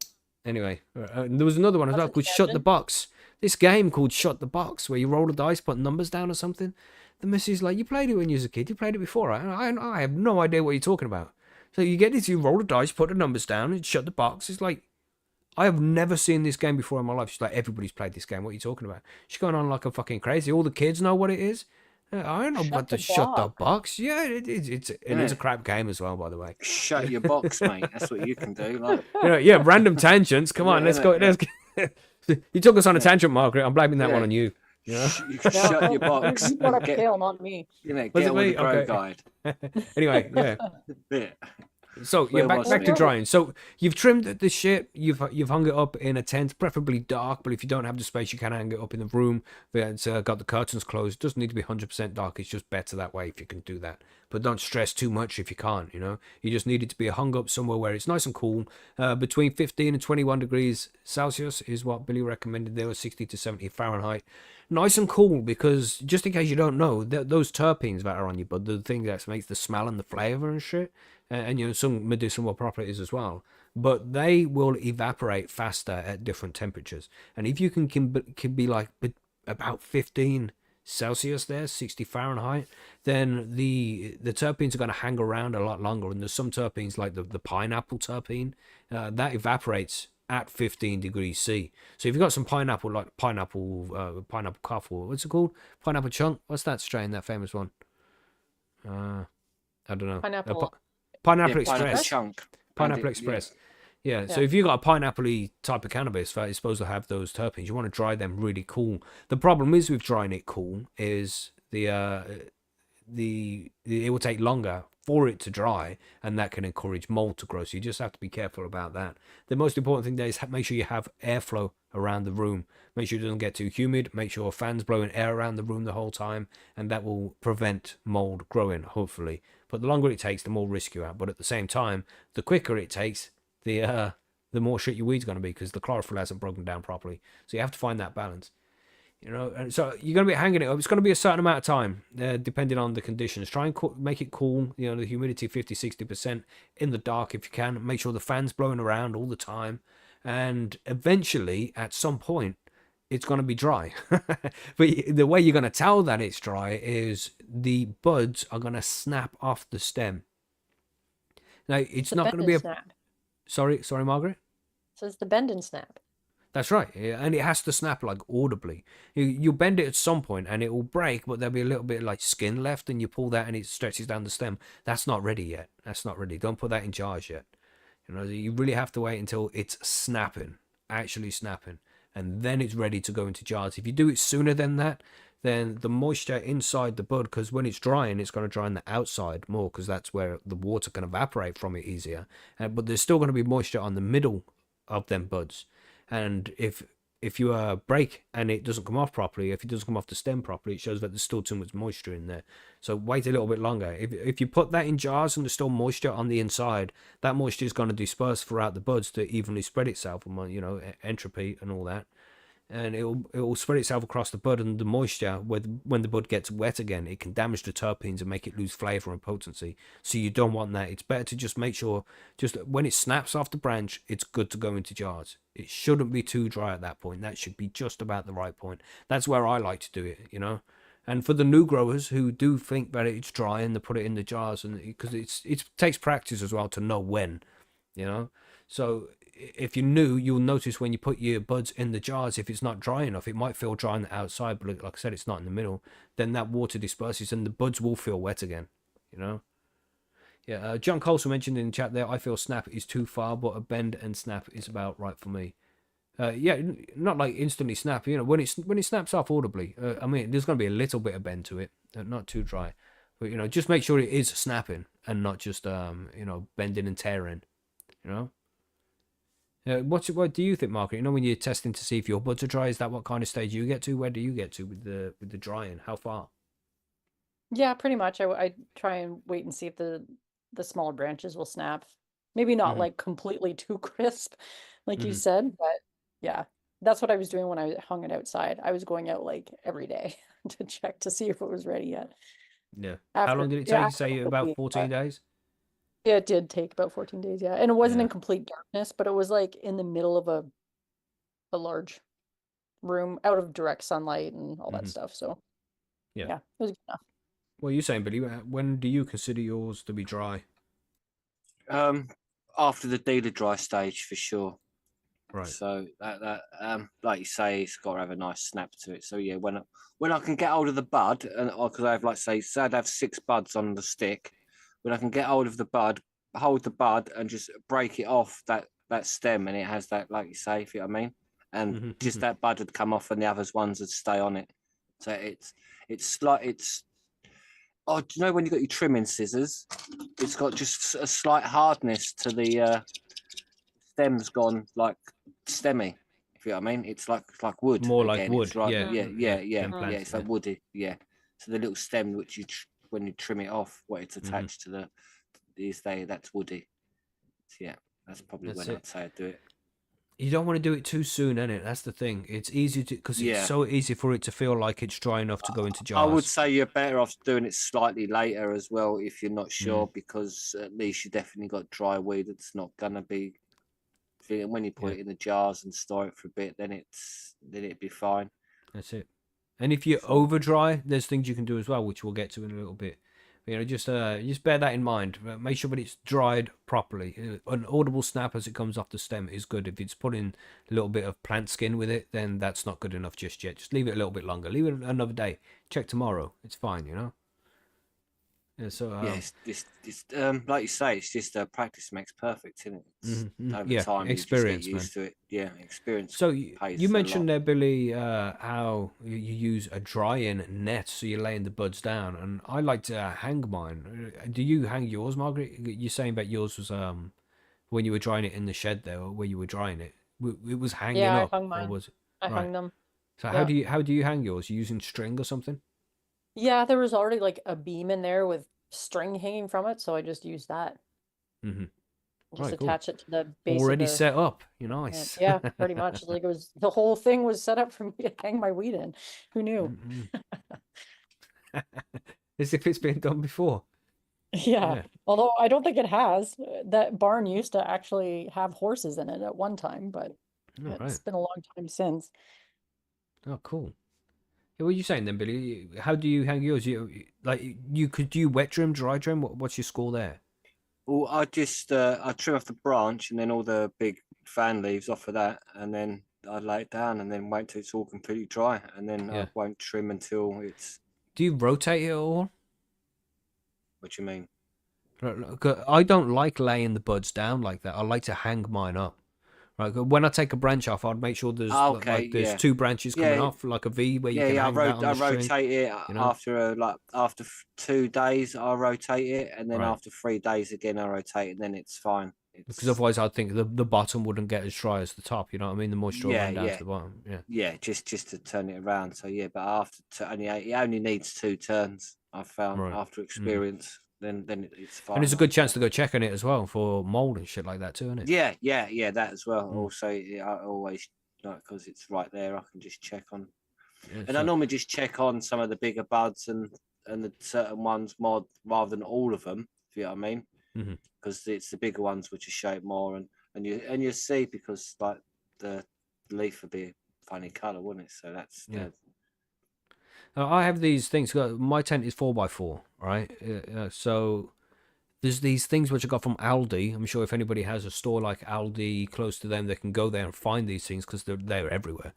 A: Anyway, there was another one as well called Shut the Box. This game called Shut the Box, where you roll a dice, put numbers down or something. The missus like, you played it when you was a kid. You played it before. I have no idea what you're talking about. So you get this, you roll the dice, put the numbers down, and shut the box. It's like, I have never seen this game before in my life. She's like, everybody's played this game. What are you talking about? She's going on like a fucking crazy. All the kids know what it is. I don't know what to shut the box. Yeah, it's a crap game as well, by the way.
C: Shut your box, mate. That's what you can do. Like,
A: Yeah, random tangents. Come on, let's go. You took us on a tangent, Margaret. I'm blaming that one on you. Yeah.
C: You can shut your box.
B: You brought up kale, not me.
C: Get
A: Was it
C: on with
A: me?
C: the grow
A: Okay.
C: guide.
A: Anyway, yeah.
C: Yeah.
A: So
C: Where
A: yeah,
C: was
A: back
C: we?
A: to drying. So you've trimmed the shit. You've hung it up in a tent, preferably dark. But if you don't have the space, you can hang it up in the room that's got the curtains closed. It doesn't need to be 100% dark. It's just better that way if you can do that. but don't stress too much if you can't. You just need it to be hung up somewhere where it's nice and cool. Between 15 and 21 degrees Celsius is what Billy recommended. There was 60 to 70 Fahrenheit. Nice and cool, because just in case you don't know, those terpenes that are on your bud, the thing that makes the smell and the flavor and shit, and some medicinal properties as well, but they will evaporate faster at different temperatures. And if you can be like about 15 Celsius there, 60 Fahrenheit, then the terpenes are going to hang around a lot longer. And there's some terpenes like the pineapple terpene that evaporates at 15 degrees C. So if you've got some pineapple, like pineapple cough, or what's it called? Pineapple chunk? What's that strain, that famous one? I don't know.
B: Pineapple.
A: Pineapple
C: Yeah, pineapple
A: Express.
C: chunk.
A: Pineapple
C: And
A: Express. Yeah, so
B: Yeah.
A: if you've got a pineapple-y type of cannabis that is supposed to have those terpenes, you want to dry them really cool. The problem is with drying it cool is it will take longer for it to dry, and that can encourage mold to grow. So you just have to be careful about that. The most important thing there is make sure you have airflow around the room. Make sure it doesn't get too humid. Make sure a fan's blowing air around the room the whole time, and that will prevent mold growing, hopefully. But the longer it takes, the more risk you have. But at the same time, the quicker it takes, the more shit your weed's going to be, because the chlorophyll hasn't broken down properly. So you have to find that balance. And so you're going to be hanging it up. It's going to be a certain amount of time, depending on the conditions. Try and make it cool. The humidity 50-60% in the dark if you can. Make sure the fan's blowing around all the time. And eventually, at some point, it's going to be dry. But the way you're going to tell that it's dry is the buds are going to snap off the stem. Now, it's not going to be a...
B: snap.
A: Sorry, Margaret?
B: It says the bend and snap.
A: That's right, yeah, and it has to snap like audibly. You bend it at some point and it will break, but there'll be a little bit like skin left, and you pull that and it stretches down the stem. That's not ready yet. That's not ready. Don't put that in jars yet. You really have to wait until it's snapping, actually snapping, and then it's ready to go into jars. If you do it sooner than that, then the moisture inside the bud, because when it's drying, it's going to dry on the outside more, because that's where the water can evaporate from it easier. But there's still going to be moisture on the middle of them buds. And if you break and it doesn't come off properly, if it doesn't come off the stem properly, it shows that there's still too much moisture in there. So wait a little bit longer. If you put that in jars and there's still moisture on the inside, that moisture is going to disperse throughout the buds to evenly spread itself, entropy and all that. And it will spread itself across the bud, and the moisture, when the bud gets wet again, it can damage the terpenes and make it lose flavor and potency. So you don't want that. It's better to just make sure, just when it snaps off the branch, it's good to go into jars. It shouldn't be too dry at that point. That should be just about the right point. That's where I like to do it, And for the new growers who do think that it's dry and they put it in the jars, and because it takes practice as well to know when, So if you're new, you'll notice when you put your buds in the jars, if it's not dry enough, it might feel dry on the outside, but like I said, it's not in the middle. Then that water disperses and the buds will feel wet again, Yeah, John Colson mentioned in the chat there, I feel snap is too far, but a bend and snap is about right for me. Yeah, not like instantly snap, when it snaps off audibly. I mean, there's going to be a little bit of bend to it, not too dry. But, just make sure it is snapping and not just, bending and tearing, What do you think, Margaret? When you're testing to see if your buds are dry, is that what kind of stage you get to? Where do you get to with the drying? How far?
B: Yeah, pretty much. I try and wait and see if the smaller branches will snap. Maybe not like completely too crisp, like you said, but yeah, that's what I was doing when I hung it outside. I was going out like every day to check to see if it was ready yet.
A: Yeah. How long did it take? You say about 14 days?
B: Yeah, it did take about 14 days, yeah. And it wasn't in complete darkness, but it was like in the middle of a large room out of direct sunlight and all that stuff. So yeah, it was good enough.
A: What are you saying, Billy? When do you consider yours to be dry?
C: After the dealer dry stage, for sure.
A: Right.
C: So that like you say, it's got to have a nice snap to it. So yeah, when I can get hold of the bud, and because I have say I'd have 6 buds on the stick, when I can get hold of the bud, hold the bud and just break it off that stem, and it has that, like you say, if you know what I mean, and just that bud would come off and the other ones would stay on it. So it's oh, do you know when you got your trimming scissors, it's got just a slight hardness to the stem's gone like stemmy, if you know what I mean. It's like
A: more
C: again.
A: like wood.
C: It's like,
A: yeah.
C: yeah. It's like woody. Yeah. So the little stem, which when you trim it off, what it's
A: Mm-hmm.
C: attached to the is that's woody. So yeah, that's probably
A: That's
C: when
A: it.
C: I'd say I'd do it.
A: You don't want to do it too soon, innit? That's the thing. It's easy to because it's
C: Yeah.
A: so easy for it to feel like it's dry enough to go into
C: I would
A: jars.
C: say you're better off doing it slightly later as well if you're not sure,
A: Mm.
C: because at least you definitely got dry weed. It's not gonna be when you put
A: Yeah.
C: it in the jars and store it for a bit, then it'd be fine.
A: That's it. And if you
C: So-
A: over dry, there's things you can do as well, which we'll get to in a little bit. You know, just bear that in mind. Make sure that it's dried properly. An audible snap as it comes off the stem is good. If it's put in a little bit of plant skin with it, then that's not good enough just yet. Just leave it a little bit longer. Leave it another day. Check tomorrow. It's fine, you know. Yeah. So
C: yeah, it's like you say, it's just practice makes perfect, isn't it? It's, over
A: yeah,
C: time you just get
A: experience, man.
C: used to it. Yeah, experience
A: So
C: pays
A: you
C: a
A: mentioned
C: lot.
A: there, Billy, how you use a dry-in net, so you're laying the buds down, and I like to hang mine. Do you hang yours, Margaret? You're saying that yours was when you were drying it in the shed there, or where you were drying it, it was hanging
B: Yeah, I
A: up,
B: hung
A: or
B: mine.
A: was it?
B: I
A: Right.
B: hung them.
A: So
B: Yeah.
A: how do you hang yours? You using string or something?
B: Yeah, there was already like a beam in there with string hanging from it, so I just used that.
A: Mm-hmm.
B: Just
A: Right, cool.
B: attach it to the base of
A: Already
B: the
A: set up. You're
B: plant.
A: nice.
B: Yeah, pretty much. Like it was the whole thing was set up for me to hang my weed in. Who knew?
A: Mm-mm. As if it's been done before.
B: Yeah.
A: Yeah.
B: Although I don't think it has. That barn used to actually have horses in it at one time, but
A: All right.
B: it's been a long time since.
A: Oh, cool. Yeah, what are you saying then, Billy? How do you hang yours? You could do you wet trim, dry trim? What's your score there?
C: Well, I trim off the branch and then all the big fan leaves off of that, and then I lay it down and then wait till it's all completely dry, and then I
A: Yeah.
C: won't trim until it's.
A: Do you rotate it at all?
C: What do you mean?
A: I don't like laying the buds down like that. I like to hang mine up. Right. When I take a branch off, I'd make sure there's
C: Ah, okay,
A: there's
C: yeah,
A: two branches coming
C: yeah,
A: off, like a V, where you
C: yeah,
A: can
C: yeah.
A: hang that on
C: I
A: the string.
C: rotate it
A: You know.
C: after after 2 days. I rotate it, and then
A: Right.
C: after 3 days again, I rotate, and then it's fine.
A: Because
C: It's
A: otherwise, I'd think the bottom wouldn't get as dry as the top. You know what I mean? The moisture will
C: yeah,
A: run down to
C: yeah,
A: the bottom. Yeah.
C: yeah. Just to turn it around. So yeah, but after it only needs 2 turns. I've found
A: Right.
C: after
A: Mm.
C: experience, then it's
A: And it's
C: fine
A: a good
C: after
A: chance
C: that.
A: to go check on it as well for mold and shit like that too, isn't it?
C: Yeah, yeah, yeah. That as well.
A: Mm.
C: Also, yeah, I always like because it's right there. I can just check on,
A: Yeah,
C: and I
A: so
C: normally just check on some of the bigger buds and the certain ones more rather than all of them. If you know what I mean,
A: mhm.
C: because it's the bigger ones which are shaped more, and you see because like the leaf would be a funny color, wouldn't it? So that's
A: Yeah. I have these things. My tent is 4x4, right? So there's these things which I got from Aldi. I'm sure if anybody has a store like Aldi close to them, they can go there and find these things because they're everywhere.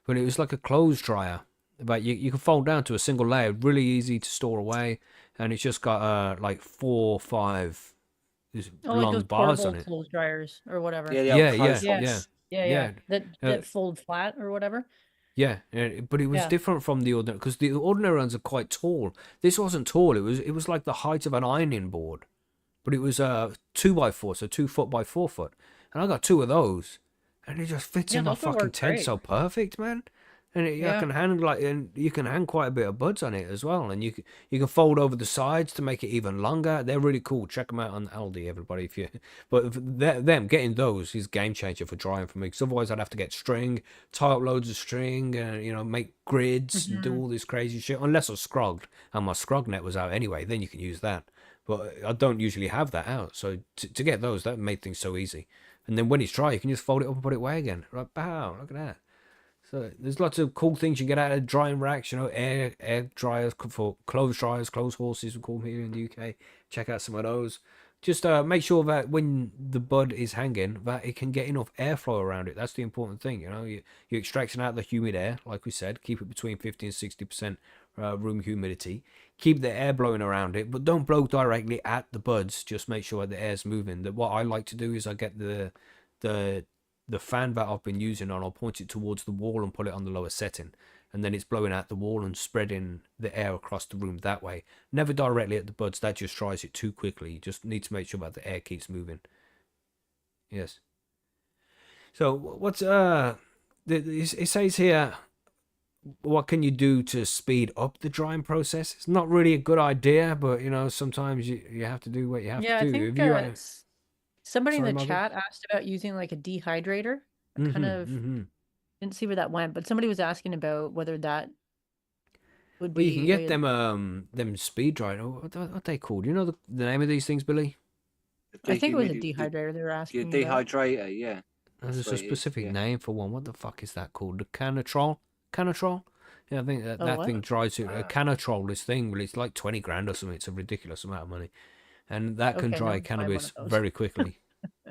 A: But it was like a clothes dryer. But you can fold down to a single layer, really easy to store away, and it's just got like 4 or 5 these
B: Oh, like
A: long
B: those
A: bars on
B: portable
A: it.
B: clothes dryers or whatever.
C: yeah, the old
A: Yeah,
C: clothes
A: yeah,
B: Yeah.
A: yeah,
C: hots.
B: Yeah.
A: yeah. Uh,
B: That fold flat or whatever.
A: Yeah, but it was
B: Yeah.
A: different from the ordinary because the ordinary ones are quite tall. This wasn't tall. It was like the height of an ironing board, but it was 2x4, so 2 foot by 4 foot, and I got two of those, and it just fits
B: Yeah,
A: in my
B: those would
A: fucking
B: work
A: tent
B: great.
A: so perfect, man. And I
B: Yeah.
A: can hang and you can hang quite a bit of buds on it as well, and you can fold over the sides to make it even longer. They're really cool. Check them out on Aldi, everybody. If you, but them getting those is game changer for drying for me. Because otherwise, I'd have to get string, tie up loads of string, and make grids and do
B: Hmm.
A: all this crazy shit. Unless I was scrogged and my scrog net was out anyway, then you can use that. But I don't usually have that out, so to get those, that made things so easy. And then when it's dry, you can just fold it up and put it away again. Right, bow, look at that. So there's lots of cool things you get out of drying racks, air dryers for clothes dryers, clothes horses we call them here in the UK. Check out some of those. Just make sure that when the bud is hanging, that it can get enough airflow around it. That's the important thing, You're extracting out the humid air, like we said. Keep it between 50 and 60% room humidity. Keep the air blowing around it, but don't blow directly at the buds. Just make sure the air's moving. What I like to do is I get the the fan that I've been using on, I'll point it towards the wall and put it on the lower setting. And then it's blowing out the wall and spreading the air across the room that way. Never directly at the buds, that just dries it too quickly. You just need to make sure that the air keeps moving. Yes. So, it says here, what can you do to speed up the drying process? It's not really a good idea, but sometimes you have to do what you have
B: Yeah,
A: to
B: I
A: do.
B: think
A: If you
B: somebody in
A: sorry,
B: the
A: Margaret.
B: chat asked about using like a dehydrator. I kind
A: Mm-hmm.
B: of
A: Mm-hmm.
B: didn't see where that went, but somebody was asking about whether that would
A: Well, you can
B: be
A: get them speed dried. What they called? You know the name of these things, Billy?
B: I think it was a
C: The
B: dehydrator they were asking about.
C: dehydrator, yeah. That's
A: There's
C: what
A: a
C: it is.
A: specific
C: Yeah.
A: name for one. What the fuck is that called? The Canatrol? Canatrol? Yeah, I think
B: Oh,
A: that
B: what?
A: thing dries it.
C: Ah.
A: Canatrol, this thing, well, it's like 20 grand or something. It's a ridiculous amount of money. And that can
B: Okay, no
A: dry
B: one's buying one of
A: cannabis
B: those.
A: very quickly.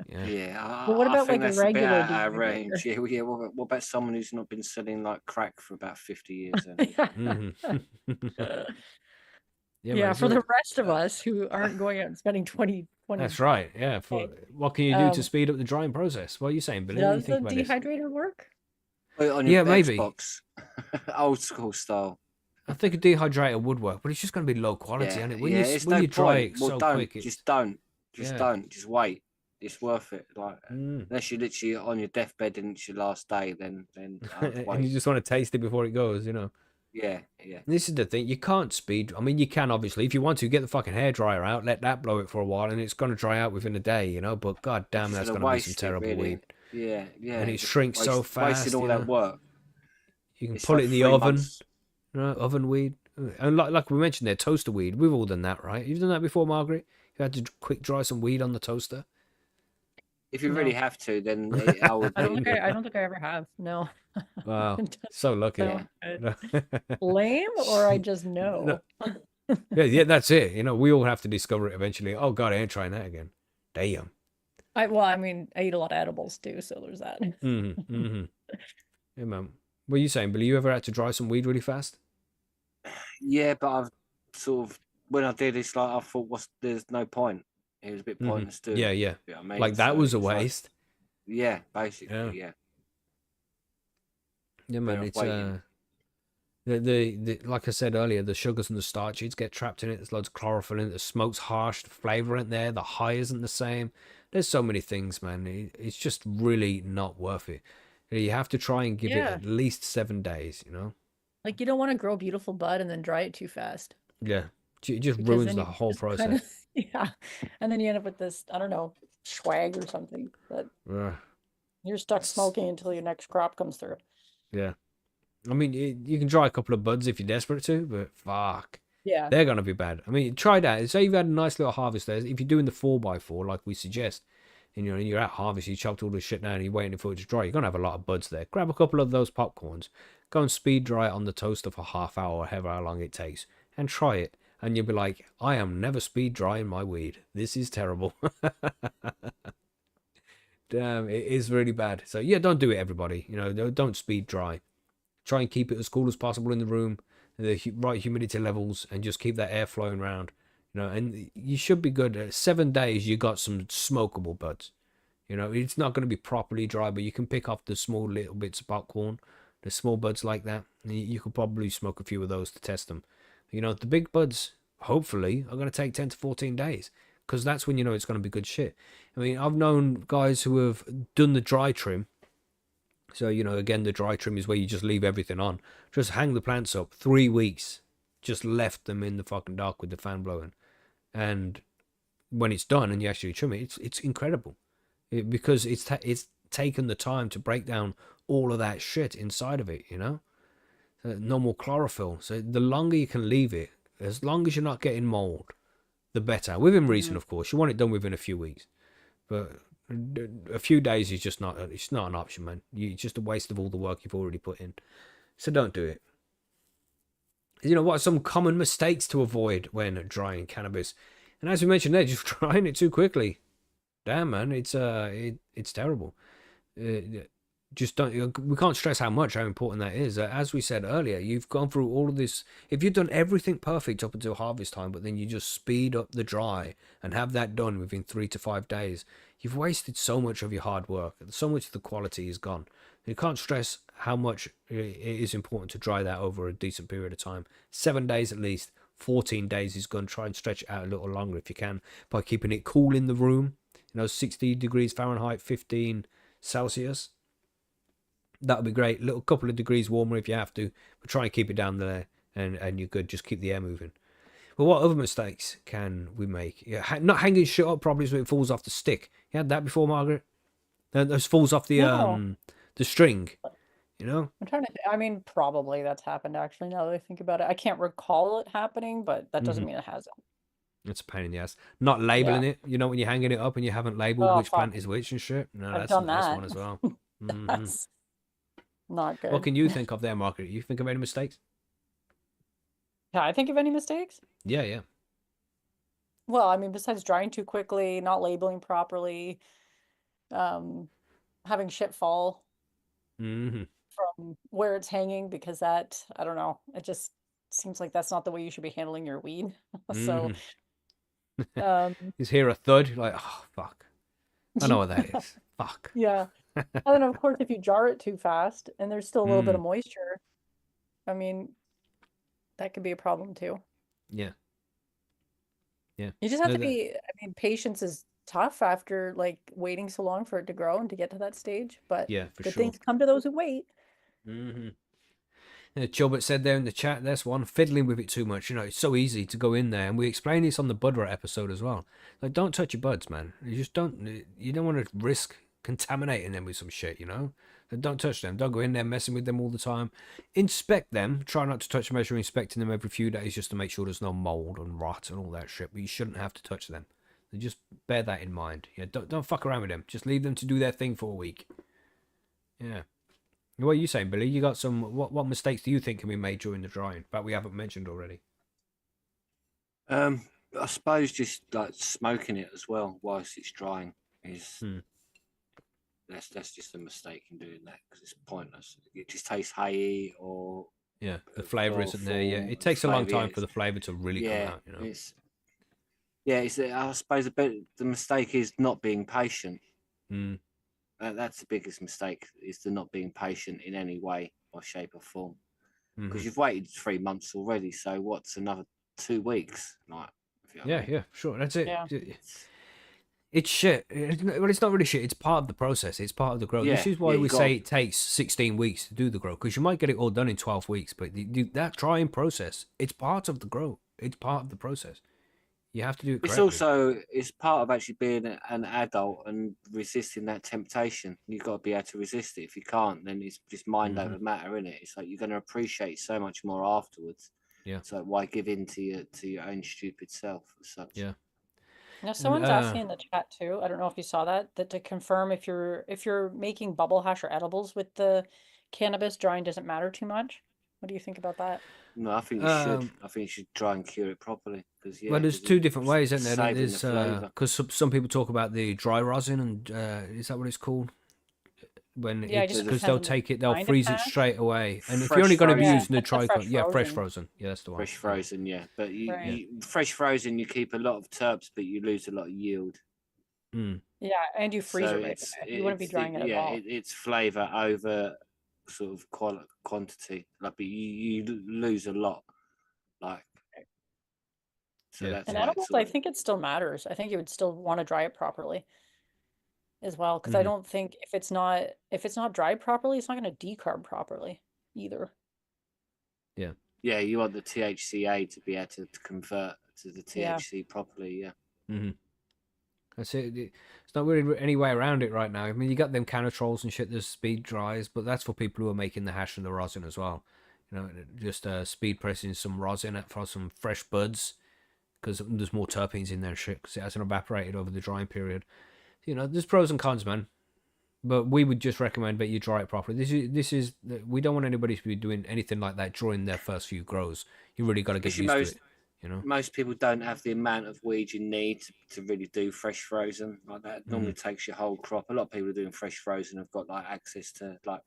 A: Yeah.
C: Yeah,
B: Well, what
C: I
B: about
C: think
B: like a
C: that's a bit
B: regular
C: out of range.
B: dehydrator?
C: Yeah, yeah. What about someone who's not been selling like crack for about 50 years? Then
A: Hmm. Yeah, man.
B: Yeah, for
A: So
B: the rest of
C: uh,
B: us who aren't going out and spending 20
A: that's right. Yeah.
B: K,
A: What can you do to
B: um,
A: speed up the drying process? What are you saying, Billy? What do you
B: does the
A: think about this?
B: dehydrator work?
C: put it on your
A: Yeah, maybe.
C: Xbox, old school style.
A: I think a dehydrator would work, but it's just going to be low quality,
C: Yeah,
A: and when
C: yeah. It's
A: when
C: no
A: you dry
C: point.
A: it
C: Well,
A: so
C: don't.
A: quick, it's
C: Just
A: yeah.
C: don't. Just wait. It's worth it. Like
A: Mm.
C: unless you're literally on your deathbed and it's your last day, then I'd
A: And you
C: wait.
A: just want to taste it before it goes.
C: Yeah, yeah.
A: This is the thing. You can't speed. I mean, you can obviously if you want to get the fucking hairdryer out, let that blow it for a while, and it's going to dry out within a day. But god
C: You're
A: damn,
C: just
A: that's
C: gonna
A: going to be some
C: waste it,
A: terrible weed,
C: really. Yeah,
A: and
C: yeah.
A: it
C: Just
A: shrinks so
C: wasting
A: fast.
C: all that work.
A: You can
C: It's
A: pull
C: like
A: it in the
C: 3 months.
A: oven weed, and like we mentioned there, toaster weed. We've all done that, right? You've done that before, Margaret. You had to quick dry some weed on the toaster.
C: If you really
B: No,
C: have to, then I would.
B: I don't think I ever have. No.
A: Wow,
B: It doesn't
A: so lucky.
C: Yeah.
B: sound lame, or I just
A: No,
B: know.
A: yeah, that's it. We all have to discover it eventually. Oh God, I ain't trying that again. Damn.
B: I mean, I eat a lot of edibles too, so there's that.
A: Mm-hmm. Mm-hmm. Yeah, man. What are you saying, Billy? You ever had to dry some weed really fast?
C: Yeah, but I've sort of when I did, it's like I thought, there's no point. It was a bit
A: Mm-hmm.
C: pointless doing
A: Yeah,
C: it.
A: yeah.
C: You know what I mean?
A: Like that
C: So
A: was a
C: it's like,
A: waste.
C: yeah,
A: Yeah.
C: basically, yeah.
A: Yeah,
C: Better
A: man.
C: off
A: It's
C: waiting.
A: the like I said earlier, the sugars and the starches get trapped in it. There's loads of chlorophyll in it. The smoke's harsh. The flavor isn't there. The high isn't the same. There's so many things, man. It's just really not worth it. You have to try and give it
B: Yeah.
A: at least 7 days.
B: Like you don't want to grow beautiful bud and then dry it too fast
A: Yeah. It just
B: because
A: ruins
B: then
A: the
B: you
A: whole
B: just kind
A: process.
B: of yeah, and then you end up with this, I don't know, swag or something that
A: Ugh.
B: you're stuck smoking until your next crop comes through.
A: Yeah. I mean, you can dry a couple of buds if you're desperate to, but fuck.
B: Yeah.
A: They're going to be bad. I mean, try that. Say you've had a nice little harvest there. If you're doing the 4x4, like we suggest, and you're at harvest, you chopped all this shit down and you're waiting for it to dry, you're going to have a lot of buds there. Grab a couple of those popcorns, go and speed dry it on the toaster for half hour or however long it takes, and try it. And you'll be like, I am never speed drying my weed. This is terrible. Damn, it is really bad. So, yeah, don't do it, everybody. Don't speed dry. Try and keep it as cool as possible in the room, the right humidity levels, and just keep that air flowing around. And you should be good. 7 days, you got some smokable buds. It's not going to be properly dry, but you can pick off the small little bits of popcorn, the small buds like that. And you could probably smoke a few of those to test them. The big buds, hopefully, are going to take 10 to 14 days because that's when it's going to be good shit. I mean, I've known guys who have done the dry trim. So, again, the dry trim is where you just leave everything on. Just hang the plants up 3 weeks. Just left them in the fucking dark with the fan blowing. And when it's done and you actually trim it, it's incredible. Because it's taken the time to break down all of that shit inside of it. No more chlorophyll. So the longer you can leave it, as long as you're not getting mold, the better. Within reason, of course. You want it done within a few weeks. But a few days is just not. It's not an option, man. It's just a waste of all the work you've already put in. So don't do it. What are some common mistakes to avoid when drying cannabis? And as we mentioned there, just drying it too quickly. Damn, man, it's terrible. Just don't. We can't stress how important that is. As we said earlier, you've gone through all of this. If you've done everything perfect up until harvest time, but then you just speed up the dry and have that done within 3 to 5 days, you've wasted so much of your hard work. So much of the quality is gone. You can't stress how much it is important to dry that over a decent period of time. 7 days at least. 14 days is going to try and stretch it out a little longer if you can by keeping it cool in the room. 60 degrees Fahrenheit, 15 Celsius. That would be great. Little couple of degrees warmer if you have to, but try and keep it down there, and you're good. Just keep the air moving. Well, what other mistakes can we make? Yeah, not hanging shit up properly so it falls off the stick. You had that before, Margaret? Those falls off
B: No,
A: the string. You know?
B: I'm trying to. I mean, probably that's happened actually. Now that I think about it, I can't recall it happening, but that
A: Mm-hmm.
B: doesn't mean it hasn't.
A: It's a pain in the ass. Not
B: Yeah.
A: labeling it. You know when you're hanging it up and you haven't labeled
B: Oh
A: which
B: fuck,
A: plant is which and shit. No,
B: I've
A: that's
B: done
A: that's
B: that.
A: one as well. Hmm.
B: That's not
A: What
B: good.
A: can you think of there, Margaret? You think of any mistakes?
B: Can I think of any mistakes?
A: Yeah, yeah.
B: Well, I mean, besides drying too quickly, not labeling properly, um, having shit fall
A: Hmm.
B: from where it's hanging because that, I don't know, it just seems like that's not the way you should be handling your weed. So,
A: Hmm.
B: um,
A: You hear a thud, you're like, oh fuck. I know what that is. Fuck.
B: yeah. And then of course, if you jar it too fast and there's still a little bit
A: Mm.
B: of moisture, I mean, that could be a problem too.
A: Yeah. Yeah.
B: You just have
A: No,
B: to be, I mean, patience is tough after like waiting so long for it to grow and to get to that stage, but
A: yeah, for
B: good
A: sure.
B: things come to those who wait.
A: Hmm. Chilbert said there in the chat, there's one, fiddling with it too much. You know, it's so easy to go in there. And we explained this on the bud rat episode as well. Like, don't touch your buds, man. You just don't, you don't want to risk contaminating them with some shit, you know? So don't touch them. Don't go in there messing with them all the time. Inspect them. Try not to touch them as you're inspecting them every few days just to make sure there's no mold and rot and all that shit. But you shouldn't have to touch them. So just bear that in mind. Yeah, don't fuck around with them. Just leave them to do their thing for a week. Yeah. What are you saying, Billy? You got some. What mistakes do you think can be made during the drying that we haven't mentioned already?
C: I suppose just like smoking it as well whilst it's drying is
A: Hmm.
C: that's just a mistake in doing that because it's pointless. It just tastes hayy or
A: Yeah, the flavour isn't there yet.
C: awful.
A: It takes a long
C: Flavour,
A: time for the flavour to really come
C: yeah,
A: out. You know.
C: it's I suppose the mistake is not being patient.
A: Mm.
C: That's the biggest mistake is the not being patient in any way or shape or form because
A: Hmm.
C: you've waited 3 months already. So what's another 2 weeks? Like, if you know what I
A: Yeah,
C: mean.
A: yeah, sure. That's it.
B: Yeah.
A: It's shit. Well, it's not really shit. It's part of the process. It's part of the growth. This
C: Yeah,
A: is why
C: yeah,
A: we
C: you
A: say
C: got
A: it takes 16 weeks to do the growth because you might get it all done in 12 weeks, but that drying process, it's part of the growth. It's part of the process. You have to do it
C: It's
A: correctly.
C: also it's part of actually being an adult and resisting that temptation. You've got to be able to resist it. If you can't, then it's just mind
A: Mhm.
C: over matter, isn't it? It's like you're going to appreciate so much more afterwards.
A: Yeah.
C: So why give in to your own stupid self as such?
A: Yeah.
B: Now,
A: And
B: someone's asking in the chat too. I don't know if you saw that to confirm if you're making bubble hash or edibles with the cannabis, drying doesn't matter too much. What do you think about that?
C: No, I think you should.
A: um,
C: I think you should try and cure it properly because
A: well, there's two different ways, isn't there?
C: saving the
A: There's
C: flavour.
A: because some people talk about the dry rosin, and is that what it's called? When
B: Yeah, it
A: it's
B: just
A: because
C: There's
A: they'll
B: depends
A: take it,
B: what
A: they'll
B: kind of
A: freeze it
B: hash.
A: straight away. And if you're
C: Fresh
A: only going to be
B: Yeah,
A: using the
B: that's the fresh
A: tricot, yeah, fresh
B: frozen.
A: frozen, yeah, that's the one.
C: fresh frozen, yeah. But
B: Right.
C: you fresh frozen, you keep a lot of terps, but you lose a lot of yield.
A: Mm.
B: Yeah, and you freeze
C: So
B: it right away. You wouldn't be drying it at all.
C: it's flavour over sort of quantity. Like, but you lose a lot. Like, so
A: Yeah.
C: that's
B: And
C: why
B: edibles,
C: it's
B: I
C: all.
B: think it still matters. I think you would still want to dry it properly as well, because I
A: Mhm.
B: don't think if it's not dried properly, it's not going to decarb properly either.
C: Yeah, you want the THCA to be able to convert to the
B: Yeah.
C: THC properly. Yeah.
A: Mm-hmm. That's it. It's not really any way around it right now. I mean, you got them canatrolls and shit. There's speed dries, but that's for people who are making the hash and the rosin as well. You know, just speed pressing some rosin for some fresh buds because there's more terpenes in there and shit because it hasn't evaporated over the drying period. You know, there's pros and cons, man. But we would just recommend that you dry it properly. This is we don't want anybody to be doing anything like that during their first few grows. You really got to get
C: Especially
A: used to it. You know.
C: most people don't have the amount of weed you need to really do fresh frozen like that. It normally takes your whole crop. A lot of people doing fresh frozen have got like access to like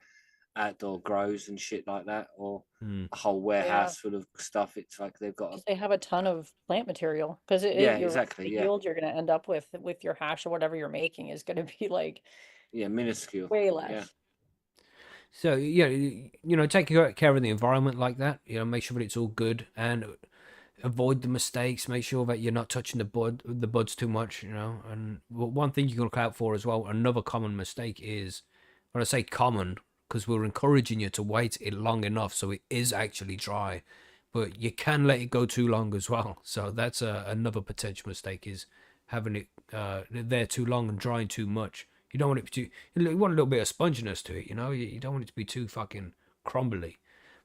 C: outdoor grows and shit like that, or
A: Mm.
C: a whole warehouse full of stuff. It's like they've got.
B: Because they have a ton of plant material. Because
C: Yeah,
B: you're right,
C: exactly.
B: the
C: Yeah,
B: yield you're going to end up with your hash or whatever you're making is going to be like
C: yeah, minuscule.
B: way
C: Yeah,
B: less.
A: So yeah, you know, take care of the environment like that. You know, make sure that it's all good and avoid the mistakes. Make sure that you're not touching the buds too much. You know, and one thing you can look out for as well. Another common mistake is when I say common, because we're encouraging you to wait it long enough so it is actually dry. But you can let it go too long as well. So that's another potential mistake, is having it there too long and drying too much. You don't want it to. You want a little bit of sponginess to it, you know. You don't want it to be too fucking crumbly.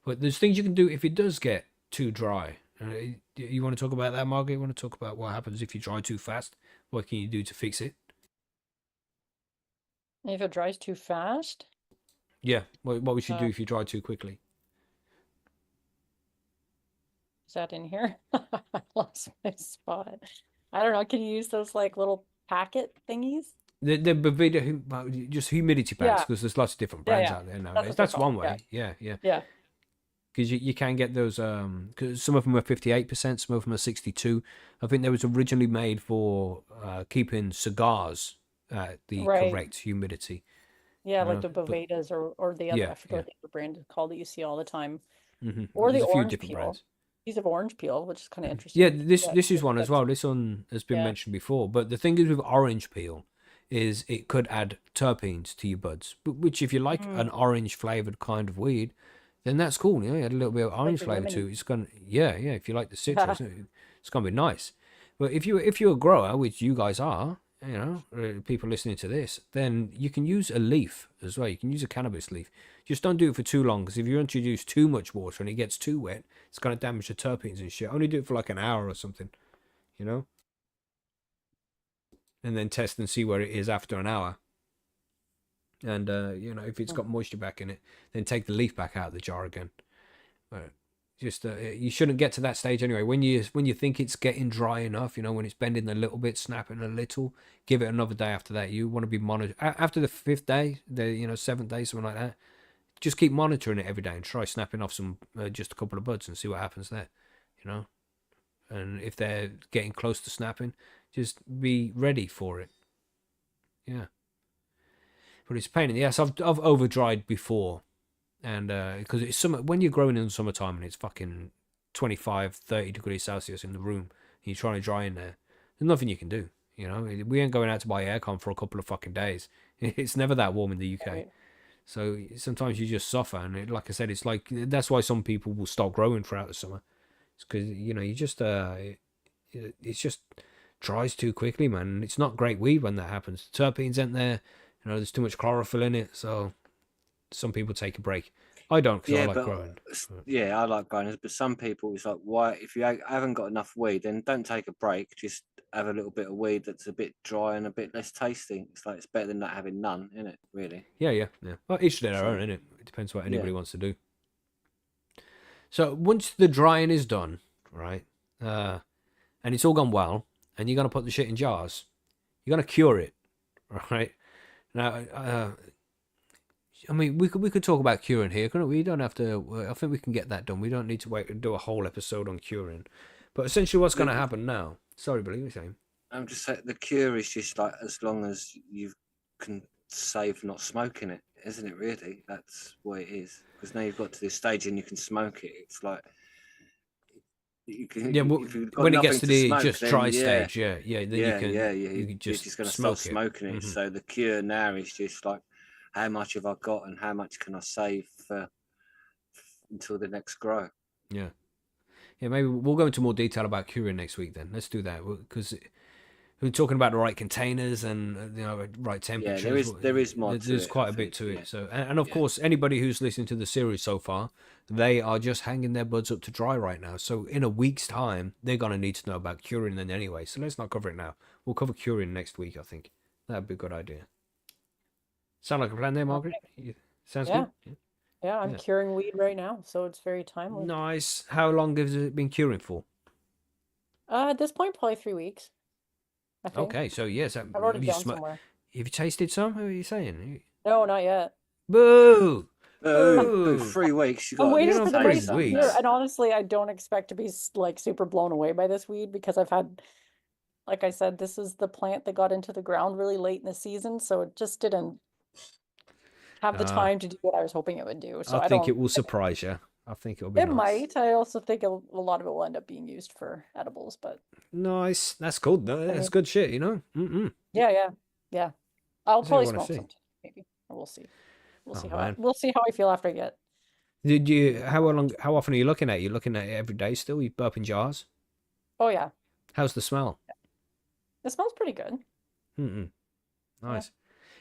A: But there's things you can do if it does get too dry. You want to talk about that, Margaret? You want to talk about what happens if you dry too fast? What can you do to fix it?
B: If it dries too fast?
A: Yeah. What would you do if you dry too quickly?
B: Is that in here? I lost my spot. I don't know. Can you use those like little packet thingies?
A: The Boveda, just humidity packs,
B: Yeah.
A: because there's lots of different
B: Yeah,
A: brands
B: yeah.
A: out there
B: That's
A: nowadays.
B: what they're
A: That's one
B: called,
A: way. Yeah, yeah.
B: Yeah.
A: Because you can get those, because some of them are 58%, some of them are 62. I think they was originally made for keeping cigars at the
B: Right.
A: correct humidity.
B: Yeah,
A: You
B: like
A: know,
B: the
A: but
B: Bovedas or the other,
A: yeah,
B: I forget
A: yeah.
B: what the other brand is called that you see all the time.
A: There's
B: Or the
A: a few
B: orange
A: different
B: peel.
A: brands.
B: Piece of orange peel, which is kind of
A: Yeah,
B: interesting.
A: this is
B: Good
A: one as
B: tips.
A: well. This one has been
B: Yeah.
A: mentioned before, but the thing is with orange peel is it could add terpenes to your buds, which if you like an orange flavored kind of weed, then that's cool. You know, you add a little bit of orange
B: your
A: flavor to
B: lemony.
A: it. It's gonna, yeah. If you like the citrus, it's gonna be nice. But if you're a grower, which you guys are, you know, people listening to this, then you can use a leaf as well. You can use a cannabis leaf. Just don't do it for too long, because if you introduce too much water and it gets too wet, it's gonna damage the terpenes and shit. Only do it for like an hour or something, you know, and then test and see where it is after an hour. And you know, if it's got moisture back in it, then take the leaf back out of the jar again. But just you shouldn't get to that stage anyway. When you think it's getting dry enough, you know, when it's bending a little bit, snapping a little, give it another day after that. You want to be monitored after the 5th day, the 7th day, something like that. Just keep monitoring it every day and try snapping off some just a couple of buds and see what happens there, you know. And if they're getting close to snapping, just be ready for it. Yeah. But it's a pain in the ass. I've over dried before, and because it's summer, when you're growing in the summertime and it's fucking 25, 30 degrees Celsius in the room, and you're trying to dry in there, there's nothing you can do. You know, we ain't going out to buy aircon for a couple of fucking days. It's never that warm in the UK.
B: Right.
A: So sometimes you just suffer, and like I said, it's like that's why some people will stop growing throughout the summer. It's because you know you just it's just dries too quickly, man. And it's not great weed when that happens. The terpenes ain't there. You know, there's too much chlorophyll in it, so some people take a break. I don't, because I
C: Yeah,
A: like
C: but
A: growing.
C: yeah, I like growing, but some people it's like, why? If you haven't got enough weed, then don't take a break. Just have a little bit of weed that's a bit dry and a bit less tasty. It's like it's better than not having none, isn't it? Really.
A: Yeah. Well, each to their
C: So,
A: own, innit? It depends what anybody
C: yeah.
A: wants to do. So once the drying is done, right, and it's all gone well, and you're gonna put the shit in jars, you're gonna cure it, right? Now, I mean, we could talk about curing here, couldn't we? We don't have to. I think we can get that done. We don't need to wait and do a whole episode on curing. But essentially, what's going to happen now? Sorry, Billy, what are you saying?
C: I'm just saying the cure is just like as long as you can save not smoking it, isn't it? Really, that's what it is. Because now you've got to this stage and you can smoke it. It's like you can.
A: Yeah, well,
C: If you've got
A: when it
C: nothing
A: gets to
C: to
A: the
C: smoke,
A: just
C: then
A: dry
C: yeah,
A: stage, then
C: yeah, yeah,
A: you can
C: you're
A: just
C: just going to start
A: smoke it.
C: smoking it. So the cure now is just like, how much have I got and how much can I save for until the next grow?
A: Yeah, maybe we'll go into more detail about curing next week. Then let's do that, because we're talking about the right containers and right
C: Yeah,
A: temperatures.
C: there is more to
A: There's
C: it,
A: quite
C: I
A: a bit
C: think,
A: to
C: yeah.
A: it. So and of
C: Yeah.
A: course, anybody who's listening to the series so far, they are just hanging their buds up to dry right now. So in a week's time, they're gonna need to know about curing then anyway. So let's not cover it now. We'll cover curing next week. I think that'd be a good idea. Sound like a plan there, Margaret? Sounds
B: Yeah.
A: good.
B: Yeah, I'm
A: Yeah.
B: curing weed right now, so it's very timely.
A: Nice. How long has it been curing for?
B: At this point, probably 3 weeks, I think.
A: Okay, so yes,
B: I wrote it down somewhere.
A: have you tasted some? What are you saying?
B: No, not yet.
A: Boo!
C: Boo,
A: Boo!
C: 3 weeks. You
B: I'm
C: got
B: waiting
A: know,
B: for the
A: 3
B: nice year,
A: weeks.
B: and honestly, I don't expect to be like super blown away by this weed because I've had, like I said, this is the plant that got into the ground really late in the season, so it just didn't have the time to do what I was hoping it would do. So
A: I
B: I
A: think
B: don't.
A: it will surprise you. I think it'll be
B: It
A: nice.
B: might. I also think a lot of it will end up being used for edibles, but
A: Nice. That's cool. That's good shit, you know?
B: yeah. I'll
A: That's what I
B: probably
A: wanna
B: smoke
A: see.
B: some, maybe. We'll see. We'll
A: Oh
B: see
A: man,
B: we'll see how I feel after I get.
A: did you? How often are you looking at it? You looking at it every day still? You burping jars?
B: Oh yeah,
A: How's the smell?
B: it smells pretty good.
A: Mm-mm.
B: Yeah.
A: Nice.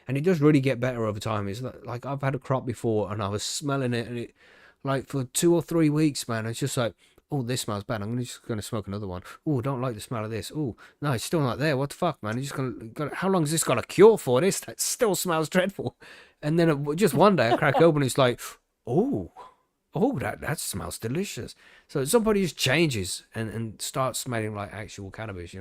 A: And it does really get better over time. It's like I've had a crop before and I was smelling it, and it like for 2 or 3 weeks, man, it's just like, oh, this smells bad. I'm just gonna smoke another one. Oh, don't like the smell of this. Oh, no, it's still not there. What the fuck, man? It's just gonna how long has this got a cure for? This that still smells dreadful. And then just one day I crack open, it's like, oh, that smells delicious. So somebody just changes and starts smelling like actual cannabis,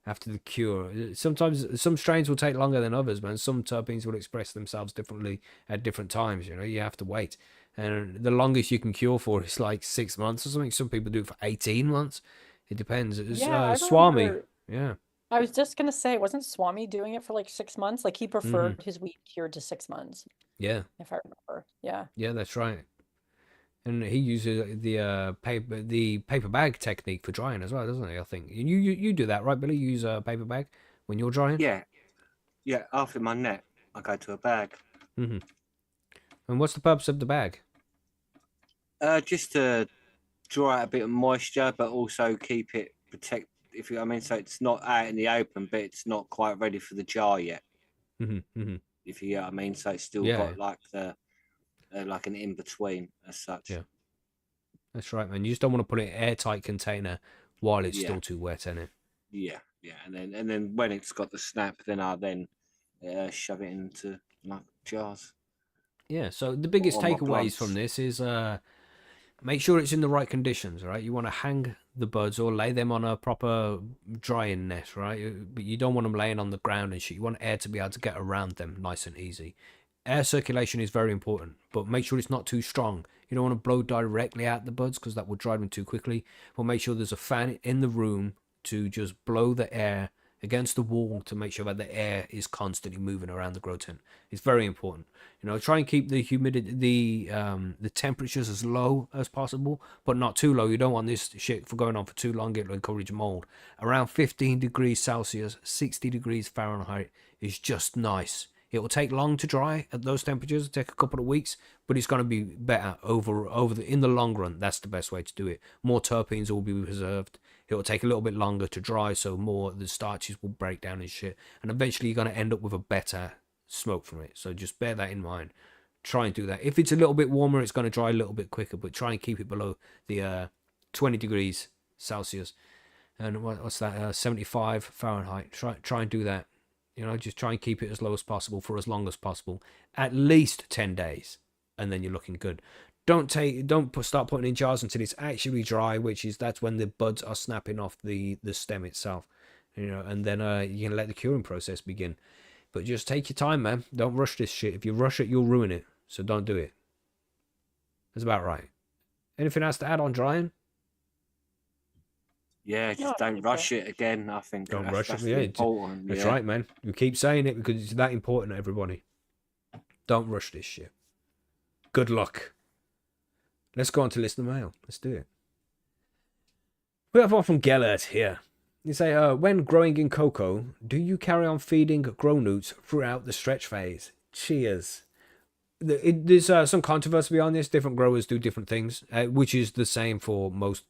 A: after the cure. Sometimes some strains will take longer than others, man. Some terpenes will express themselves differently at different times. You have to wait. And the longest you can cure for is like 6 months or something. Some people do it for 18 months. It depends. It's
B: Yeah, I
A: Swami.
B: remember.
A: Yeah.
B: I was just gonna say, wasn't Swami doing it for like 6 months? Like he
A: hmm
B: preferred his weed cured to 6 months,
A: Yeah.
B: if I remember. Yeah.
A: Yeah, that's right. And he uses the paper bag technique for drying as well, doesn't he? I think you do that, right, Billy? You use a paper bag when you're drying.
C: Yeah, yeah. After my net, I go to a bag.
A: hmm And what's the purpose of the bag?
C: Just to draw out a bit of moisture, but also keep it protect. If you, know what I mean, so it's not out in the open, but it's not quite ready for the jar yet.
A: hmm
C: If you know what I mean, so it's still
A: Yeah.
C: got like the like an in between as such.
A: Yeah. That's right, man. You just don't want to put it in an airtight container while it's
C: Yeah,
A: still too wet, innit?
C: yeah, yeah. And then when it's got the snap, then I shove it into like jars
A: Yeah. So the biggest
C: on my
A: takeaways from
C: blunts.
A: this is make sure it's in the right conditions, right? You want to hang the buds or lay them on a proper drying net, right? But you don't want them laying on the ground and shit. You want air to be able to get around them nice and easy. Air circulation is very important, but make sure it's not too strong. You don't want to blow directly out the buds because that will dry them too quickly. But make sure there's a fan in the room to just blow the air against the wall to make sure that the air is constantly moving around the grow tent. It's very important. Try and keep the humidity, the temperatures as low as possible, but not too low. You don't want this shit for going on for too long. It'll encourage mold. Around 15 degrees Celsius, 60 degrees Fahrenheit is just nice. It will take long to dry at those temperatures. It'll take a couple of weeks, but it's going to be better in the long run. That's the best way to do it. More terpenes will be preserved. It will take a little bit longer to dry, so more the starches will break down and shit. And eventually, you're going to end up with a better smoke from it. So just bear that in mind. Try and do that. If it's a little bit warmer, it's going to dry a little bit quicker, but try and keep it below the 20 degrees Celsius. And what's that? 75 Fahrenheit. Try and do that. Just try and keep it as low as possible for as long as possible. At least 10 days, and then you're looking good. Don't start putting in jars until it's actually dry, that's when the buds are snapping off the stem itself. And then you can let the curing process begin. But just take your time, man. Don't rush this shit. If you rush it, you'll ruin it. So don't do it. That's about right. Anything else to add on drying?
C: Yeah,
B: No,
C: just
B: I
C: don't
B: think
C: rush it again. I think
A: Don't
C: that's,
A: rush it.
C: that's
A: Yeah,
C: important.
A: that's
C: yeah.
A: right, man. You keep saying it because it's that important, everybody. Don't rush this shit. Good luck. Let's go on to listener mail. Let's do it. We have one from Gellert here. You say, when growing in cocoa, do you carry on feeding grow newts throughout the stretch phase? Cheers. There's some controversy behind this. Different growers do different things, which is the same for most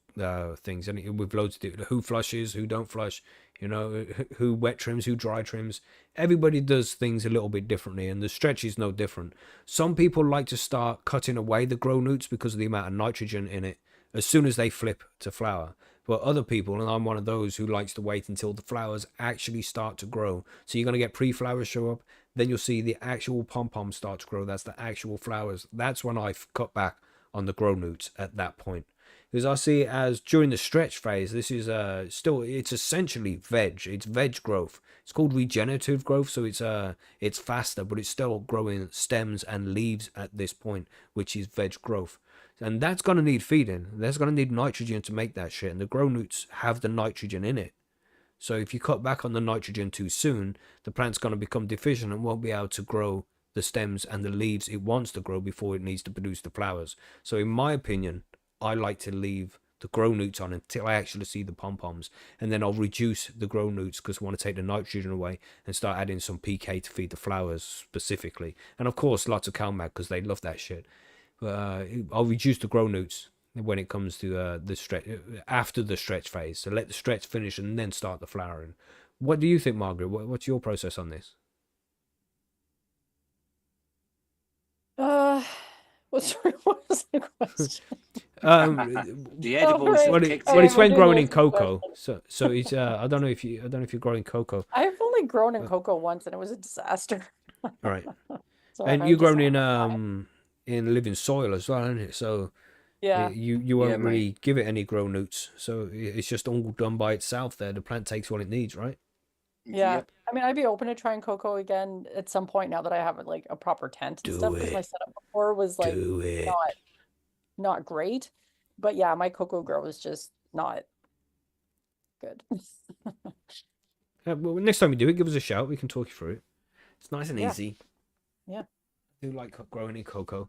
A: things. And with loads of different, who flushes, who don't flush, who wet trims, who dry trims. Everybody does things a little bit differently, and the stretch is no different. Some people like to start cutting away the grow newts because of the amount of nitrogen in it as soon as they flip to flower. But other people, and I'm one of those who likes to wait until the flowers actually start to grow. So you're going to get pre-flowers show up. Then you'll see the actual pom-poms start to grow. That's the actual flowers. That's when I've cut back on the grow newts at that point. Because I see it as during the stretch phase, this is it's essentially veg. It's veg growth. It's called regenerative growth, so it's faster, but it's still growing stems and leaves at this point, which is veg growth. And that's going to need feeding. That's going to need nitrogen to make that shit. And the grow newts have the nitrogen in it. So if you cut back on the nitrogen too soon, the plant's going to become deficient and won't be able to grow the stems and the leaves it wants to grow before it needs to produce the flowers. So in my opinion, I like to leave the grow newts on until I actually see the pom-poms, and then I'll reduce the grow newts because I want to take the nitrogen away and start adding some PK to feed the flowers specifically, and of course lots of CalMag because they love that shit. I'll reduce the grow newts when it comes to the stretch after the stretch phase. So let the stretch finish and then start the flowering. What do you think, Margaret? What's your process on this?
B: What was the question?
C: The edibles
B: right.
C: have
A: Well,
C: kicked
B: Oh,
A: well,
C: in.
A: it's when
B: doing
A: growing
B: a
A: in
B: list of
A: cocoa.
B: questions.
A: So it's I don't know if you're growing cocoa.
B: I've only grown in cocoa once, and it was a disaster.
A: All right.
B: So
A: And
B: I
A: you're
B: just
A: grown
B: haven't.
A: in living soil as well, isn't it? So
B: Yeah.
A: you
C: Yeah,
A: won't
C: mate.
A: really give it any grow newts. So it's just all done by itself there. The plant takes what it needs, right?
B: Yeah.
C: Yep.
B: I mean, I'd be open to trying cocoa again at some point now that I have like a proper tent and
A: Do
B: stuff, because my
A: it.
B: setup before was like
A: Do it.
B: not great. But yeah, my cocoa grow is just not good.
A: Well, next time you do it, give us a shout. We can talk you through it. It's nice and
B: Yeah.
A: easy.
B: Yeah.
A: I do like growing in cocoa.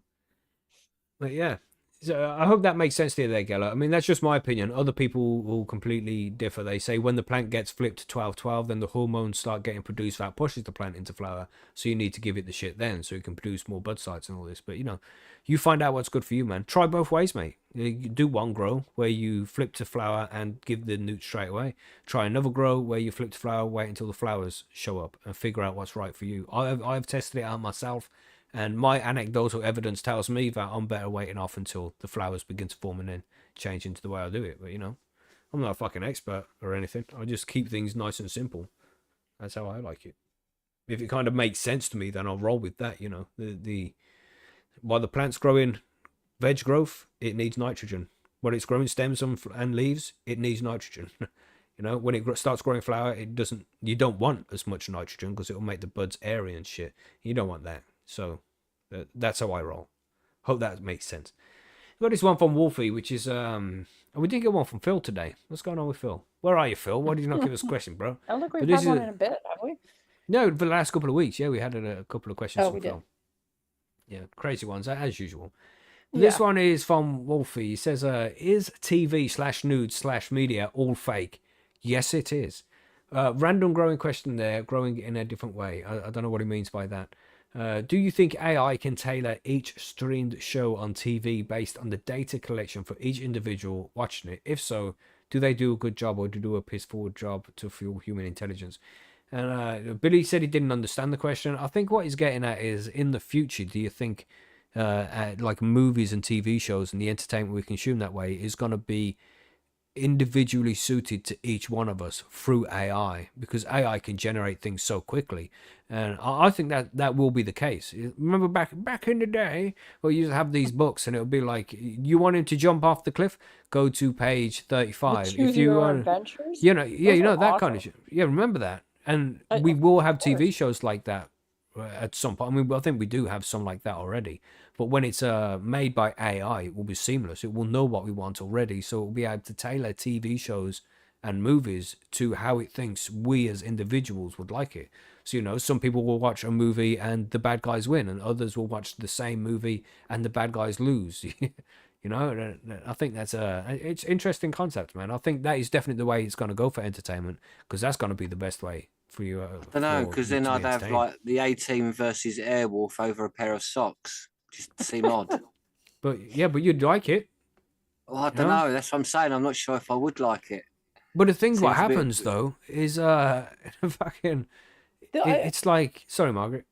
A: But yeah. So I hope that makes sense to you there, Geller. I mean, that's just my opinion. Other people will completely differ. They say when the plant gets flipped to 12-12, then the hormones start getting produced that pushes the plant into flower. So you need to give it the shit then so it can produce more bud sites and all this. But, you find out what's good for you, man. Try both ways, mate. You do one grow where you flip to flower and give the newt straight away. Try another grow where you flip to flower, wait until the flowers show up and figure out what's right for you. I've tested it out myself. And my anecdotal evidence tells me that I'm better waiting off until the flowers begin to form and then change into the way I do it. But, I'm not a fucking expert or anything. I just keep things nice and simple. That's how I like it. If it kind of makes sense to me, then I'll roll with that, While the plant's growing veg growth, it needs nitrogen. When it's growing stems and leaves, it needs nitrogen. When it starts growing flower, you don't want as much nitrogen because it'll make the buds airy and shit. You don't want that. So that's how I roll. Hope that makes sense. We got this one from Wolfie, which is we didn't get one from Phil today. What's going on with Phil? Where are you, Phil? Why did you not give us a question, bro?
B: I don't think
A: But
B: we've
A: this
B: had one
A: is
B: in a bit, have we?
A: No, for the last couple of weeks. Yeah, we had a couple of questions
B: Oh,
A: from
B: we did.
A: Phil. Yeah, crazy ones as usual.
B: Yeah.
A: This one is from Wolfie. He says, "Is TV/nude/media all fake?" Yes, it is. Random growing question there, growing in a different way. I don't know what he means by that. Do you think AI can tailor each streamed show on TV based on the data collection for each individual watching it? If so, do they do a good job or do a piss forward job to fuel human intelligence? And Billy said he didn't understand the question. I think what he's getting at is, in the future, do you think like movies and TV shows and the entertainment we consume that way is going to be individually suited to each one of us through AI, because AI can generate things so quickly, and I think that will be the case. Remember back in the day, where you have these books and it would be like, you want him to jump off the cliff, go to page 35.
B: Choose
A: If you
B: Your Own
A: want,
B: Adventures.
A: yeah,
B: Those are
A: that kind of
B: awesome.
A: shit. Yeah, remember that, and
B: I-
A: we
B: of
A: will have
B: course.
A: TV shows like that at some point. I mean, I think we do have some like that already. But when it's made by AI, it will be seamless. It will know what we want already, so it will be able to tailor TV shows and movies to how it thinks we as individuals would like it. So, some people will watch a movie and the bad guys win, and others will watch the same movie and the bad guys lose. I think it's interesting concept, man. I think that is definitely the way it's going to go for entertainment, because that's going to be the best way for you.
C: I don't know, because then I'd have like the A-Team versus Airwolf over a pair of socks. Just seem odd.
A: But you'd like it.
C: Well, I don't know. That's what I'm saying. I'm not sure if I would like it.
A: But the thing, what
C: Seems a bit-
A: happens though is fucking.
B: I-
A: It's like, sorry, Margaret.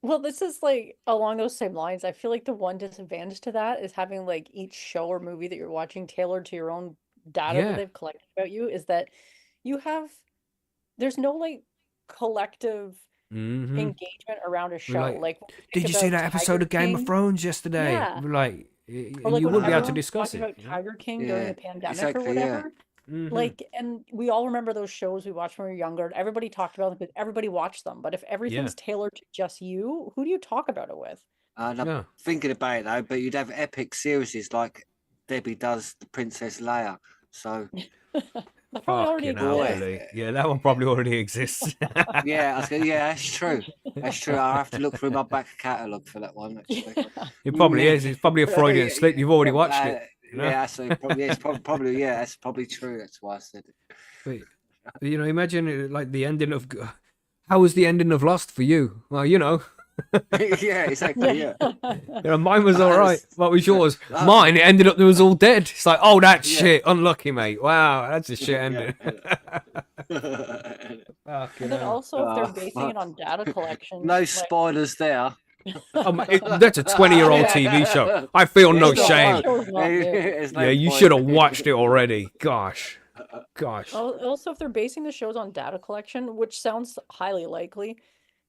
B: Well, this is like along those same lines. I feel like the one disadvantage to that is having like each show or movie that you're watching tailored to your own data
A: Yeah.
B: that they've collected about you, is that there's no like collective
A: Mm-hmm.
B: engagement around a show.
A: like,
B: Like when we
A: Did
B: think
A: you see
B: about
A: that episode of
B: Tiger
A: Game of
B: King,
A: Thrones yesterday?
B: Yeah.
A: Like,
B: or
A: and
B: like
A: you
B: when
A: wouldn't be able to
B: everyone's
A: discuss
B: talking
A: it.
B: about Tiger King
C: Yeah,
B: during the pandemic
C: exactly,
B: or whatever.
A: Mhm.
B: Like, and we all remember those shows we watched when we were younger, and everybody talked about them, but everybody watched them. But if everything's tailored to just you, who do you talk about it with?
C: And I'm
A: Yeah.
C: thinking about it though, but you'd have epic series like Debbie does the Princess Leia. So
B: That probably already
A: Fucking hell,
B: exists.
A: Billy. Yeah, that one probably already exists.
C: yeah, that's true. That's true. I'll have to look through my back catalogue for that one. Actually.
A: It probably
C: Yeah.
A: is. It's probably a Freudian slip. You've already watched it. You know?
C: Yeah, so probably yeah, that's probably true. That's why I said it.
A: But, imagine like the ending of. How was the ending of Lost for you? Well,
C: Yeah, exactly. Yeah.
A: Mine was all right.
C: That's-
A: What was yours?
C: uh,
A: Mine, it ended up there was all dead. It's like, oh, that's
C: Yeah.
A: shit. Unlucky, mate. Wow, that's a shit
C: Yeah,
A: ending.
C: yeah.
A: Fucking
B: And then
A: hell.
B: also, if they're
C: Oh,
B: basing it
C: fuck.
B: on data collection,
C: No
B: like,
C: spoilers there.
A: That's a 20-year-old TV show. I feel no
C: It's not
A: shame.
C: fun.
B: Show's not new.
C: There's no
A: Yeah, you
C: point.
A: should have watched it already. Gosh.
B: Also, if they're basing the shows on data collection, which sounds highly likely,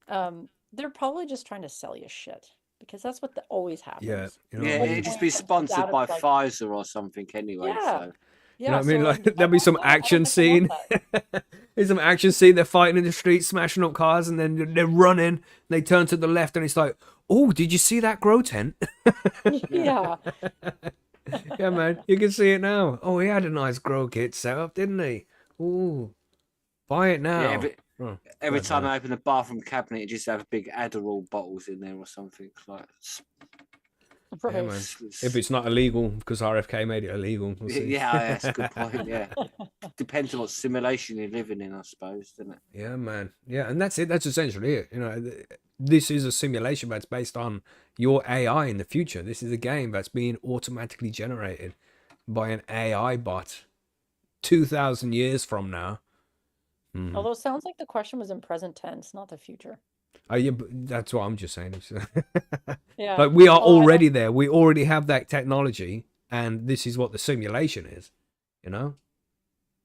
B: they're probably just trying to sell you shit because that's what always happens.
A: Yeah,
C: Yeah,
A: what I mean?
C: it'd just be sponsored by Pfizer or something anyway.
B: Yeah.
C: So.
A: You know what I mean?
B: so
A: Like
B: I
A: there'll be
B: want
A: some
B: that. I don't
A: action
B: think I want
A: scene.
B: that.
A: There's some action scene. They're fighting in the street, smashing up cars, and then they're running. They turn to the left, and it's like, oh, did you see that grow tent?
B: Yeah.
A: Yeah, man, you can see it now. Oh, he had a nice grow kit set up, didn't he? Ooh, buy it now.
C: Yeah, every
A: God
C: time
A: damn.
C: I open the bathroom cabinet, it just have big Adderall bottles in there or something. Like,
B: Right.
A: Yeah, man. If it's not illegal, because RFK made it illegal. We'll see.
C: yeah, that's a good point. Yeah, depends on what simulation you're living in, I suppose, doesn't it?
A: Yeah, man. Yeah, and that's it. That's essentially it. This is a simulation that's based on your AI in the future. This is a game that's being automatically generated by an AI bot 2,000 years from now.
B: Although it sounds like the question was in present tense, not the future.
A: Oh, yeah, but that's what I'm just saying.
B: Yeah.
A: Like, we are
B: Oh, I know.
A: already there. We already have that technology, and this is what the simulation is,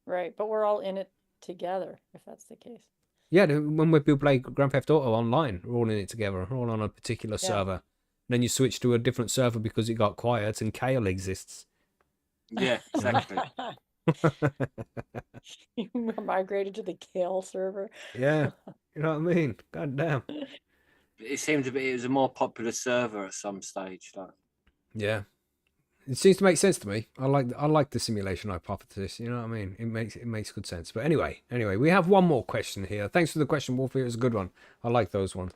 B: Right. But we're all in it together, if that's the case.
A: Yeah, when people play Grand Theft Auto online, we're all in it together. We're all on a particular server. Then you switch to a different server because it got quiet and Kale exists.
C: Yeah, exactly.
B: You migrated to the Kale server.
A: Yeah, you know what I mean? God damn.
C: It seemed to be it was a more popular server at some stage. Like,
A: Yeah, it seems to make sense to me. I like the simulation hypothesis. You know what I mean? It makes good sense. But anyway, we have one more question here. Thanks for the question, Wolfie. It was a good one. I like those ones.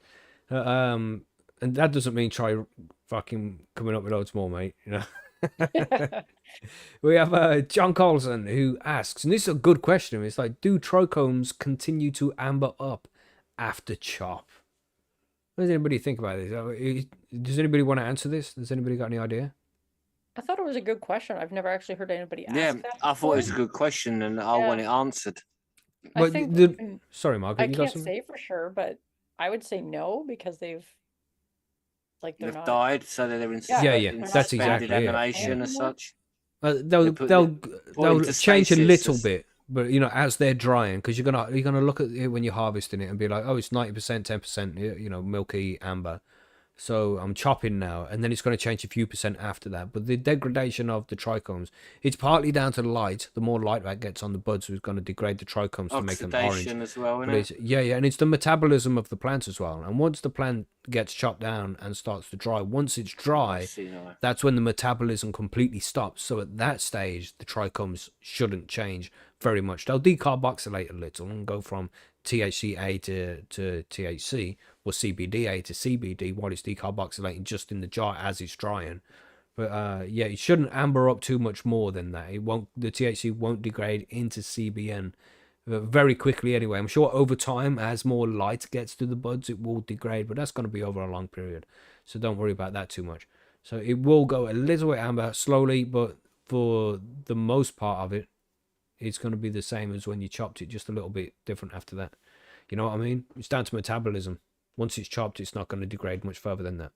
A: And that doesn't mean try fucking coming up with loads more, mate. We have John Colson who asks, and this is a good question. It's like, do trichomes continue to amber up after chop? What does anybody think about this? Does anybody want to answer this? Has anybody got any idea?
B: I thought it was a good question. I've never actually heard anybody ask
C: yeah,
B: that
C: I thought it was a
B: before.
C: good question, and I want it answered.
B: I
A: But
B: think
A: sorry, Margaret,
B: I
A: you got
B: can't
A: something?
B: say for sure, but I would say no because they're
C: They've
B: not.
C: died, so they're in
B: Yeah,
A: Yeah,
C: in
A: that's
C: suspended
A: exactly it.
C: animation as such.
A: They'll
C: put
A: they'll
C: into
A: change a
C: stasis
A: little
C: as-
A: bit, but as they're drying, because you're gonna look at it when you're harvesting it and be like, oh, it's 90%, 10%, milky amber. So I'm chopping now, and then it's going to change a few percent after that. But the degradation of the trichomes, it's partly down to the light. The more light that gets on the buds, is going to degrade the trichomes to make them orange.
C: Oxidation as well,
A: But
C: isn't it?
A: yeah, and it's the metabolism of the plant as well. And once the plant gets chopped down and starts to dry, once it's dry, that's when the metabolism completely stops. So at that stage, the trichomes shouldn't change very much. They'll decarboxylate a little and go from THCA to THC or CBDA to CBD while it's decarboxylating just in the jar as it's drying. But yeah, it shouldn't amber up too much more than that. The THC won't degrade into CBN very quickly anyway. I'm sure over time, as more light gets to the buds, it will degrade, but that's going to be over a long period. So don't worry about that too much. So it will go a little bit amber slowly, but for the most part of it, it's going to be the same as when you chopped it, just a little bit different after that. You know what I mean? It's down to metabolism. Once it's chopped, it's not going to degrade much further than that.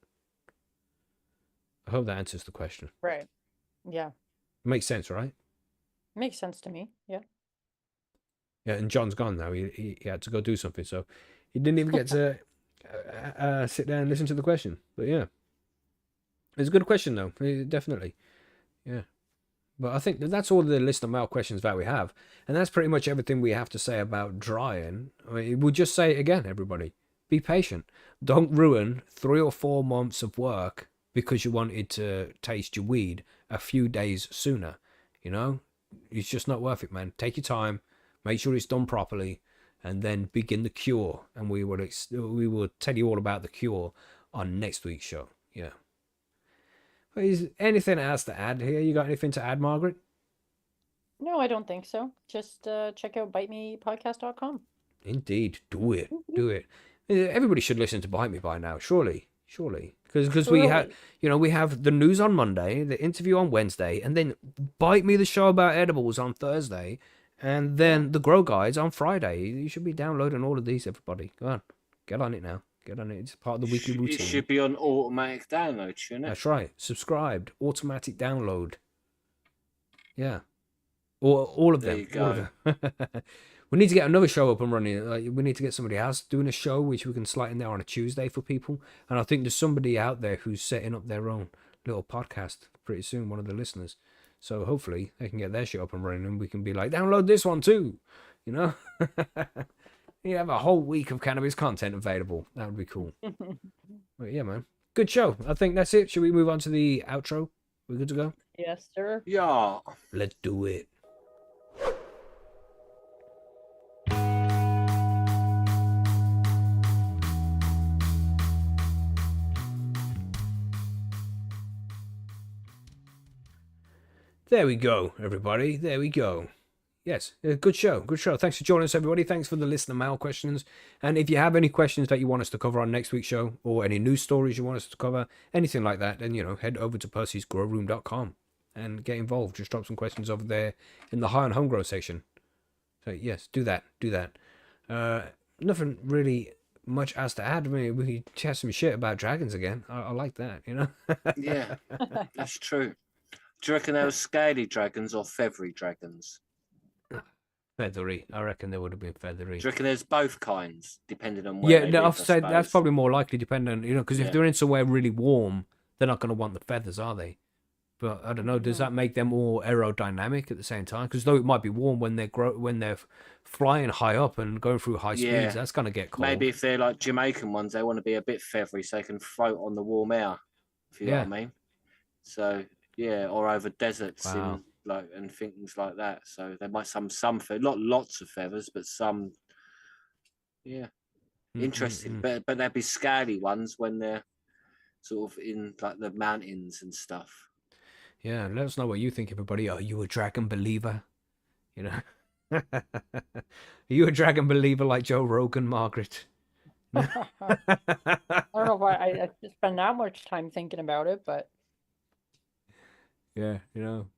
A: I hope that answers the question.
B: Right. Yeah.
A: Makes sense, right?
B: Makes sense to me. Yeah.
A: Yeah, and John's gone now. He had to go do something, so he didn't even get to sit down and listen to the question. But yeah, it's a good question though, definitely. Yeah, but I think that's all the list of mail questions that we have, and that's pretty much everything we have to say about drying. I mean, we'll just say it again, everybody: be patient. Don't ruin 3 or 4 months of work because you wanted to taste your weed a few days sooner. It's just not worth it, man. Take your time. Make sure it's done properly, and then begin the cure. And we will tell you all about the cure on next week's show. Yeah. Is anything else to add here? You got anything to add, Margaret?
B: No, I don't think so. Just check out bitemepodcast.com.
A: Indeed, do it, do it. Everybody should listen to Bite Me by now, surely, because we have,
B: Surely.
A: you know, we have the news on Monday, the interview on Wednesday, and then Bite Me, the show about edibles, on Thursday, and then the Grow Guides on Friday. You should be downloading all of these, everybody. Go on, get on it now. Get on it. It's part of the weekly
C: It
A: routine.
C: should be on automatic download, shouldn't it?
A: That's right. Subscribed, automatic download. Yeah. All of
C: There
A: them.
C: you
A: All of them. We need to get another show up and running. We need to get somebody else doing a show which we can slot in there on a Tuesday for people. And I think there's somebody out there who's setting up their own little podcast pretty soon, one of the listeners. So hopefully they can get their shit up and running and we can be like, download this one too. You know? You have a whole week of cannabis content available. That would be cool. But yeah, man. Good show. I think that's it. Should we move on to the outro? We're good to go?
B: Yes, sir.
C: Yeah.
A: Let's do it. There we go, everybody. There we go. Yes, good show. Good show. Thanks for joining us, everybody. Thanks for the listener mail questions. And if you have any questions that you want us to cover on next week's show, or any news stories you want us to cover, anything like that, then, head over to Percy'sGrowRoom.com and get involved. Just drop some questions over there in the High on Home Grow section. So, yes, do that. Do that. Nothing really much else to add. I mean, we could chat some shit about dragons again. I like that,
C: Yeah, that's true. Do you reckon they were scaly dragons or feathery dragons?
A: Feathery. I reckon they would have been feathery.
C: Do you reckon there's both kinds, depending on where they live,
A: I've said that's
C: suppose?
A: probably more likely depending on, because if
C: Yeah.
A: they're in somewhere really warm, they're not going to want the feathers, are they? But I don't know. Does that make them more aerodynamic at the same time? Because though it might be warm when they're flying high up and going through high
C: Yeah.
A: speeds, that's going to get cold.
C: Maybe if they're like Jamaican ones, they want to be a bit feathery so they can float on the warm air. If you know what I mean. So yeah, or over deserts
A: Wow.
C: and things like that. So they might some not lots of feathers, but some. Yeah, interesting. But there'd be scaly ones when they're sort of in like the mountains and stuff.
A: Yeah, let us know what you think, everybody. Are you a dragon believer? Are you a dragon believer like Joe Rogan, Margaret?
B: I don't know if I spend that much time thinking about it, but
A: Yeah,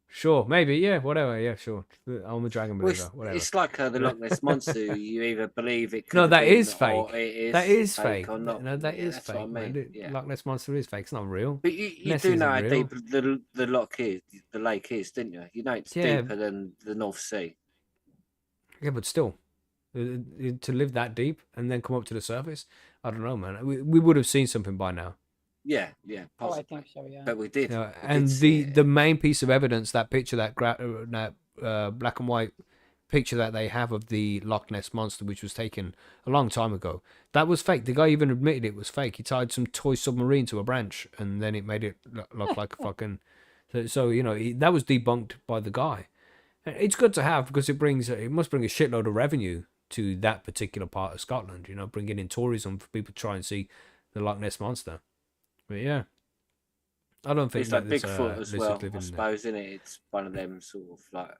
A: sure, maybe, yeah, whatever, yeah, sure. I'm a dragon
C: Well,
A: believer, whatever.
C: it's like the Loch Ness monster. You either believe it.
A: No,
C: could
A: that
C: have been
A: is fake.
C: or it is
A: That is fake.
C: or not.
A: No, that
C: Yeah,
A: is
C: that's
A: fake.
C: what I mean.
A: Man.
C: Yeah.
A: Loch Ness monster is fake. It's not real.
C: But you
A: Ness
C: do know how
A: isn't
C: deep the loch is, the lake is, didn't you? You know it's
A: Yeah.
C: deeper than the North Sea.
A: Yeah, but still, to live that deep and then come up to the surface, I don't know, man. We would have seen something by now.
C: Yeah,
B: I
C: possibly.
B: think so, yeah.
C: But we did.
A: You know,
C: We
A: and
C: did see
A: the
C: it.
A: main piece of evidence, that picture, that black and white picture that they have of the Loch Ness monster, which was taken a long time ago, that was fake. The guy even admitted it was fake. He tied some toy submarine to a branch, and then it made it look like a fucking. So that was debunked by the guy. It's good to have because it must bring a shitload of revenue to that particular part of Scotland. Bringing in tourism for people to try and see the Loch Ness monster. But yeah. I don't think
C: It's like
A: there's
C: Bigfoot as well,
A: living
C: I
A: there.
C: suppose, isn't it? It's one of them sort of like.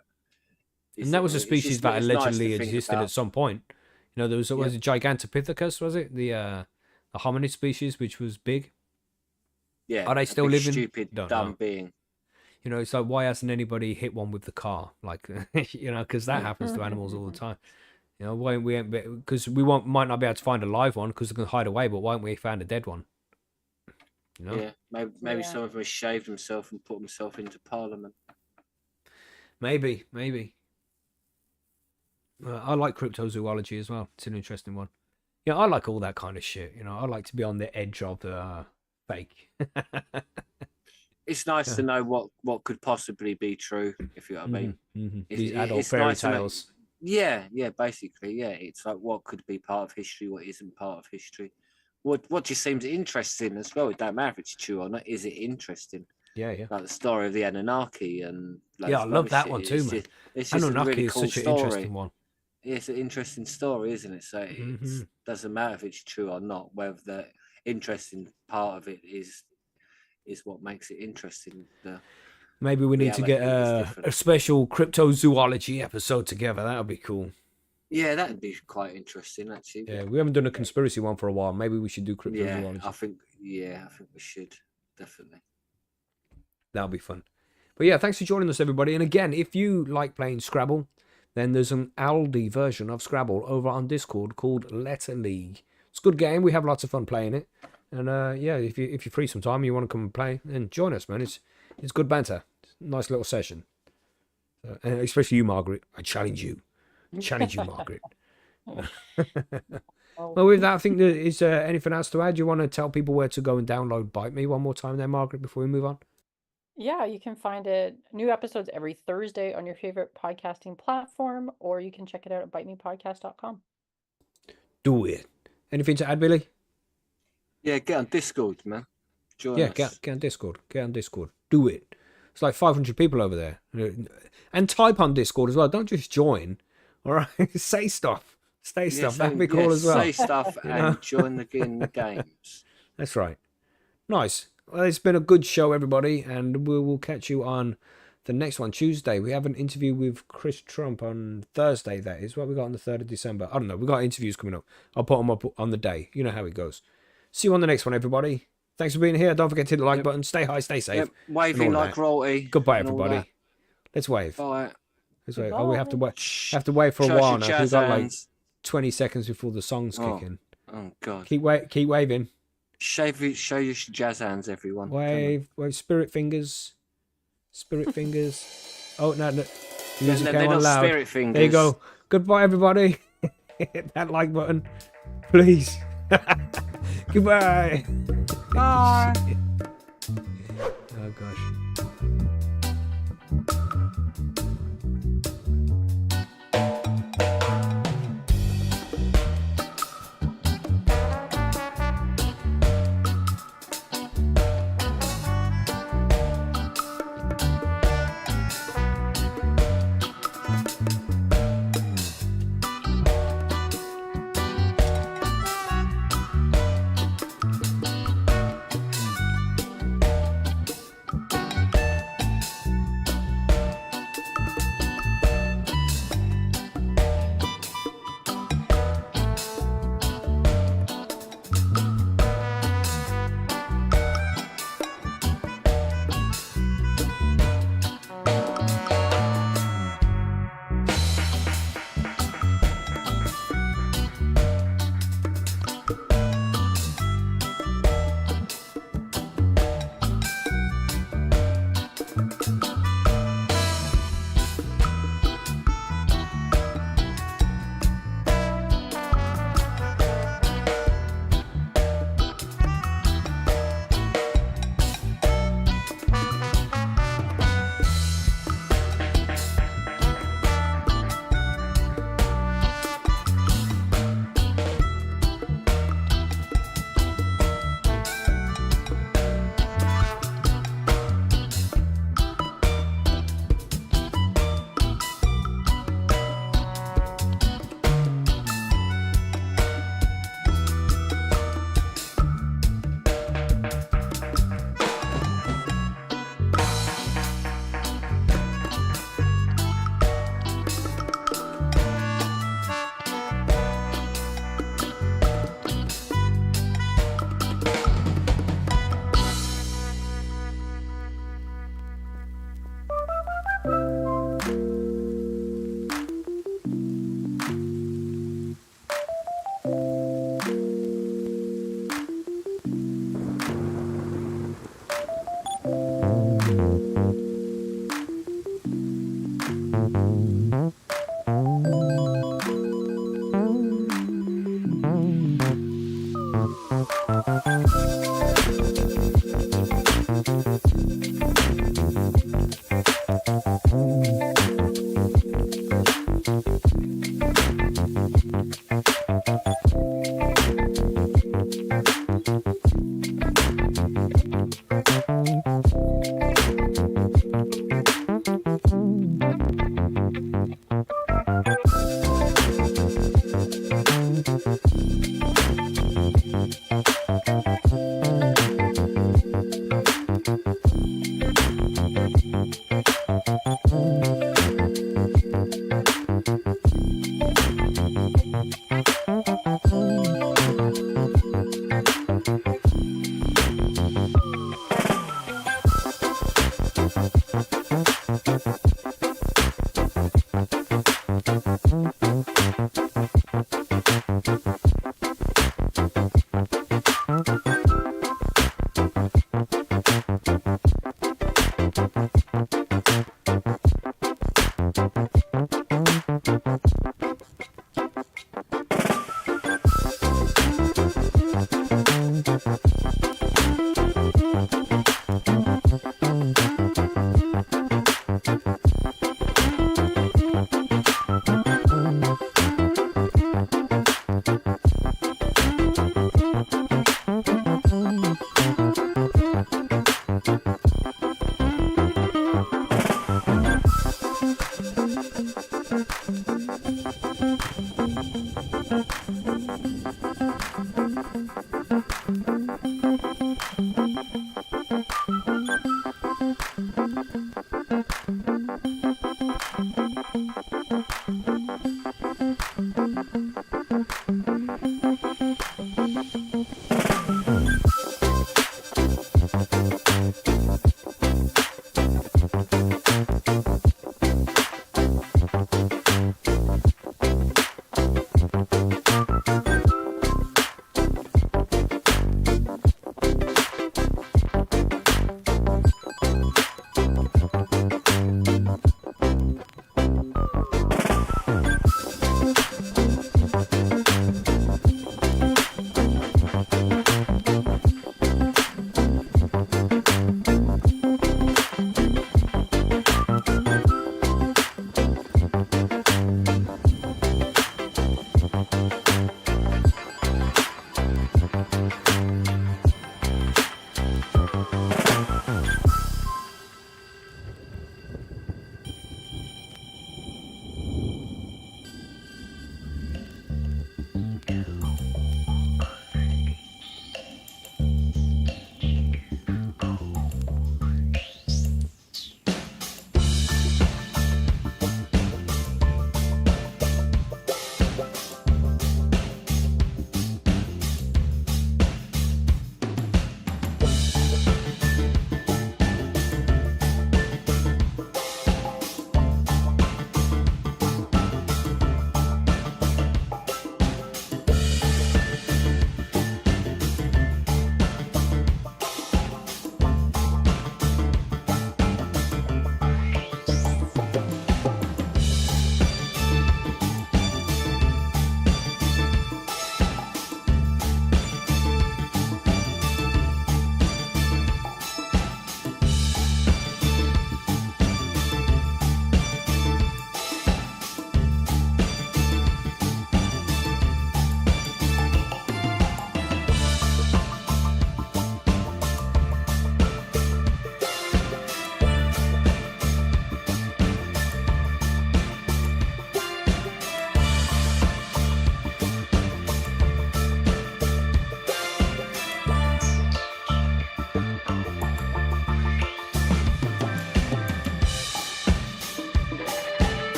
A: And that was a
C: it's
A: species
C: just-
A: that
C: it's nice to
A: allegedly
C: think
A: existed
C: about.
A: at some point. There was a Gigantopithecus, was it? The hominid species, which was big.
C: Yeah,
A: Are they
C: a
A: still
C: big,
A: living?
C: Stupid,
A: Don't
C: dumb
A: know.
C: being.
A: It's like, why hasn't anybody hit one with the car? Like, because that happens to animals all the time. Why we ain't? Because might not be able to find a live one because they can hide away. But why haven't we found a dead one?
C: Yeah, maybe
B: Yeah.
C: some of them has shaved himself and put himself into Parliament.
A: Maybe. I like cryptozoology as well. It's an interesting one. I like all that kind of shit. I like to be on the edge of the fake.
C: It's nice to know what could possibly be true, if you know what I mean.
A: These adult fairy
C: nice to know-
A: tales.
C: Yeah, basically, yeah. It's like what could be part of history, what isn't part of history. What just seems interesting as well. It don't matter if it's true or not. Is it interesting?
A: Yeah.
C: Like the story of the Anunnaki and
A: Yeah, I love that one too, man.
C: It's just a
A: Anunnaki
C: really
A: is
C: cool
A: such an
C: story.
A: interesting one.
C: It's an interesting story, isn't it? So it doesn't matter if it's true or not. Whether the interesting part of it is is what makes it interesting.
A: Maybe we need to get
C: reality is
A: a
C: different.
A: special cryptozoology episode together. That would be cool.
C: Yeah, that'd be quite interesting actually.
A: Yeah, we haven't done a conspiracy one for a while. Maybe we should do
C: Yeah,
A: cryptozoology.
C: I think we should definitely.
A: That'll be fun. But yeah, thanks for joining us, everybody. And again, if you like playing Scrabble, then there's an Aldi version of Scrabble over on Discord called Letter League. It's a good game. We have lots of fun playing it. And yeah, if you're free sometime, you want to come and play, then join us, man. It's good banter. It's a nice little session. And especially you, Margaret. I challenge you. Margaret. Well, with that, I think is anything else to add? Do you want to tell people where to go and download Bite Me one more time there, Margaret, before we move on?
B: Yeah, you can find new episodes every Thursday on your favorite podcasting platform, or you can check it out at bitemepodcast.com.
A: Do it. Anything to add, Billy?
C: Yeah, get on Discord, man. Join us.
A: Get on Discord. Get on Discord. Do it. It's like 500 people over there. And type on Discord as well. Don't just join. All right? Say stuff. Say stuff. That'd be cool as well.
C: Say stuff and join in the games.
A: That's right. Nice. Well, it's been a good show, everybody, and we will catch you on the next one, Tuesday. We have an interview with Chris Trump on Thursday, that is. What we got on the 3rd of December? I don't know. We got interviews coming up. I'll put them up on the day. You know how it goes. See you on the next one, everybody. Thanks for being here. Don't forget to hit the like button. Stay high, stay safe.
C: Waving like royalty.
A: Goodbye, everybody. Let's wave.
C: Bye.
A: Let's wave. Oh, we have to wait. For a while now. We've got like 20 seconds before the songs kick in.
C: Oh God.
A: Keep waving.
C: Show your jazz hands, everyone.
A: Wave, spirit fingers. Oh no, music
C: they're
A: came on
C: not
A: loud.
C: Spirit fingers.
A: There you go. Goodbye, everybody. Hit that like button, please. Goodbye.
C: Bye.
A: Oh gosh.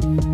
B: Bye.